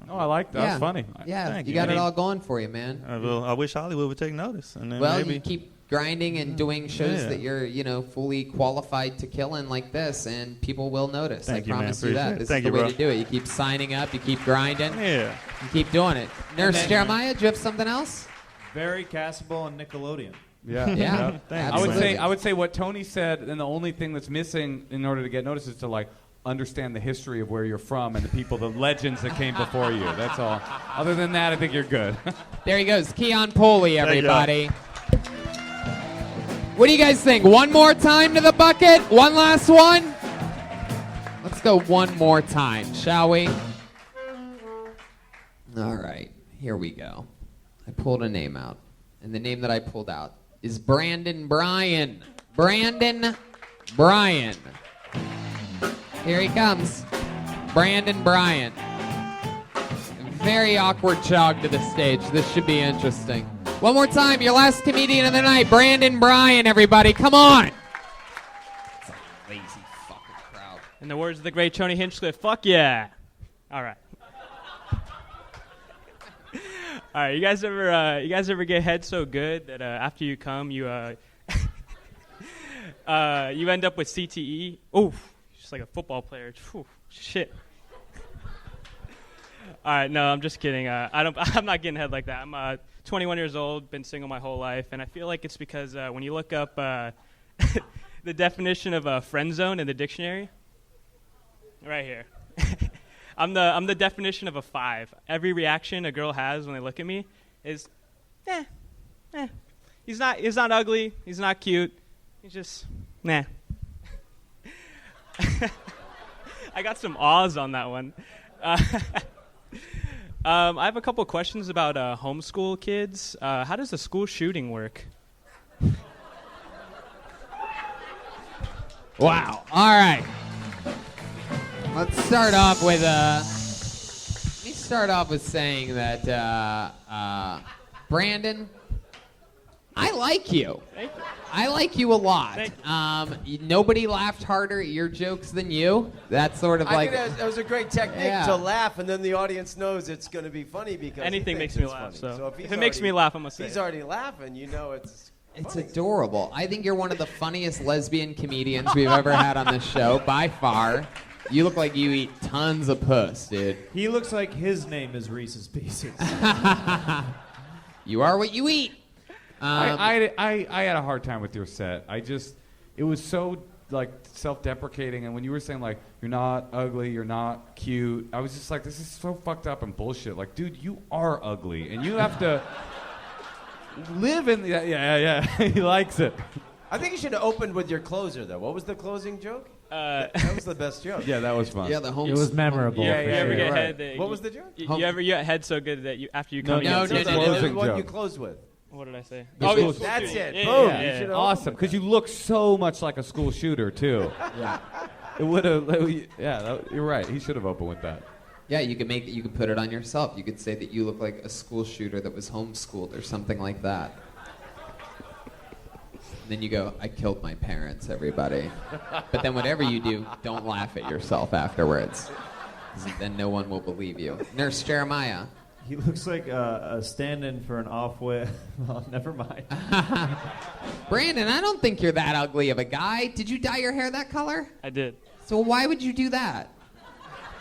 [SPEAKER 3] No, I like that. That's funny.
[SPEAKER 2] Yeah, you got it all going for you, man.
[SPEAKER 16] I wish Hollywood would take notice. And then
[SPEAKER 2] You keep grinding and doing shows that you're, fully qualified to kill in like this, and people will notice. I promise you that. This is the way to do it. You keep signing up. You keep grinding.
[SPEAKER 16] Yeah.
[SPEAKER 2] You keep doing it. Nurse Jeremiah, do you have something else?
[SPEAKER 5] Very castable on Nickelodeon.
[SPEAKER 3] Yeah.
[SPEAKER 2] Yeah.
[SPEAKER 3] I would say what Tony said, and the only thing that's missing in order to get noticed is to understand the history of where you're from and the people, the legends that came before you. That's all. Other than that, I think you're good.
[SPEAKER 2] There he goes, Keon Poley, everybody. What do you guys think? One more time to the bucket? One last one? Let's go one more time, shall we? All right, here we go. I pulled a name out, and the name that I pulled out is Brandon Bryan. Brandon Bryan. Here he comes. Brandon Bryan. Very awkward jog to the stage. This should be interesting. One more time, your last comedian of the night, Brandon Bryan, everybody. Come on. It's a lazy fucking crowd.
[SPEAKER 9] In the words of the great Tony Hinchcliffe, fuck yeah. All right. All right, you guys ever get head so good that after you come, you you end up with CTE? Oof. Just like a football player. Whew, shit. All right, no, I'm just kidding. I'm not getting head like that. I'm 21 years old, been single my whole life, and I feel like it's because when you look up the definition of a friend zone in the dictionary, right here, I'm the definition of a 5. Every reaction a girl has when they look at me is, He's not ugly. He's not cute. He's just, nah. I got some awes on that one. I have a couple questions about homeschool kids. How does a school shooting work?
[SPEAKER 2] Wow. All right. Let's start off with saying that Brandon, I like you.
[SPEAKER 9] Thank you.
[SPEAKER 2] I like you a lot. Nobody laughed harder at your jokes than you. That's sort of like...
[SPEAKER 4] I think that was a great technique to laugh, and then the audience knows it's going to be funny because
[SPEAKER 9] anything makes me laugh.
[SPEAKER 4] Funny.
[SPEAKER 9] So if it makes me laugh, I'm going to say
[SPEAKER 4] he's already laughing, you know it's funny.
[SPEAKER 2] Adorable. I think you're one of the funniest lesbian comedians we've ever had on this show, by far. You look like you eat tons of puss, dude.
[SPEAKER 5] He looks like his name is Reese's Pieces.
[SPEAKER 2] You are what you eat.
[SPEAKER 3] I had a hard time with your set. It was so like self-deprecating, and when you were saying like you're not ugly, you're not cute, I was just like, this is so fucked up and bullshit. Like, dude, you are ugly, and you have to live in the yeah. He likes it.
[SPEAKER 4] I think you should have opened with your closer though. What was the closing joke? That was the best joke.
[SPEAKER 3] Yeah, that was fun.
[SPEAKER 2] Yeah,
[SPEAKER 6] it was memorable.
[SPEAKER 9] You ever get head?
[SPEAKER 4] What was the joke?
[SPEAKER 9] You ever get head so good that after you come?
[SPEAKER 2] No.
[SPEAKER 4] The one you closed with.
[SPEAKER 9] What did I say?
[SPEAKER 4] That's it.
[SPEAKER 9] Yeah,
[SPEAKER 4] Boom.
[SPEAKER 9] yeah.
[SPEAKER 3] Awesome, because you look so much like a school shooter too.
[SPEAKER 2] Yeah.
[SPEAKER 3] It would have. Yeah, you're right. He should have opened with that.
[SPEAKER 2] Yeah, you could put it on yourself. You could say that you look like a school shooter that was homeschooled or something like that. And then you go, I killed my parents, everybody. But then whatever you do, don't laugh at yourself afterwards. 'Cause then no one will believe you. Nurse Jeremiah,
[SPEAKER 5] He looks like a stand-in for an off-wit. Well, never mind.
[SPEAKER 2] Brandon, I don't think you're that ugly of a guy. Did you dye your hair that color?
[SPEAKER 9] I did.
[SPEAKER 2] So why would you do that?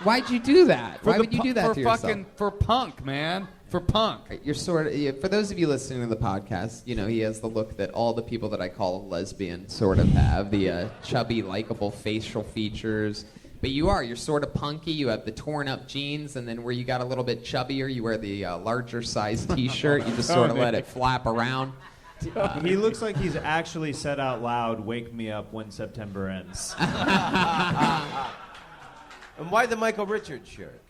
[SPEAKER 2] Why'd you do that? Why would you do that to yourself?
[SPEAKER 3] For punk, man. For punk.
[SPEAKER 2] You're sort of, for those of you listening to the podcast, you know, he has the look that all the people that I call lesbian sort of have, the chubby, likable facial features. But you're sort of punky. You have the torn up jeans, and then where you got a little bit chubbier, you wear the larger size t-shirt. You just sort of let it flap around.
[SPEAKER 5] He looks like he's actually said out loud, "Wake me up when September ends."
[SPEAKER 4] And why the Michael Richards shirt?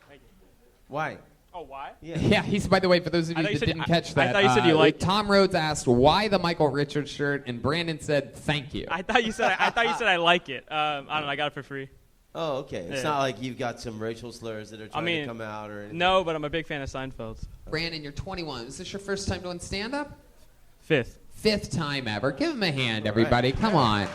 [SPEAKER 4] Why?
[SPEAKER 9] Oh, why?
[SPEAKER 2] Yeah, he's, by the way, for those of you that didn't catch that,
[SPEAKER 9] I thought you said you liked
[SPEAKER 2] Tom Rhodes asked why the Michael Richards shirt, and Brandon said thank you.
[SPEAKER 9] I thought you said I like it. I don't know. I got it for free.
[SPEAKER 4] Oh, okay. It's
[SPEAKER 9] Yeah.
[SPEAKER 4] not like you've got some racial slurs that are trying to come out or anything.
[SPEAKER 9] No, but I'm a big fan of Seinfeld.
[SPEAKER 2] Brandon, you're 21. Is this your first time doing stand-up?
[SPEAKER 9] Fifth
[SPEAKER 2] time ever. Give him a hand, everybody. Come on.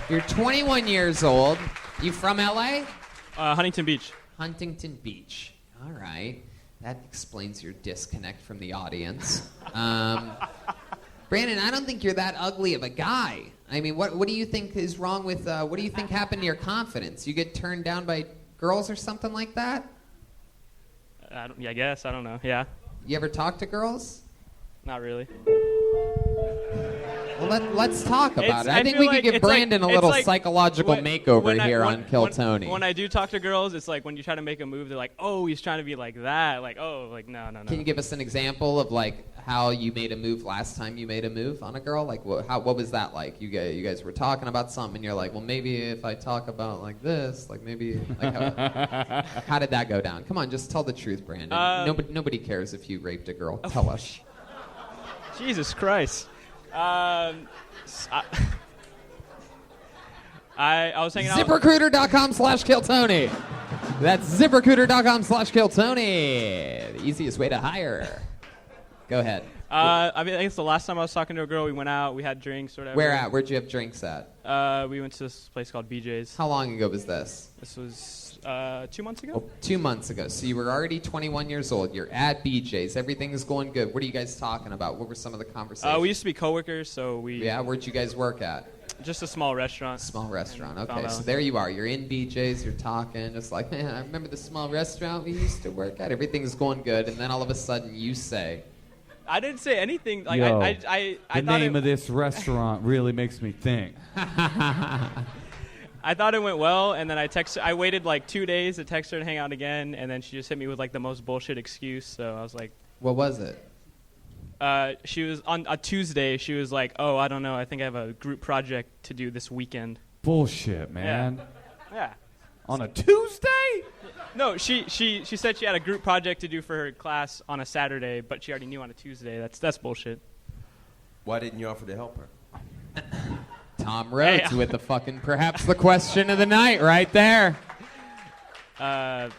[SPEAKER 2] You're 21 years old. You from L.A.?
[SPEAKER 9] Huntington Beach.
[SPEAKER 2] Huntington Beach. All right. That explains your disconnect from the audience. Brandon, I don't think you're that ugly of a guy. I mean, what do you think is wrong with, what do you think happened to your confidence? You get turned down by girls or something like that?
[SPEAKER 9] I guess. I don't know. Yeah.
[SPEAKER 2] You ever talk to girls?
[SPEAKER 9] Not really.
[SPEAKER 2] Well, let's talk about it. I think
[SPEAKER 9] feel
[SPEAKER 2] we
[SPEAKER 9] like
[SPEAKER 2] could give
[SPEAKER 9] it's
[SPEAKER 2] Brandon
[SPEAKER 9] like-
[SPEAKER 2] a little
[SPEAKER 9] it's like
[SPEAKER 2] psychological makeover here on Kill
[SPEAKER 9] when,
[SPEAKER 2] Tony.
[SPEAKER 9] When I do talk to girls, it's like when you try to make a move, they're like, "Oh, he's trying to be like that." Like, "Oh, like no."
[SPEAKER 2] Can you give us an example of like how you made a move last time you made a move on a girl? Like, what was that like? You guys were talking about something, and you're like, "Well, maybe if I talk about like this, like maybe." Like how did that go down? Come on, just tell the truth, Brandon. Nobody cares if you raped a girl. Tell us.
[SPEAKER 9] Jesus Christ. I was hanging out.
[SPEAKER 2] ZipRecruiter.com/KillTony. That's ZipRecruiter.com/KillTony. The easiest way to hire. Go ahead.
[SPEAKER 9] I guess the last time I was talking to a girl, we went out, we had drinks, whatever.
[SPEAKER 2] Where at? Where'd you have drinks at?
[SPEAKER 9] We went to this place called BJ's.
[SPEAKER 2] How long ago was this?
[SPEAKER 9] This was 2 months ago.
[SPEAKER 2] Oh, 2 months ago. So you were already 21 years old. You're at BJ's. Everything is going good. What are you guys talking about? What were some of the conversations?
[SPEAKER 9] We used to be coworkers, so we...
[SPEAKER 2] Yeah, where'd you guys work at?
[SPEAKER 9] Just a small restaurant.
[SPEAKER 2] Small restaurant, okay. So there you are. You're in BJ's. You're talking. Just like, man, I remember the small restaurant we used to work at. Everything's going good. And then all of a sudden you say...
[SPEAKER 9] I didn't say anything. Like,
[SPEAKER 3] Yo,
[SPEAKER 9] I
[SPEAKER 3] the
[SPEAKER 9] thought
[SPEAKER 3] name of this restaurant really makes me think.
[SPEAKER 9] I thought it went well, and then I waited like 2 days to text her and hang out again, and then she just hit me with like the most bullshit excuse. So I was like,
[SPEAKER 2] what was it?
[SPEAKER 9] She was on a Tuesday. She was like, "Oh, I don't know. I think I have a group project to do this weekend."
[SPEAKER 3] Bullshit, man.
[SPEAKER 9] Yeah.
[SPEAKER 3] On a Tuesday?
[SPEAKER 9] No, she said she had a group project to do for her class on a Saturday, but she already knew on a Tuesday. That's bullshit.
[SPEAKER 4] Why didn't you offer to help her?
[SPEAKER 2] Tom Rhodes with the fucking perhaps the question of the night right there.
[SPEAKER 9] I'm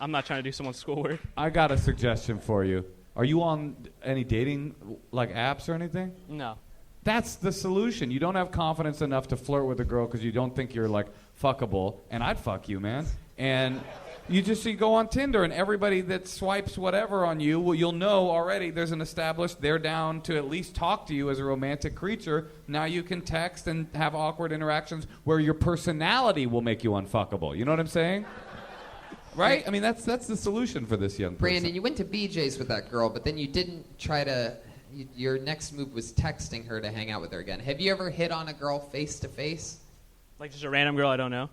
[SPEAKER 9] not trying to do someone's schoolwork.
[SPEAKER 3] I got a suggestion for you. Are you on any dating like apps or anything?
[SPEAKER 9] No.
[SPEAKER 3] That's the solution. You don't have confidence enough to flirt with a girl because you don't think you're like fuckable, and I'd fuck you, man. And you go on Tinder, and everybody that swipes whatever on you, well, you'll know already there's an established, they're down to at least talk to you as a romantic creature. Now you can text and have awkward interactions where your personality will make you unfuckable. You know what I'm saying? Right? I mean, that's the solution for this young person.
[SPEAKER 2] Brandon, you went to BJ's with that girl, but then you didn't try to... Your next move was texting her to hang out with her again. Have you ever hit on a girl face-to-face?
[SPEAKER 9] Like just a random girl I don't know?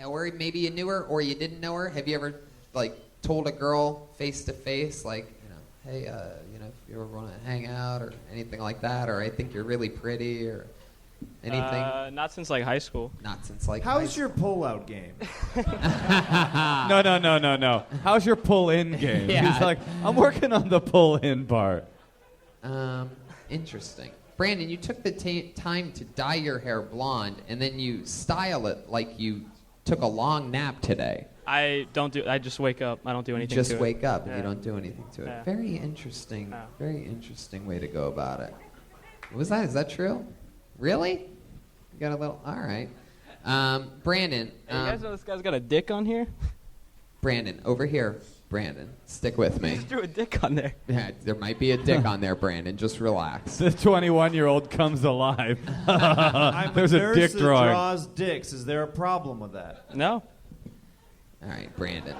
[SPEAKER 2] Or maybe you knew her or you didn't know her. Have you ever like told a girl face-to-face, like, hey, if you ever want to hang out or anything like that, or I think you're really pretty or anything?
[SPEAKER 9] Not since like high school.
[SPEAKER 2] Not since like
[SPEAKER 5] How's your pull-out game?
[SPEAKER 3] No. How's your pull-in game?
[SPEAKER 2] Yeah.
[SPEAKER 3] He's like, I'm working on the pull-in part.
[SPEAKER 2] Interesting. Brandon, you took the time to dye your hair blonde, and then you style it like you took a long nap today.
[SPEAKER 9] I just wake up. I don't do anything
[SPEAKER 2] You
[SPEAKER 9] to
[SPEAKER 2] just
[SPEAKER 9] it.
[SPEAKER 2] wake up and
[SPEAKER 9] Yeah.
[SPEAKER 2] you don't do anything to it.
[SPEAKER 9] Yeah.
[SPEAKER 2] Very interesting. Very interesting way to go about it. What was that? Is that true? Really? You got a little... All right. Brandon.
[SPEAKER 9] Hey, you guys know this guy's got a dick on here?
[SPEAKER 2] Brandon, over here. Brandon, stick with me.
[SPEAKER 9] Just threw a dick on there.
[SPEAKER 2] Yeah, there might be a dick on there, Brandon. Just relax.
[SPEAKER 3] The 21-year-old comes alive.
[SPEAKER 5] I'm
[SPEAKER 3] There's
[SPEAKER 5] a
[SPEAKER 3] a dick
[SPEAKER 5] that
[SPEAKER 3] drawing.
[SPEAKER 5] draws dicks. Is there a problem with that?
[SPEAKER 9] No.
[SPEAKER 2] All right, Brandon.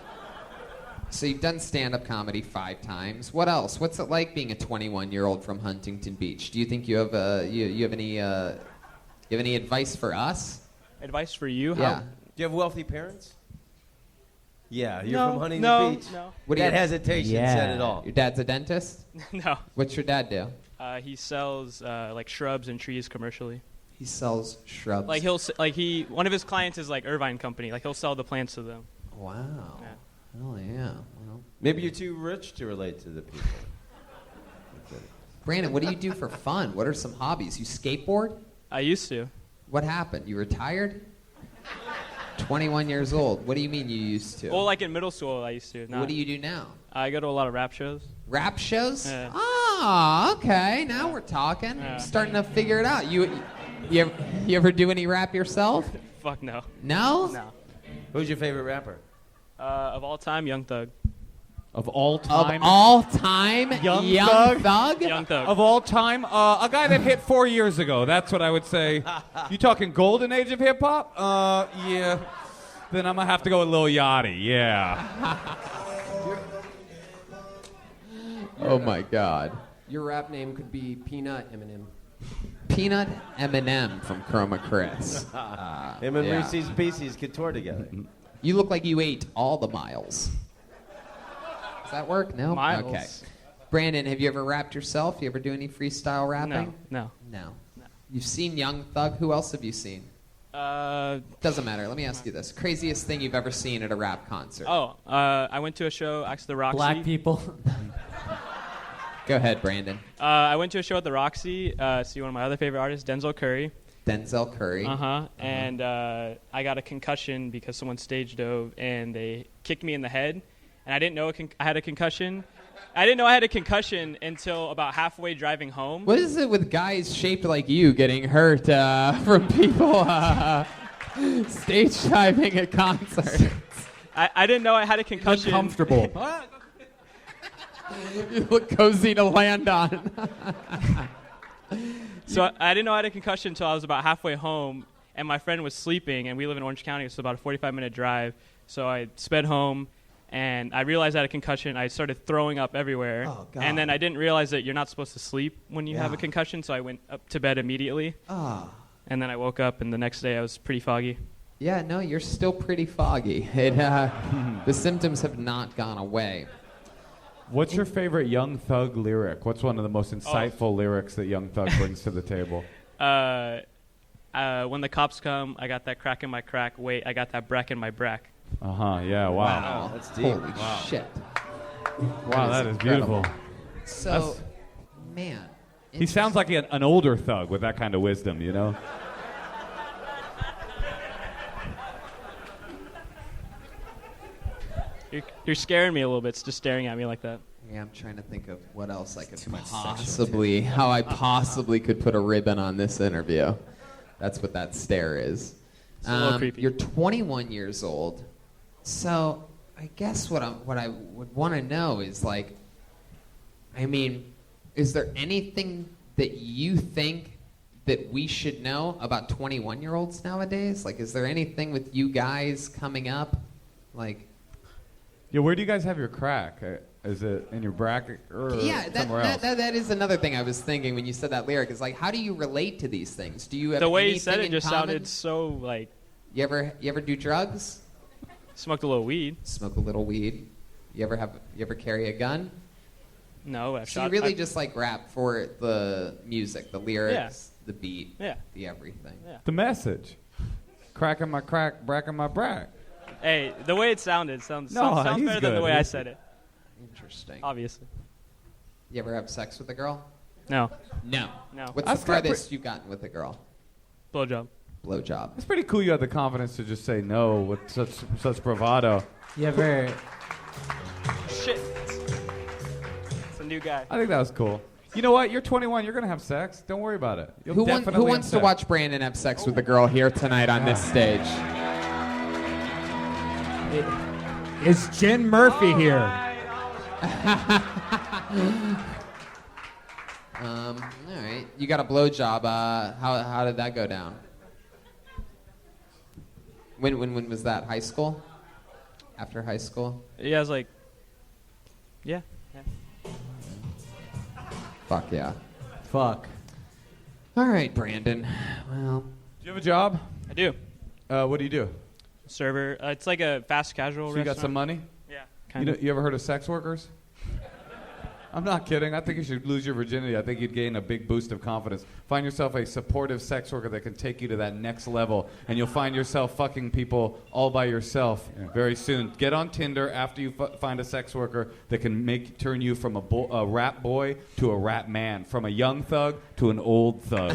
[SPEAKER 2] So you've done stand-up comedy 5 times. What else? What's it like being a 21-year-old from Huntington Beach? Do you think you have you have any advice for us?
[SPEAKER 9] Advice for you?
[SPEAKER 2] Yeah.
[SPEAKER 9] How?
[SPEAKER 4] Do you have wealthy parents? Yeah, you're
[SPEAKER 9] No,
[SPEAKER 4] from Huntington
[SPEAKER 9] no,
[SPEAKER 4] Beach.
[SPEAKER 9] no.
[SPEAKER 2] What do
[SPEAKER 4] That
[SPEAKER 2] you-
[SPEAKER 4] hesitation said it all.
[SPEAKER 2] Your dad's a dentist?
[SPEAKER 9] No.
[SPEAKER 2] What's your dad do?
[SPEAKER 9] He sells like shrubs and trees commercially.
[SPEAKER 2] He sells shrubs.
[SPEAKER 9] Like one of his clients is like Irvine Company. Like he'll sell the plants to them.
[SPEAKER 2] Wow. Oh yeah. Well,
[SPEAKER 4] maybe you're too rich to relate to the people.
[SPEAKER 2] Brandon, what do you do for fun? What are some hobbies? You skateboard?
[SPEAKER 9] I used to.
[SPEAKER 2] What happened? You retired? 21 years old. What do you mean you used to?
[SPEAKER 9] Well, like in middle school, I used to.
[SPEAKER 2] What do you do now?
[SPEAKER 9] I go to a lot of rap shows.
[SPEAKER 2] Rap shows?
[SPEAKER 9] Yeah.
[SPEAKER 2] Oh, okay. Now we're talking. I'm starting to figure it out. You ever do any rap yourself?
[SPEAKER 9] Fuck no.
[SPEAKER 2] No?
[SPEAKER 9] No.
[SPEAKER 4] Who's your favorite rapper?
[SPEAKER 9] Of all time, Young Thug.
[SPEAKER 3] Of all time?
[SPEAKER 2] Of all time?
[SPEAKER 3] Young
[SPEAKER 2] Thug?
[SPEAKER 9] Young Thug.
[SPEAKER 3] Of all time? A guy that hit 4 years ago. That's what I would say. You talking golden age of hip-hop? Yeah. Then I'm going to have to go with Lil Yachty. Yeah.
[SPEAKER 2] Oh, my God.
[SPEAKER 13] Your rap name could be Peanut Eminem.
[SPEAKER 2] Peanut Eminem from Chroma Chris.
[SPEAKER 4] Him and Reese's Pieces could tour together.
[SPEAKER 2] You look like you ate all the miles. Does that work? No?
[SPEAKER 9] Miles.
[SPEAKER 2] Okay. Brandon, have you ever rapped yourself? You ever do any freestyle rapping?
[SPEAKER 9] No.
[SPEAKER 2] No. You've seen Young Thug. Who else have you seen? Doesn't matter. Let me ask you this. Craziest thing you've ever seen at a rap concert?
[SPEAKER 9] I went to a show, actually the Roxy.
[SPEAKER 6] Black people.
[SPEAKER 2] Go ahead, Brandon.
[SPEAKER 9] I went to a show at the Roxy, see one of my other favorite artists, Denzel Curry.
[SPEAKER 2] Denzel Curry.
[SPEAKER 9] And I got a concussion because someone stage dove and they kicked me in the head. And I didn't know I had a concussion. I didn't know I had a concussion until about halfway driving home.
[SPEAKER 2] What is it with guys shaped like you getting hurt from people stage diving at concerts?
[SPEAKER 9] I didn't know I had a concussion.
[SPEAKER 1] Uncomfortable.
[SPEAKER 2] You look cozy to land on.
[SPEAKER 9] So I didn't know I had a concussion until I was about halfway home, and my friend was sleeping, and we live in Orange County, so it's about a 45-minute drive. So I sped home, and I realized I had a concussion. I started throwing up everywhere.
[SPEAKER 10] Oh, God.
[SPEAKER 9] And then I didn't realize that you're not supposed to sleep when you have a concussion, so I went up to bed immediately. And then I woke up, and the next day I was pretty foggy.
[SPEAKER 2] Yeah, no, you're still pretty foggy. The symptoms have not gone away.
[SPEAKER 3] What's your favorite Young Thug lyric? What's one of the most insightful lyrics that Young Thug brings to the table?
[SPEAKER 9] When the cops come, I got that crack in my crack. Wait, I got that brack in my brack.
[SPEAKER 3] Yeah, wow.
[SPEAKER 4] That's deep.
[SPEAKER 2] Holy shit.
[SPEAKER 3] Wow, that is beautiful.
[SPEAKER 2] So, man.
[SPEAKER 3] He sounds like an older thug with that kind of wisdom, you know?
[SPEAKER 9] You're scaring me a little bit, just staring at me like that.
[SPEAKER 2] Yeah, I'm trying to think of what else I could how I possibly could put a ribbon on this interview. That's what that stare is.
[SPEAKER 9] It's a little creepy.
[SPEAKER 2] You're 21 years old, so I guess what I would want to know is like, I mean, is there anything that you think that we should know about 21-year-olds nowadays? Like, is there anything with you guys coming up, like?
[SPEAKER 3] Yeah, where do you guys have your crack? Is it in your bracket or somewhere else?
[SPEAKER 2] That is another thing I was thinking when you said that lyric. Is like, how do you relate to these things? Do you have
[SPEAKER 9] the way
[SPEAKER 2] anything
[SPEAKER 9] he said it
[SPEAKER 2] in
[SPEAKER 9] just
[SPEAKER 2] common?
[SPEAKER 9] sounded so like.
[SPEAKER 2] You ever do drugs?
[SPEAKER 9] Smoked a little weed.
[SPEAKER 2] Smoke a little weed. You ever carry a gun?
[SPEAKER 9] No, I've
[SPEAKER 2] So
[SPEAKER 9] shot.
[SPEAKER 2] you really just like rap for the music, the lyrics, the beat,
[SPEAKER 9] Yeah.
[SPEAKER 2] the everything.
[SPEAKER 9] Yeah.
[SPEAKER 3] The message. Crack in my crack, brack in my brack.
[SPEAKER 9] Hey, the way it sounded sounds
[SPEAKER 3] No,
[SPEAKER 9] sounds
[SPEAKER 3] he's
[SPEAKER 9] better than the
[SPEAKER 3] good.
[SPEAKER 9] way I said it.
[SPEAKER 2] Interesting.
[SPEAKER 9] Obviously.
[SPEAKER 2] You ever have sex with a girl?
[SPEAKER 9] No.
[SPEAKER 2] No.
[SPEAKER 9] No.
[SPEAKER 2] What's
[SPEAKER 3] That's
[SPEAKER 2] the
[SPEAKER 3] got
[SPEAKER 2] farthest you've gotten with a girl?
[SPEAKER 9] Blowjob.
[SPEAKER 2] Blowjob.
[SPEAKER 3] It's pretty cool you had the confidence to just say no with such bravado.
[SPEAKER 6] You ever?
[SPEAKER 9] Shit. It's a new guy.
[SPEAKER 3] I think that was cool. You know what? You're 21. You're going to have sex. Don't worry about it. You'll
[SPEAKER 2] Who
[SPEAKER 3] definitely have
[SPEAKER 2] wants to
[SPEAKER 3] sex.
[SPEAKER 2] watch Brandon have sex with a girl here tonight on this stage?
[SPEAKER 1] Is Jen Murphy here?
[SPEAKER 2] All right. You got a blowjob. How did that go down? When was that? High school? After high school?
[SPEAKER 9] Yeah, I was like, yeah.
[SPEAKER 2] Fuck yeah.
[SPEAKER 10] Fuck.
[SPEAKER 2] All right, Brandon. Well,
[SPEAKER 3] Do you have a job?
[SPEAKER 9] I do.
[SPEAKER 3] What do you do?
[SPEAKER 9] Server. It's like a fast casual
[SPEAKER 3] So you got
[SPEAKER 9] restaurant.
[SPEAKER 3] some money?
[SPEAKER 9] Yeah.
[SPEAKER 3] You ever heard of sex workers? I'm not kidding. I think you should lose your virginity. I think you'd gain a big boost of confidence. Find yourself a supportive sex worker that can take you to that next level, and you'll find yourself fucking people all by yourself very soon. Get on Tinder after you find a sex worker that can turn you from a rap boy to a rap man, from a young thug to an old thug.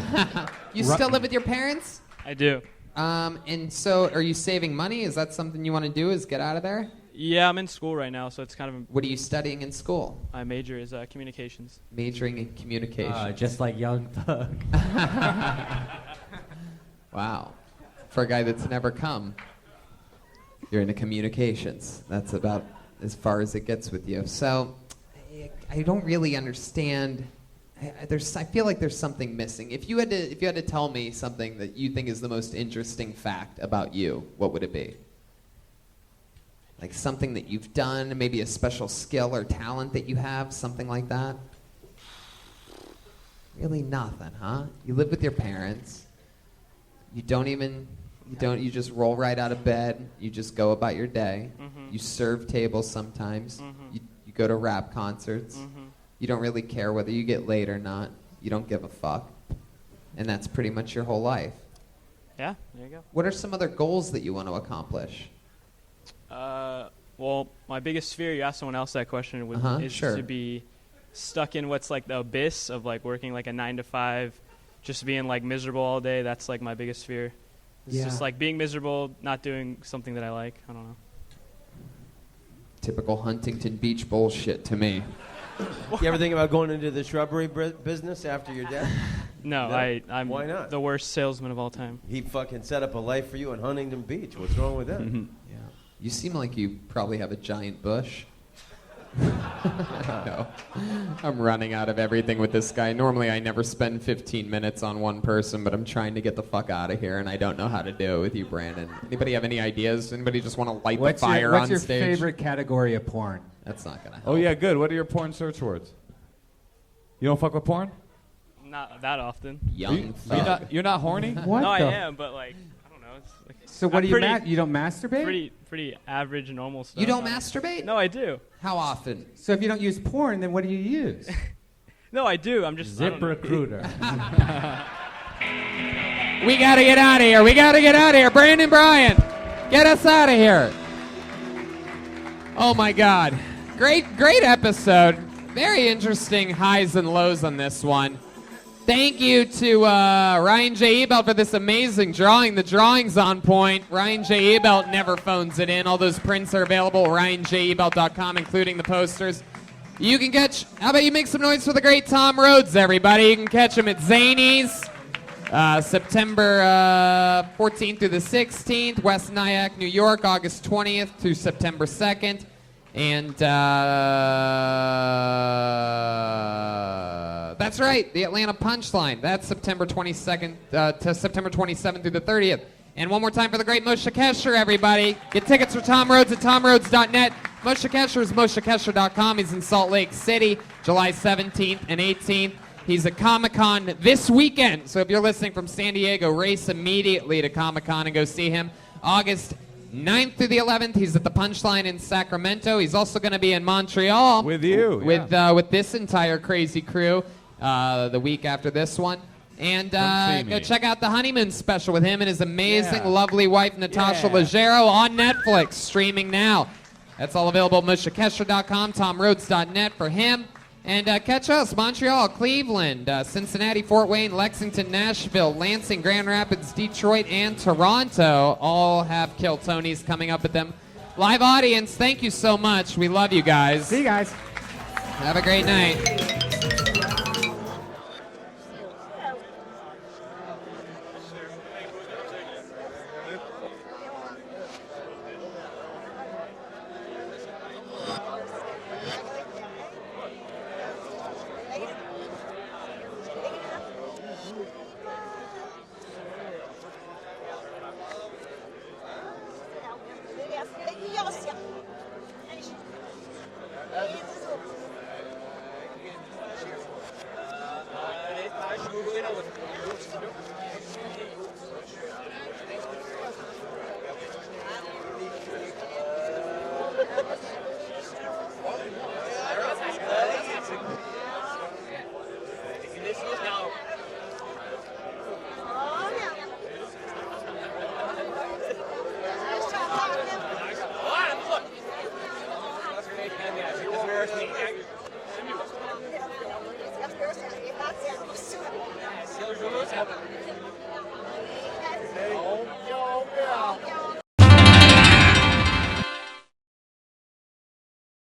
[SPEAKER 2] you still live with your parents?
[SPEAKER 9] I do.
[SPEAKER 2] And so are you saving money? Is that something you want to do, is get out of there?
[SPEAKER 9] Yeah, I'm in school right now, so it's kind of...
[SPEAKER 2] What are you studying in school?
[SPEAKER 9] My major is communications.
[SPEAKER 2] Majoring in communication.
[SPEAKER 10] Just like Young Thug.
[SPEAKER 2] Wow. For a guy that's never come, you're into communications. That's about as far as it gets with you. So I don't really understand. I feel like there's something missing. If you had to tell me something that you think is the most interesting fact about you, what would it be? Like something that you've done, maybe a special skill or talent that you have, something like that? Really nothing, huh? You live with your parents. You just roll right out of bed. You just go about your day.
[SPEAKER 9] Mm-hmm.
[SPEAKER 2] You serve tables sometimes.
[SPEAKER 9] Mm-hmm.
[SPEAKER 2] You go to rap concerts.
[SPEAKER 9] Mm-hmm.
[SPEAKER 2] You don't really care whether you get laid or not. You don't give a fuck. And that's pretty much your whole life.
[SPEAKER 9] Yeah, there you go.
[SPEAKER 2] What are some other goals that you want to accomplish?
[SPEAKER 9] Well, my biggest fear, you asked someone else that question, is
[SPEAKER 2] sure.
[SPEAKER 9] to be stuck in what's like the abyss of like working like a 9 to 5, just being like miserable all day. That's like my biggest fear. It's just like being miserable, not doing something that I like. I don't know.
[SPEAKER 2] Typical Huntington Beach bullshit to me.
[SPEAKER 4] You ever think about going into the shrubbery business after your death?
[SPEAKER 9] No, I'm
[SPEAKER 4] Why not?
[SPEAKER 9] the worst salesman of all time.
[SPEAKER 4] He fucking set up a life for you in Huntington Beach. What's wrong with that?
[SPEAKER 2] Yeah. You seem like you probably have a giant bush. No. I'm running out of everything with this guy. Normally I never spend 15 minutes on one person, but I'm trying to get the fuck out of here, and I don't know how to do it with you, Brandon. Anybody have any ideas? Anybody just want to light the fire on stage?
[SPEAKER 1] What's your favorite category of porn?
[SPEAKER 2] That's not going to help.
[SPEAKER 3] Oh, yeah, good. What are your porn search words? You don't fuck with porn?
[SPEAKER 9] Not that often.
[SPEAKER 2] Young thug.
[SPEAKER 3] You're not horny?
[SPEAKER 1] What
[SPEAKER 9] no, I
[SPEAKER 1] the-
[SPEAKER 9] am, but like, I don't know. It's like,
[SPEAKER 1] So what
[SPEAKER 9] I'm
[SPEAKER 1] do you
[SPEAKER 9] pretty-
[SPEAKER 1] you don't masturbate?
[SPEAKER 9] Pretty average, normal stuff.
[SPEAKER 2] You don't masturbate?
[SPEAKER 9] No, I do.
[SPEAKER 2] How often?
[SPEAKER 1] So if you don't use porn, then what do you use?
[SPEAKER 9] No, I do. I'm just
[SPEAKER 10] ZipRecruiter.
[SPEAKER 2] We got to get out of here. We got to get out of here. Brandon Bryant, get us out of here. Oh, my God. Great episode. Very interesting highs and lows on this one. Thank you to Ryan J. Ebelt for this amazing drawing. The drawing's on point. Ryan J. Ebelt never phones it in. All those prints are available at ryanjebelt.com, including the posters. You can catch, how about you make some noise for the great Tom Rhodes, everybody. You can catch him at Zany's September 14th through the 16th, West Nyack, New York, August 20th through September 2nd. And that's right, the Atlanta Punchline. That's September 22nd to September 27th through the 30th. And one more time for the great Moshe Kasher, everybody. Get tickets for Tom Rhodes at tomrhodes.net. Moshe Kasher is moshekasher.com. He's in Salt Lake City, July 17th and 18th. He's at Comic-Con this weekend. So if you're listening from San Diego, race immediately to Comic-Con and go see him. August 9th through the 11th, he's at the Punchline in Sacramento. He's also going to be in Montreal.
[SPEAKER 3] With you.
[SPEAKER 2] With this entire crazy crew the week after this one. And go check out the Honeymoon special with him and his amazing, lovely wife, Natasha Leggero, on Netflix, streaming now. That's all available at moshekesher.com, tomrhodes.net for him. And catch us, Montreal, Cleveland, Cincinnati, Fort Wayne, Lexington, Nashville, Lansing, Grand Rapids, Detroit, and Toronto all have Kill Tonys coming up with them. Live audience, thank you so much. We love you guys.
[SPEAKER 1] See you guys.
[SPEAKER 2] Have a great night.
[SPEAKER 17] Gracias.